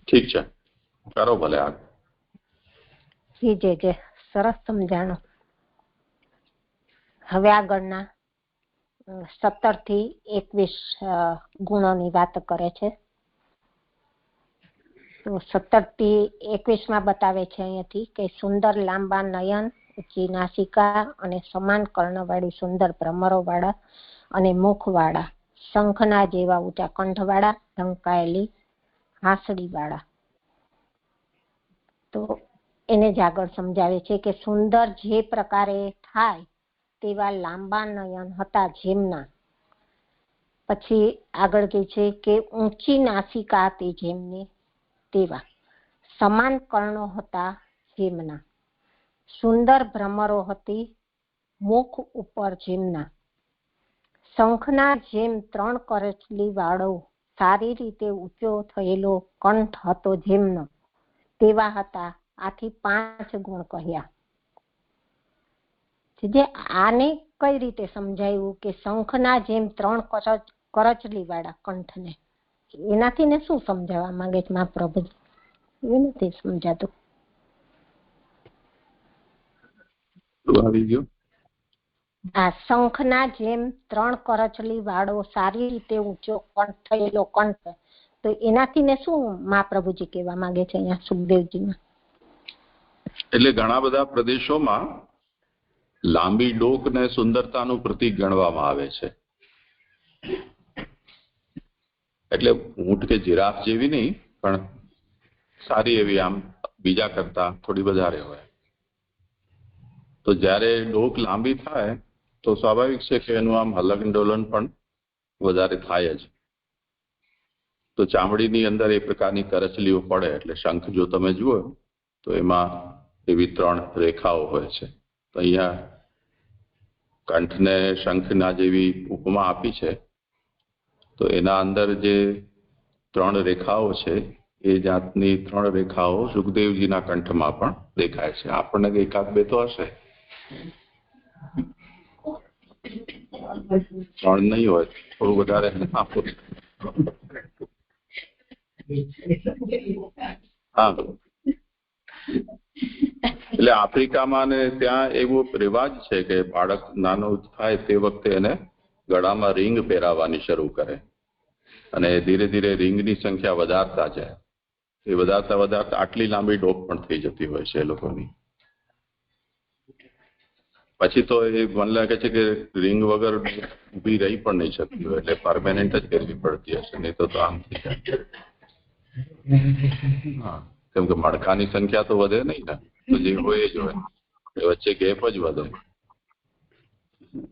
ઠીક છે, કરો ભલે આગળ. જે સરસ સમજાણો. હવે આગળના 17 થી 21 ગુણોની વાત કરે છે. તો 17 થી 21 માં બતાવે છે અહીંયાથી કે સુંદર લાંબા નયન, ઊંચી નાસિકા અને સમાન કર્ણવાળી સુંદર ભ્રમરો વાળા અને મુખવાળા, શંખના જેવા ઊંચા કંઠવાળા, ઢંકાયેલી હાંસડી વાળા. તો એને જ આગળ સમજાવે છે કે સુંદર જે પ્રકારે થાય તેવા લાંબા નયન હતા જેમના. પછી આગળ કહે છે કે ઊંચી નાસિકા હતી જેમની તેવા, સમાન કર્ણો હતા જેમના, સુંદર ભ્રમરો હતી મુખ ઉપર જેમના, શંખના જેમ 3 કરચલી વાળો સારી રીતે ઊંચો થયેલો કંઠ હતો જેમનો તેવા હતા. આથી 5 ગુણ કહ્યા. જે આને કઈ રીતે સમજાયું કે શંખના જેમ 3 કરચલી વાળા કંઠને, એનાથી ને શું સમજાવવા માંગે છે મહાપ્રભુજી? એ નથી સમજાતું. આવી ગયું. આ શંખના જેમ 3 કરચલી વાળો સારી રીતે ઊંચો કંઠ થયેલો કંઠ, તો એનાથી ને શું મહાપ્રભુજી કહેવા માંગે છે અહીંયા સુખદેવજીમાં? એટલે ઘણા બધા પ્રદેશોમાં લાંબી ડોક ને સુંદરતાનું પ્રતીક ગણવામાં આવે છે. એટલે ઊંટ કે જીરાફ જેવી નહીં, પણ સારી એવી, આમ બીજા કરતા થોડી વધારે હોય. તો જ્યારે ડોક લાંબી થાય તો સ્વાભાવિક છે કે એનું આમ હલન ડોલન પણ વધારે થાય જ. તો ચામડીની અંદર એ પ્રકારની કરચલીઓ પડે. એટલે શંખ જો તમે જુઓ તો એમાં એવી 3 રેખાઓ હોય છે. તો અહીંયા કંઠને શંખના જેવી ઉપમા આપી છે. તો એના અંદર જે 3 રેખાઓ છે એ જાતની 3 રેખાઓ સુખદેવજીના કંઠમાં પણ દેખાય છે. આપણને 1-2 તો હશે, 3 નહીં હોય, થોડું વધારે આપો. હા, એટલે આફ્રિકામાં ને ત્યાં એવો રિવાજ છે કે બાળક નાનો થાય તે વખતે એને ગળામાં રિંગ પહેરાવવાની શરૂ કરે, અને ધીરે ધીરે રિંગની સંખ્યા વધારતા જાય. એ વધારતા વધારતા આટલી લાંબી ડોક પણ થઈ જતી હોય છે એ લોકોની. પછી તો એ મને લાગે છે કે રિંગ વગર ઊભી રહી પણ નહીં શકતી હોય, એટલે પરમેનન્ટ જ કરવી પડતી હશે, નહીં તો આમ થઈ જાય. હા, કેમ કે મણકાની સંખ્યા તો વધે નહીં ને, તો જે હોય એ જ હોય, વચ્ચે ગેપ જ વધે.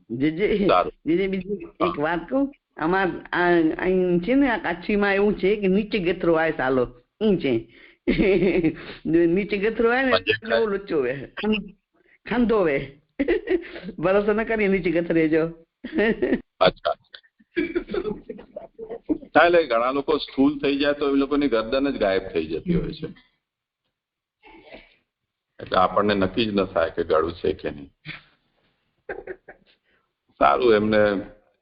બીજી એક વાત કહું, આમાં અહીં છે ને આ કાછીમાં એવું છે કે નીચે ગેથરો આવે સાલો ઈ છે. નીચે ગેથરો આવે ને એટલે બહુ લુચ્ચો વે, ખાંધો વે, ભરોસો ન કરી નીચે ગેથરે જો. અચ્છા, એટલે ઘણા લોકો સ્થૂલ થઈ જાય તો એ લોકોની ગરદન જ ગાયબ થઈ જતી હોય છે, એટલે આપણને નક્કી જ ન થાય કે ગળું છે કે નહીં. સારું, એમને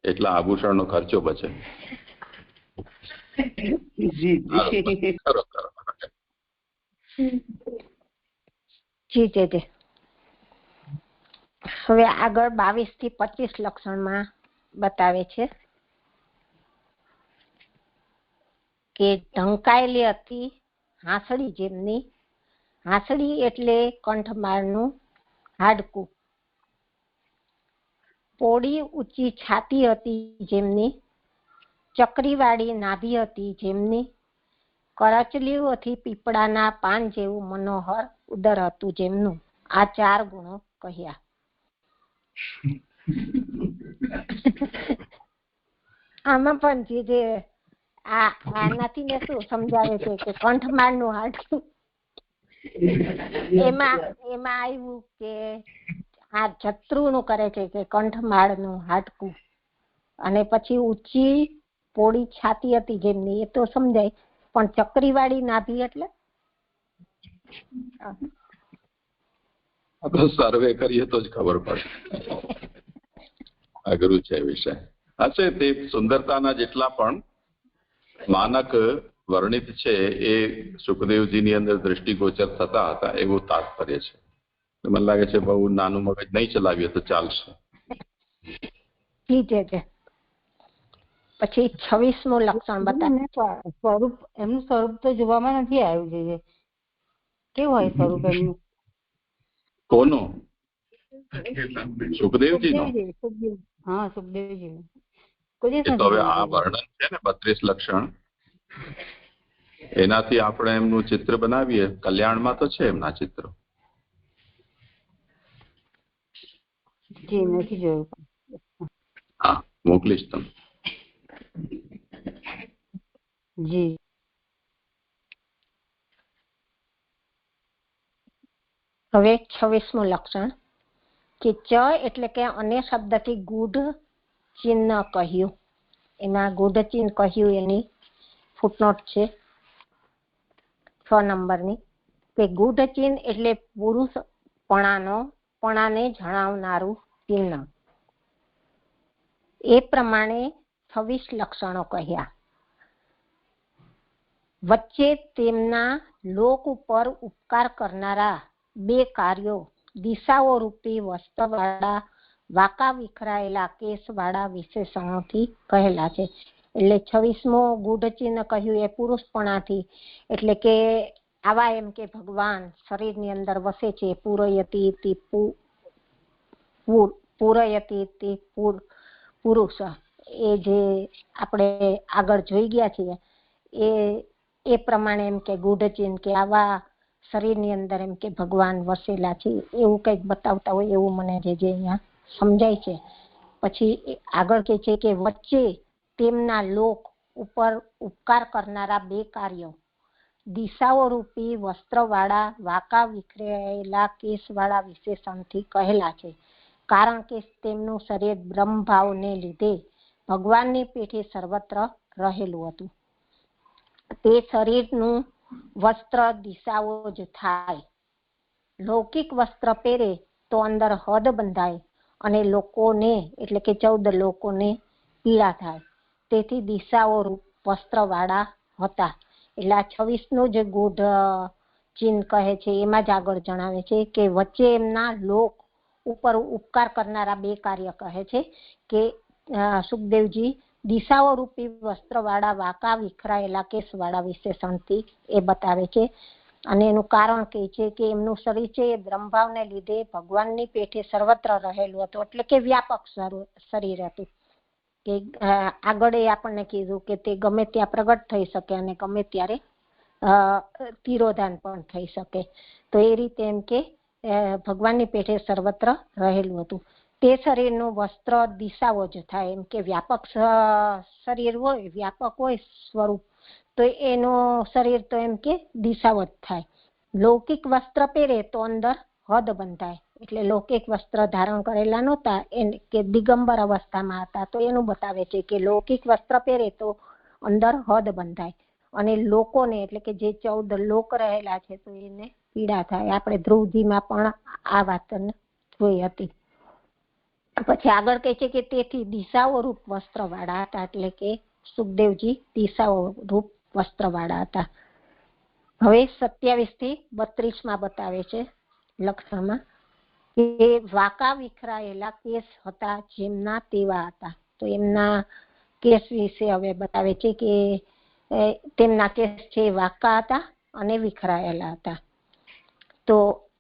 એટલા આભૂષણનો ખર્ચો બચે. જી જી. હવે આગળ 22 થી 25 લક્ષણમાં બતાવે છે કે ઢંકાયેલી હતી હાંસડી જેમની. હાંસડી એટલે કંઠમાળનું હાડકું. પોડી ઊંચી છાતી હતી જેમની. ચક્રીવાળી નાભી હતી જેમની. કરચલીઓથી પીપળાના પાન જેવું મનોહર ઉદર હતું જેમનું. આ 4 ગુણો કહ્યા. આમાં પણ જે આનાથી ને શું સમજાવે છે કે કંઠમાળનું હાડકું, એમાં આવ્યું કે આ જત્રુનું કરે છે કે કંઠમાળનું હાડકું, અને પછી ઊંચી પોળી છાતી હતી જેમની, એ તો સમજાય, પણ ચક્રીવાળી નાભી એટલે આપણે સર્વે કરીએ તો જ ખબર પડે. અઘરું છે વિષય. હશે તે સુંદરતાના જેટલા પણ માનક વર્ણિત છે એ સુખદેવજીની અંદર દ્રષ્ટિગોચર થતા હતા એવું તાત્પર્ય છે. મને લાગે છે બહુ નાનું મગજ નહીં ચલાવીએ તો ચાલશે. પછી 26મું લક્ષણ બતાવે. સ્વરૂપ, એમનું સ્વરૂપ તો જોવામાં નથી આવ્યું છે. કેવું હોય સ્વરૂપ એમનું? કોનું? સુખદેવજીનું? હા, સુખદેવજી. તો હવે આ વર્ણન છે ને 32 લક્ષણ, એનાથી આપણે એમનું ચિત્ર બનાવીએ. કલ્યાણમાં તો છે એમના ચિત્રો. જી, નથી જોયું. હા, મોકલીશ તમે. જી. હવે 26મું લક્ષણ કે ચ એટલે કે અન્ય શબ્દથી ગૂઢ ચિહ્ન કહ્યું. એમાં ગૂઢ ચિહ્ન કહ્યું એની ફૂટનોટ છે 6 નંબરની, કે ગૂઢ ચિહ્ન એટલે પુરુષપણાને જણાવનારું ચિહ્ન. એ પ્રમાણે 26 લક્ષણો કહ્યા. વચ્ચે તેમના લોક ઉપર ઉપકાર કરનારા 2 કાર્યો દિશાઓ રૂપી વસ્ત્રવાળા વાંકા વિખરાયેલા કેસવાળા વિશેષણોથી કહેલા છે. એટલે 26મો ગૂઢ ચિહ્ન કહ્યું એ પુરુષપણાથી, એટલે કે આવા એમ કે ભગવાન શરીરની અંદર વસે છે. પૂરયતી પુરુષ, એ જે આપણે આગળ જોઈ ગયા છીએ એ પ્રમાણે એમ કે ગૂઢ ચિહ્ન કે આવા શરીરની અંદર એમ કે ભગવાન વસેલા છે, એવું કંઈક બતાવતા હોય એવું મને જે અહીંયા સમજાય છે. પછી આગળ કે છે કે વચ્ચે તેમના લોક ઉપર ઉપકાર કરનારા 2 કાર્યો દિશાઓ રૂપી વસ્ત્રવાળા વાંકા વિખરેલા કેસવાળા વિશેષણથી કહેલા છે. કારણ કે તેમનું શરીર બ્રહ્મભાવને લીધે ભગવાનની પેઠે સર્વત્ર રહેલું હતું. તે શરીરનું વસ્ત્ર દિશાઓ જ થાય. લૌકિક વસ્ત્ર પહેરે તો અંદર હદ બંધાય અને લોકોને એટલે કે 14 લોકોને પીડા થાય. તેથી દિશાઓ રૂપ વસ્ત્રવાળા હતા. એટલે આ 26નું જે ગૂઢ ચિહ્ન કહે છે એમાં જ આગળ જણાવે છે કે વચ્ચે એમના લોક ઉપર ઉપકાર કરનારા 2 કાર્ય કહે છે કે સુખદેવજી દિશાઓ રૂપી વસ્ત્રવાળા વાંકા વિખરાયેલા કેસવાળા વિશેષણથી એ બતાવે છે. અને એનું કારણ કહે છે કે એમનું શરીર છે એ બ્રહ્મભાવને લીધે ભગવાનની પેઠે સર્વત્ર રહેલું હતું, એટલે કે વ્યાપક શરીર હતું. કે આગળ આપણને કીધું કે તે ગમે ત્યાં પ્રગટ થઈ શકે અને ગમે ત્યારે તિરોધાન પણ થઈ શકે. તો એ રીતે એમ કે ભગવાનની પેઠે સર્વત્ર રહેલું હતું. તે શરીરનું વસ્ત્ર દિશાઓ જ થાય, એમ કે વ્યાપક શરીર હોય, વ્યાપક હોય સ્વરૂપ, તો એનું શરીર તો એમ કે દિશાઓ જ થાય. લૌકિક વસ્ત્ર પહેરે તો અંદર હદ બંધાય, એટલે લૌકિક વસ્ત્ર ધારણ કરેલા નહોતા કે દિગંબર અવસ્થામાં હતા, તો એનું બતાવે છે કે લૌકિક વસ્ત્ર પહેરે તો અંદર હદ બંધાય અને લોકોને એટલે કે જે 14 લોક રહેલા છે તો એને પીડા થાય. આપણે ધ્રુવજીમાં પણ આ વાત જોઈ હતી. પછી આગળ કહે છે કે તેથી દિશાઓ રૂપ વસ્ત્ર વાળા હતા, એટલે કે સુખદેવજી દિશાઓ રૂપ વસ્ત્ર વાળા હતા. હવે 27 થી 32 બતાવે છે લક્ષણમાં કે વાંકા વિખરાયેલા કેસ હતા જેમના તેવા હતા. તો એમના કેસ વિશે હવે બતાવે છે કે તેમના કેસ છે વાંકા હતા અને વિખરાયેલા હતા. તો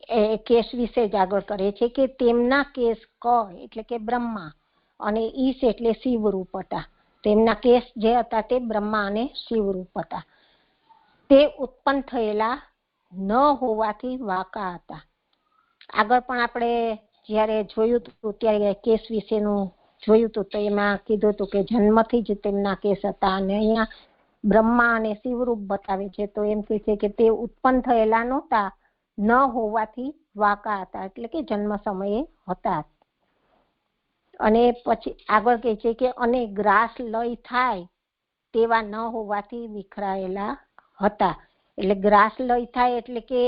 એ કેસ વિશે જ આગળ કરે છે કે તેમના કેસ ક એટલે કે બ્રહ્મા અને ઈશ એટલે શિવરૂપ હતા. તેમના કેસ જે હતા તે બ્રહ્મા અને શિવરૂપ હતા. તે ઉત્પન્ન થયેલા ન હોવાથી વાંકા હતા. આગળ પણ આપણે જયારે જોયું હતું ત્યારે કેસ વિશેનું જોયું હતું, તો એમાં કીધું હતું કે જન્મથી જ તેમના કેસ હતા, અને અહીંયા બ્રહ્મા અને શિવરૂપ બતાવે છે. તો એમ કહે છે કે તે ઉત્પન્ન થયેલા નહોતા, ન હોવાથી વાંકા હતા, એટલે કે જન્મ સમયે હતા. અને પછી આગળ કહે છે કે અને ગ્રાસ લય થાય તેવા ન હોવાથી વિખરાયેલા હતા. એટલે ગ્રાસ લય થાય એટલે કે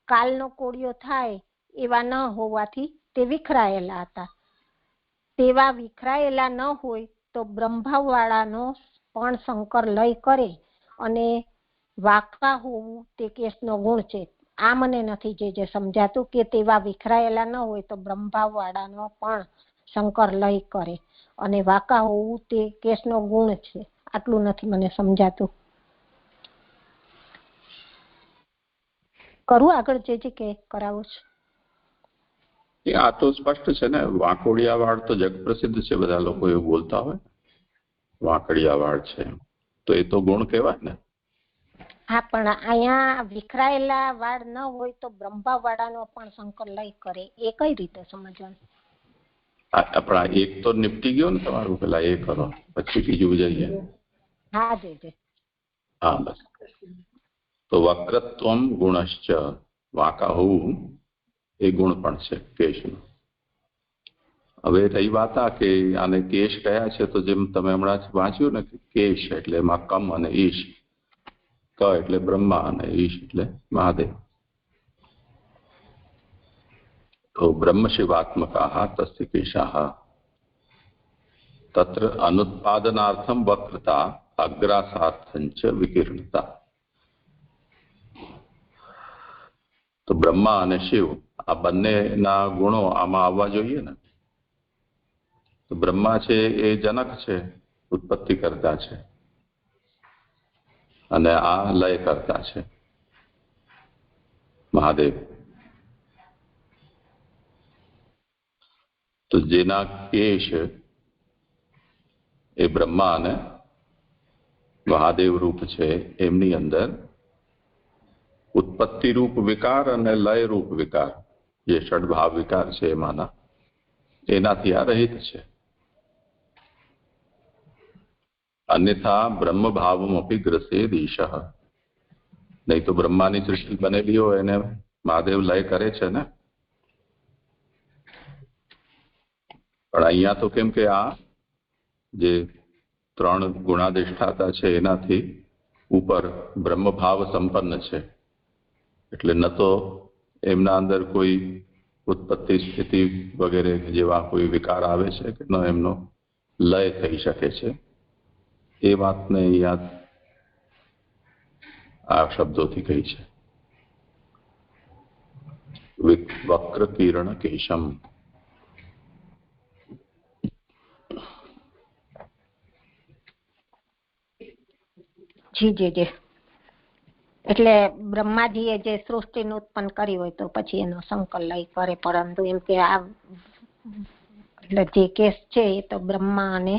કાલનો કોળિયો થાય એવા ન હોવાથી તે વિખરાયેલા હતા. તેવા વિખરાયેલા ન હોય તો બ્રહ્મભાવવાળાનો પણ શંકર લય કરે અને વાંકા હોવું તે કેસનો ગુણ છે. આ મને નથી જે સમજાતું કે તેવા વિખરાયેલા ન હોય તો બ્રહ્મભાવવાળાનો પણ શંકર લય કરે અને વાંકા હોવું તે કેસનો ગુણ છે. આટલું નથી મને સમજાતું. કરું આગળ જે કે કરાવો છો? આ તો સ્પષ્ટ છે ને, વાંકોડિયા વાળ તો જગ પ્રસિદ્ધ છે, બધા લોકો એવું બોલતા હોય વાંકડિયા વાળ છે, તો એ તો ગુણ કહેવાય ને. હા, પણ અહીંયા વિખરાયેલા વાળ ન હોય તો બ્રહ્મભાવવાળાનો પણ શંકર લય કરે, એ કઈ રીતે સમજવાનું? આપણા એક તો નિપટી ગયો ને તમારું, પેલા એ કરો પછી બીજું જઈએ. હા જે હા બસ. તો વક્રત્વમ ગુણશ્ચ, વાંકા હોવું એ ગુણ પણ છે કેશનું. હવે રહી વાત આ કે આને કેશ કયા છે, તો જેમ તમે હમણાં વાંચ્યું ને કે કેશ એટલે એમાં કમ અને ઈશ, ક એટલે બ્રહ્મા અને ઈશ એટલે મહાદેવ. તો બ્રહ્મ શિવાત્મકા તસ્ય કેશાહ તત્ર અનુત્પાદનાર્થમ વક્રતા અગ્રાસાર્થં ચ વિકીર્ણતા. તો બ્રહ્મા અને શિવ આ બંનેના ગુણો આમાં આવવા જોઈએ ને. તો બ્રહ્મા છે એ જનક છે, ઉત્પત્તિ કરતા છે, અને આ લય કરતા છે મહાદેવ. તો જેના કેશ એ બ્રહ્મા અને મહાદેવ રૂપ છે, એમની અંદર ઉત્પત્તિ રૂપ વિકાર અને લય રૂપ વિકાર, જે ષડભાવ વિકાર છે એમાંના, એનાથી આ રહિત છે. અન્યથા બ્રહ્મ ભાવમ અપી ગ્રસેદ ઈશ. નહીં તો બ્રહ્માની સૃષ્ટિ બનેલી હોય એને મહાદેવ લય કરે છે ને. પણ અહીંયા તો કેમ કે આ જે 3 ગુણાધિષ્ઠાતા છે એનાથી ઉપર બ્રહ્મભાવ સંપન્ન છે, એટલે ન તો એમના અંદર કોઈ ઉત્પત્તિ સ્થિતિ વગેરે જેવા કોઈ વિકાર આવે છે કે ન એમનો લય થઈ શકે છે. એ વાતને અહીંયા આ શબ્દોથી કહી છે. વક્ર કિરણ કેશમ. જી. એટલે બ્રહ્માજીએ જે સૃષ્ટિને ઉત્પન્ન કરી હોય તો પછી એનો સંકલન કરે, પરંતુ એમ કે આ એટલે જે કેસ છે એ તો બ્રહ્મા અને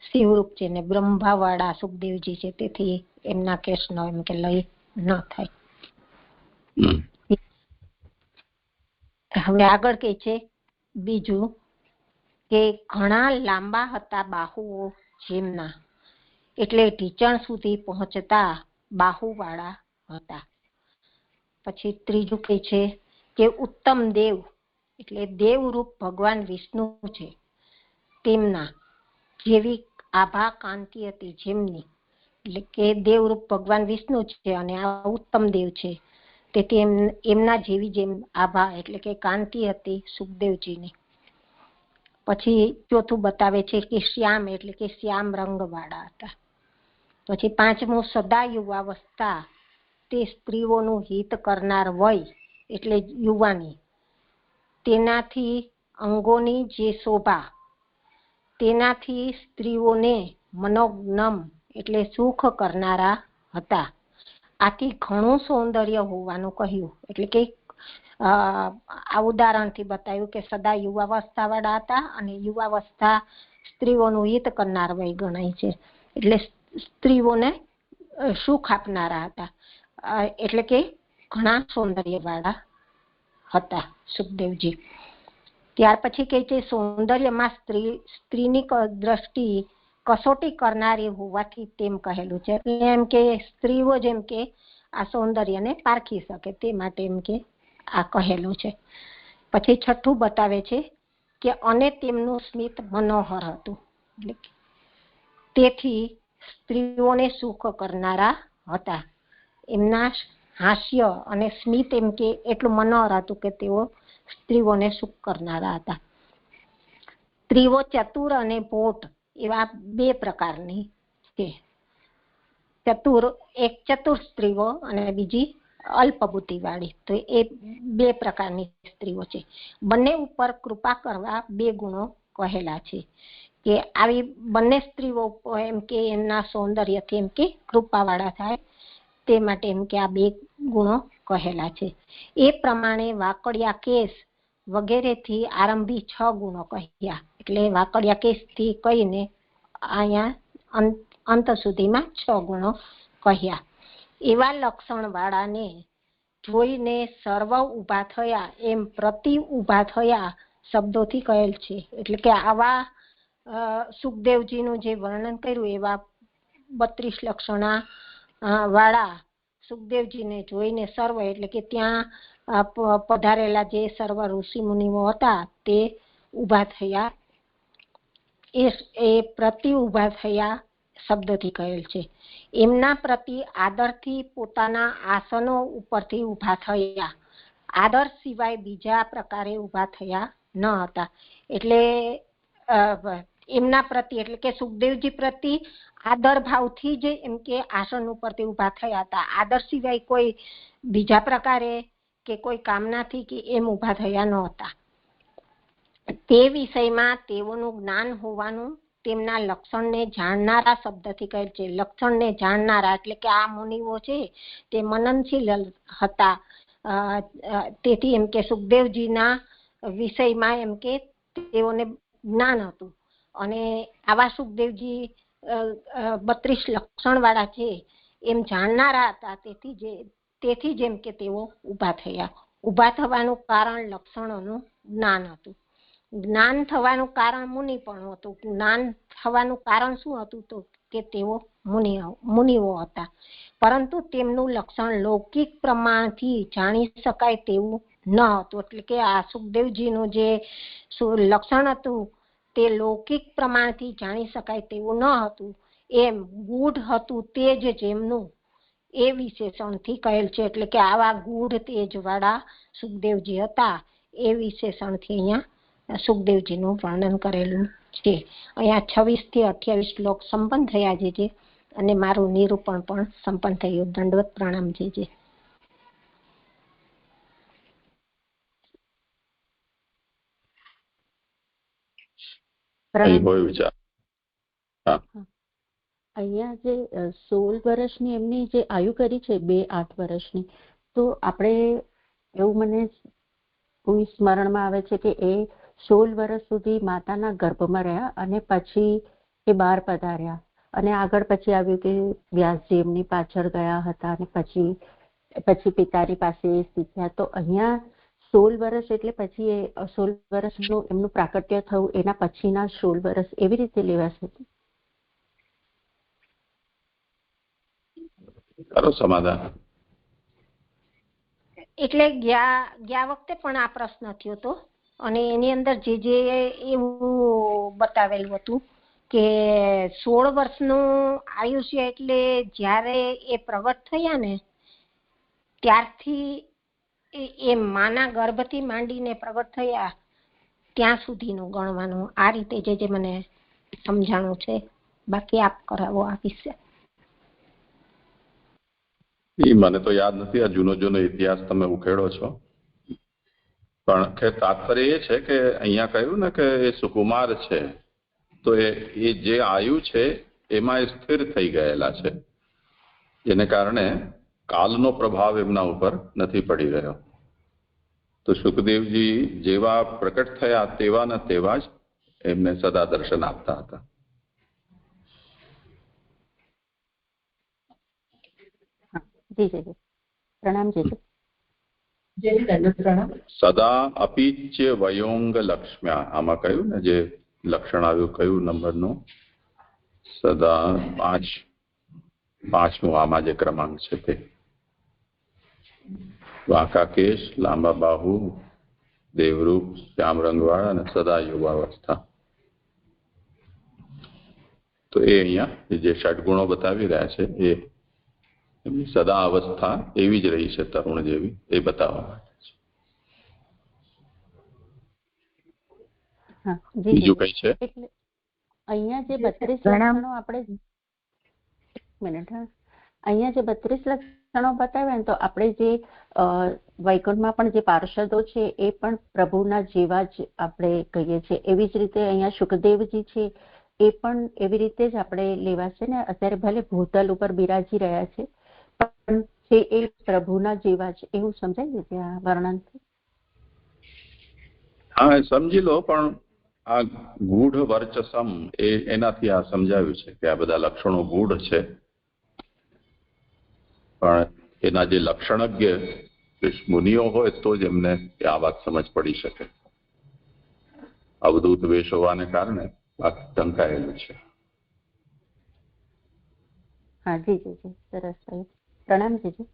શિવરૂપ છે ને બ્રહ્માવાળા સુખદેવજી છે, તેથી એમના કેસનો એમ કે લય ન થાય. હવે આગળ કે છે બીજું કે ઘણા લાંબા હતા બાહુઓ જેમના, એટલે ઢીચણ સુધી પહોંચતા બાહુવાળા હતા. પછી ત્રીજું કે છે કે ઉત્તમ દેવ એટલે દેવરૂપ ભગવાન વિષ્ણુ છે તેમના જેવી આભા કાંતિ હતી જેમની, એટલે કે દેવરૂપ ભગવાન વિષ્ણુ છે અને આ ઉત્તમ દેવ છે, તેથી એમના જેવી જેમ આભા એટલે કે કાંતિ હતી સુખદેવજીની. પછી ચોથું બતાવે છે કે શ્યામ એટલે કે શ્યામ રંગ વાળા હતા. પછી પાંચમું સદા યુવાવસ્થા, તે સ્ત્રીઓનું હિત કરનાર વય એટલે યુવાની, તેનાથી અંગોની જે શોભા તેનાથી સ્ત્રીઓને મનોજ્ઞમ એટલે સુખ કરનારા હતા. આથી ઘણું સૌંદર્ય હોવાનું કહ્યું, એટલે કે આ ઉદાહરણથી બતાવ્યું કે સદા યુવાવસ્થા વાળા હતા અને યુવાવસ્થા સ્ત્રીઓનું હિત કરનાર વય ગણાય છે, એટલે સ્ત્રીઓને સુખ આપનારા હતા, એટલે કે ઘણા સૌંદર્ય વાળા હતા સુખદેવજી. ત્યાર પછી કહે છે સૌંદર્યમાં સ્ત્રીની દ્રષ્ટિ કસોટી કરનારી હોવાથી તેમ કહેલું છે, એટલે એમ કે સ્ત્રીઓ જેમ કે આ સૌંદર્યને પારખી શકે તે માટે એમ કે આ કહેલું છે. પછી છઠ્ઠું બતાવે છે કે અને તેમનું સ્મિત મનોહર હતું, એટલે તેથી સ્ત્રીઓને સુખ કરનારા હતા. એમના હાસ્ય અને સ્મિત એમ કે એટલું મનોહર હતું કે તેઓ સ્ત્રીઓને સુખ કરનારા હતા. સ્ત્રીઓ ચતુર અને ભોટ એવા બે પ્રકારની છે. એક ચતુર સ્ત્રીઓ અને બીજી અલ્પ બુદ્ધિ વાળી, તો એ બે પ્રકારની સ્ત્રીઓ છે. બંને ઉપર કૃપા કરવા બે ગુણો કહેલા છે કે આવી બંને સ્ત્રીઓ એમ કે એમના સૌંદર્યથી એમ કે કૃપા વાળા થાય તે માટે એમ કે આ બે ગુણો કહેલા છે. એ પ્રમાણે વાકડિયા કેસ વગેરેથી આરંભી 6 ગુણો કહ્યા, એટલે વાકડિયા કેસથી કહીને અહીંયા અંત સુધીમાં 6 ગુણો કહ્યા. એવા લક્ષણ વાળાને જોઈને સર્વ ઊભા થયા એમ પ્રતિ ઊભા થયા શબ્દોથી કહેલ છે, એટલે કે આવા સુખદેવજીનું જે વર્ણન કર્યું એવા 32 લક્ષણા વાળા સુખદેવજીને જોઈને સર્વ એટલે કે ત્યાં પધારેલા જે સર્વ ઋષિ મુનિઓ હતા તે ઊભા થયા, એ પ્રતિ ઊભા થયા શબ્દોથી કહેલ છે. એમના પ્રતિ આદરથી પોતાના આસનો ઉપરથી ઊભા થયા, આદર સિવાય બીજા પ્રકારે ઊભા થયા ન હતા. એટલે એમના પ્રતિ એટલે કે સુખદેવજી પ્રતિ આદર ભાવથી જ એમ કે આસન ઉપરથી ઊભા થયા હતા, આદર સિવાય કોઈ બીજા પ્રકારે કે કોઈ કામનાથી કે એમ ઊભા થયા ન હતા. તે વિષયમાં તેઓનું જ્ઞાન હોવાનું તેમના લક્ષણને જાણનારા શબ્દથી કહે છે. લક્ષણને જાણનારા એટલે કે આ મુનિઓ છે તે મનનશીલ હતા, તેથી એમ કે સુખદેવજીના વિષયમાં એમ કે તેઓને જ્ઞાન હતું અને આવા સુખદેવજી 32 લક્ષણ વાળા છે એમ જાણનારા હતા, તેથી જેમ કે તેઓ ઊભા થયા. ઊભા થવાનું કારણ લક્ષણોનું જ્ઞાન હતું. જ્ઞાન થવાનું કારણ મુનિ પણ હતું. જ્ઞાન થવાનું કારણ શું હતું તો કે તેઓ મુનિઓ હતા, પરંતુ તેમનું લક્ષણ લૌકિક પ્રમાણથી જાણી શકાય તેવું ન હતું. એટલે કે આ સુખદેવજીનું જે લક્ષણ હતું તે લૌકિક પ્રમાણથી જાણી શકાય તેવું ન હતું, એમ ગૂઢ હતું તેજ જેમનું એ વિશેષણથી કહેલ છે. એટલે કે આવા ગૂઢ તેજ વાળા સુખદેવજી હતા એ વિશેષણથી અહીંયા સુખદેવજીનું વર્ણન કરેલું છે. અહીંયા 26 થી 28 શ્લોક સંપન્ન થયા છે અને મારું નિરૂપણ પણ સંપન્ન થયું. દંડવત પ્રણામ છે. કોઈ વિચાર? અહીંયા જે 16 વર્ષની એમની જે આયુ કરી છે 2-8 વર્ષની, તો આપણે એવું મને કોઈ સ્મરણમાં આવે છે કે એ 16 વર્ષ સુધી માતાના ગર્ભમાં રહ્યા અને પછી એ બહાર પધાર્યા અને આગળ પછી આવ્યું કે વ્યાસજી એમની પાછળ ગયા હતા અને પછી પિતાની પાસે શીખ્યા. તો અહીંયા 16 વર્ષ એટલે પછી એ 16 વર્ષનું એમનું પ્રાકટ્ય થયું એના પછીના 16 વર્ષ એવી રીતે લેવાશે. ખરો સમાધાન. એટલે ગયા વખતે પણ આ પ્રશ્ન થયો હતો અને એની અંદર જે એવું બતાવેલું હતું કે 16 વર્ષનું આયુષ્ય એટલે જ્યારે એ પ્રગટ થયા ને ત્યારથી એ માના ગર્ભથી માંડીને પ્રગટ થયા ત્યાં સુધીનું ગણવાનું. આ રીતે જે મને સમજાણું છે. બાકી આપ કરાવો આ વિશે. મને તો યાદ નથી, આ જૂનો ઇતિહાસ તમે ઉકેળો છો. પણ ખેર તાત્પર્ય એ છે કે અહીંયા કહ્યું ને કે એ સુકુમાર છે, તો એ જે આયુ છે એમાં સ્થિર થઈ ગયેલા છે, જેને કારણે કાલનો પ્રભાવ એમના ઉપર નથી પડી રહ્યો. તો સુખદેવજી જેવા પ્રકટ થયા તેવા ને તેવા જ એમને સદા દર્શન આપતા હતા. પ્રણામ. સદા અપીચ્ય વયોંગ લક્ષ્મ્યા, આમાં કહ્યું ને જે લક્ષણ આવ્યું કયું નંબરનું? સદા 5મું આમાં જે ક્રમાંક છે તે. વાંકા કેશ, લાંબા બાહુ, દેવરૂપ, શ્યામ રંગવાળા અને સદા યુવાવસ્થા. તો એ અહીંયા જે ષડગુણો બતાવી રહ્યા છે એ એમની સદા અવસ્થા એવી જ રહી છે, તરુણ જેવી, એ બતાવવા માટે છે. બીજું કઈ છે? અહીંયા જે 32 લક્ષણો આપણે અહીંયા જે 32 લક્ષણો બતાવ્યા ને, તો આપણે જે વૈકુંઠમાં પણ જે પાર્ષદો છે એ પણ પ્રભુના જેવા જ આપણે કહીએ છીએ. એવી જ રીતે અહીંયા સુખદેવજી છે એ પણ એવી રીતે જ આપણે લેવાશે ને. અત્યારે ભલે ભૂતલ ઉપર બિરાજી રહ્યા છે પણ છે એ પ્રભુના જેવા જ, એવું સમજાય છે ત્યાં વર્ણન? હા, સમજી લો. પણ આ ગૂઢ વર્ચસમ એનાથી આ સમજાવ્યું છે કે આ બધા લક્ષણો ગૂઢ છે, પણ એના જે લક્ષણજ્ઞ મુનિઓ હોય તો જ એમને આ વાત સમજ પડી શકે. અવધૂત વેશ હોવાને કારણે આ ઢંકાયેલું છે. હા જી સરસ. પ્રણામ જીજી.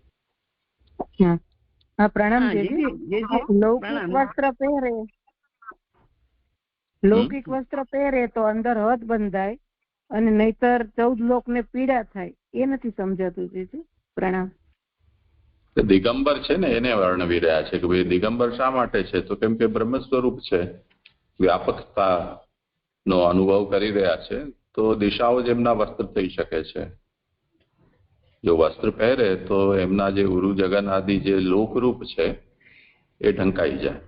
હા પ્રણામ જીજી. લૌકિક વસ્ત્ર પહેરે, લૌકિક વસ્ત્ર પહેરે તો અંદર હદ બંધાય અને નહીતર 14 લોકને પીડા થાય, એ નથી સમજાતું જીજી. પ્રણામ. દિગંબર છે ને એને વર્ણવી રહ્યા છે કે ભાઈ દિગંબર શા માટે છે? તો કેમ કે બ્રહ્મ સ્વરૂપ છે, વ્યાપકતા નો અનુભવ કરી રહ્યા છે, તો દિશાઓ જ એમના વસ્ત્ર થઈ શકે છે. જો વસ્ત્ર પહેરે તો એમના જે ઉરુ જગન આદિ જે લોકરૂપ છે એ ઢંકાઈ જાય.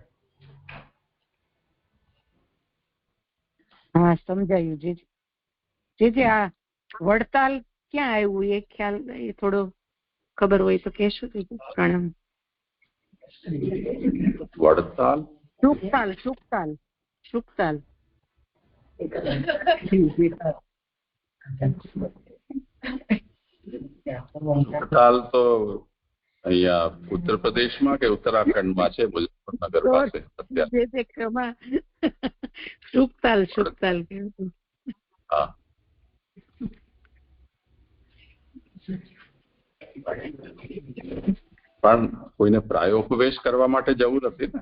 હા સમજાયું જીજી. આ વડતાલ ક્યાં આવ્યું એ ખ્યાલ એ થોડો ખબર હોય તો કહેશો જીજી? પ્રણામ. વડતાલ, સુખતાલ. વડતાલ તો અહીંયા ઉત્તર પ્રદેશમાં કે ઉત્તરાખંડમાં છે, મુઝફ્ફરનગર પાસે. સુખતાલ. હા. પણ કોઈને પ્રાયોપવેશ કરવા માટે જવું નથી ને.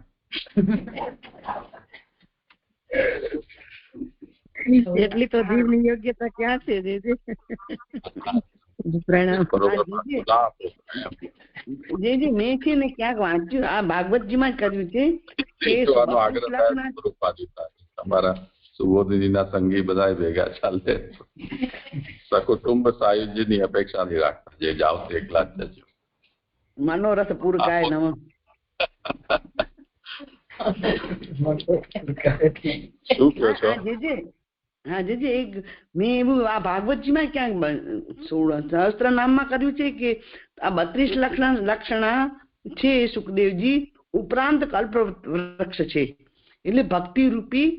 એટલી તો જીવની યોગ્યતા ક્યાં છે જીજી? પ્રણામ. જે મેં છે ને ક્યાંક વાંચ્યું, આ ભાગવતજીમાં જ કર્યું છે. તમારા સુબોધજીના સંગી બધા ભેગા ચાલે, સકુટુંબ સાયુજ્યની અપેક્ષા નહીં રાખતા, જે જાઓ તે એકલા જ જજો. મનોરથ પૂરકાય નમઃ. શું કહો છો? હા જે એક મેં એવું આ ભાગવતજીમાં ક્યાંક 16 સહસ્ત્ર નામમાં કર્યું છે કે આ 32 લક્ષણા છે સુખદેવજી ઉપરાંત કલ્પવૃક્ષ છે, એટલે ભક્તિ રૂપી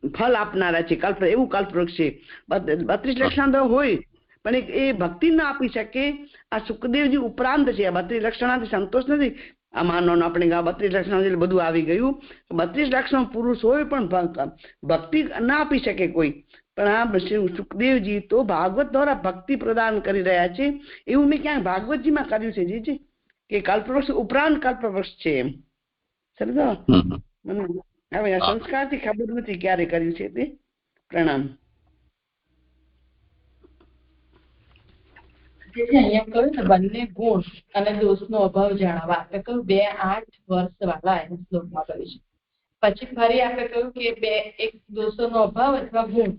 ફળ આપનારા છે. એવું કલ્પવૃક્ષ છે. 32 લક્ષણ તો હોય પણ એ ભક્તિ ના આપી શકે. આ સુખદેવજી ઉપરાંત છે. આ 32 લક્ષણાથી સંતોષ નથી. આ માનો આપણે 32 લક્ષણ બધું આવી ગયું. 32 લક્ષણ પુરુષ હોય પણ ભક્તિ ના આપી શકે કોઈ. પણ આ સુખદેવજી તો ભાગવત દ્વારા ભક્તિ પ્રદાન કરી રહ્યા છે. એવું મેં ક્યાંક ભાગવતજીમાં કર્યું છે જી કે કલ્પવૃક્ષ ઉપરાંત કલ્પવૃક્ષ છે એમ. સમજો મને હવે આ સંસ્કારથી ખબર નથી ક્યારે કર્યું છે તે. પ્રણામ. અહીંયા કહ્યું ને બંને ગુણ અને દોષનો અભાવ જાણવા, આપણે કહ્યું 2-8 વર્ષ વાળા એમ શ્લોકમાં કહ્યું છે. પછી ફરી આપણે કહ્યું કે એક દોષોનો અભાવ અથવા ગુણ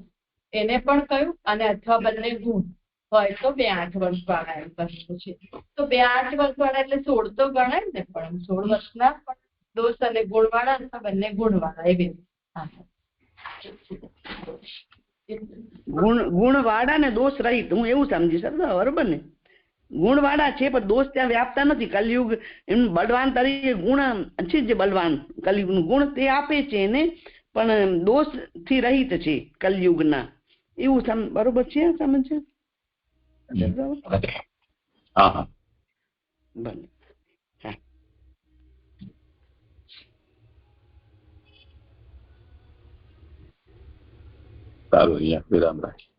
એને પણ કહ્યું, અને અથવા બંને ગુણ હોય તો 2-8 વર્ષ વાળા એમ કહ્યું છે. તો 2-8 વર્ષ વાળા એટલે 16 તો ગણાય ને, પણ 16 વર્ષના પણ દોષ અને ગુણ વાળા અથવા બંને ગુણ વાળા એવી. ગુણ વાળા ને દોષ રહિત, હું એવું સમજી શકતો. બરોબર ને, ગુણ વાળા છે પણ દોષ ત્યાં વ્યાપતા નથી. કલયુગ એમ બળવાન તરીકે ગુણ છે, જે બળવાન કલયુગ નું ગુણ તે આપે છે એને, પણ દોષ થી રહિત છે કલયુગના. એવું બરોબર છે? સમજ છે? ભલે. સારું, અહીંયા વિરામ રાખીએ.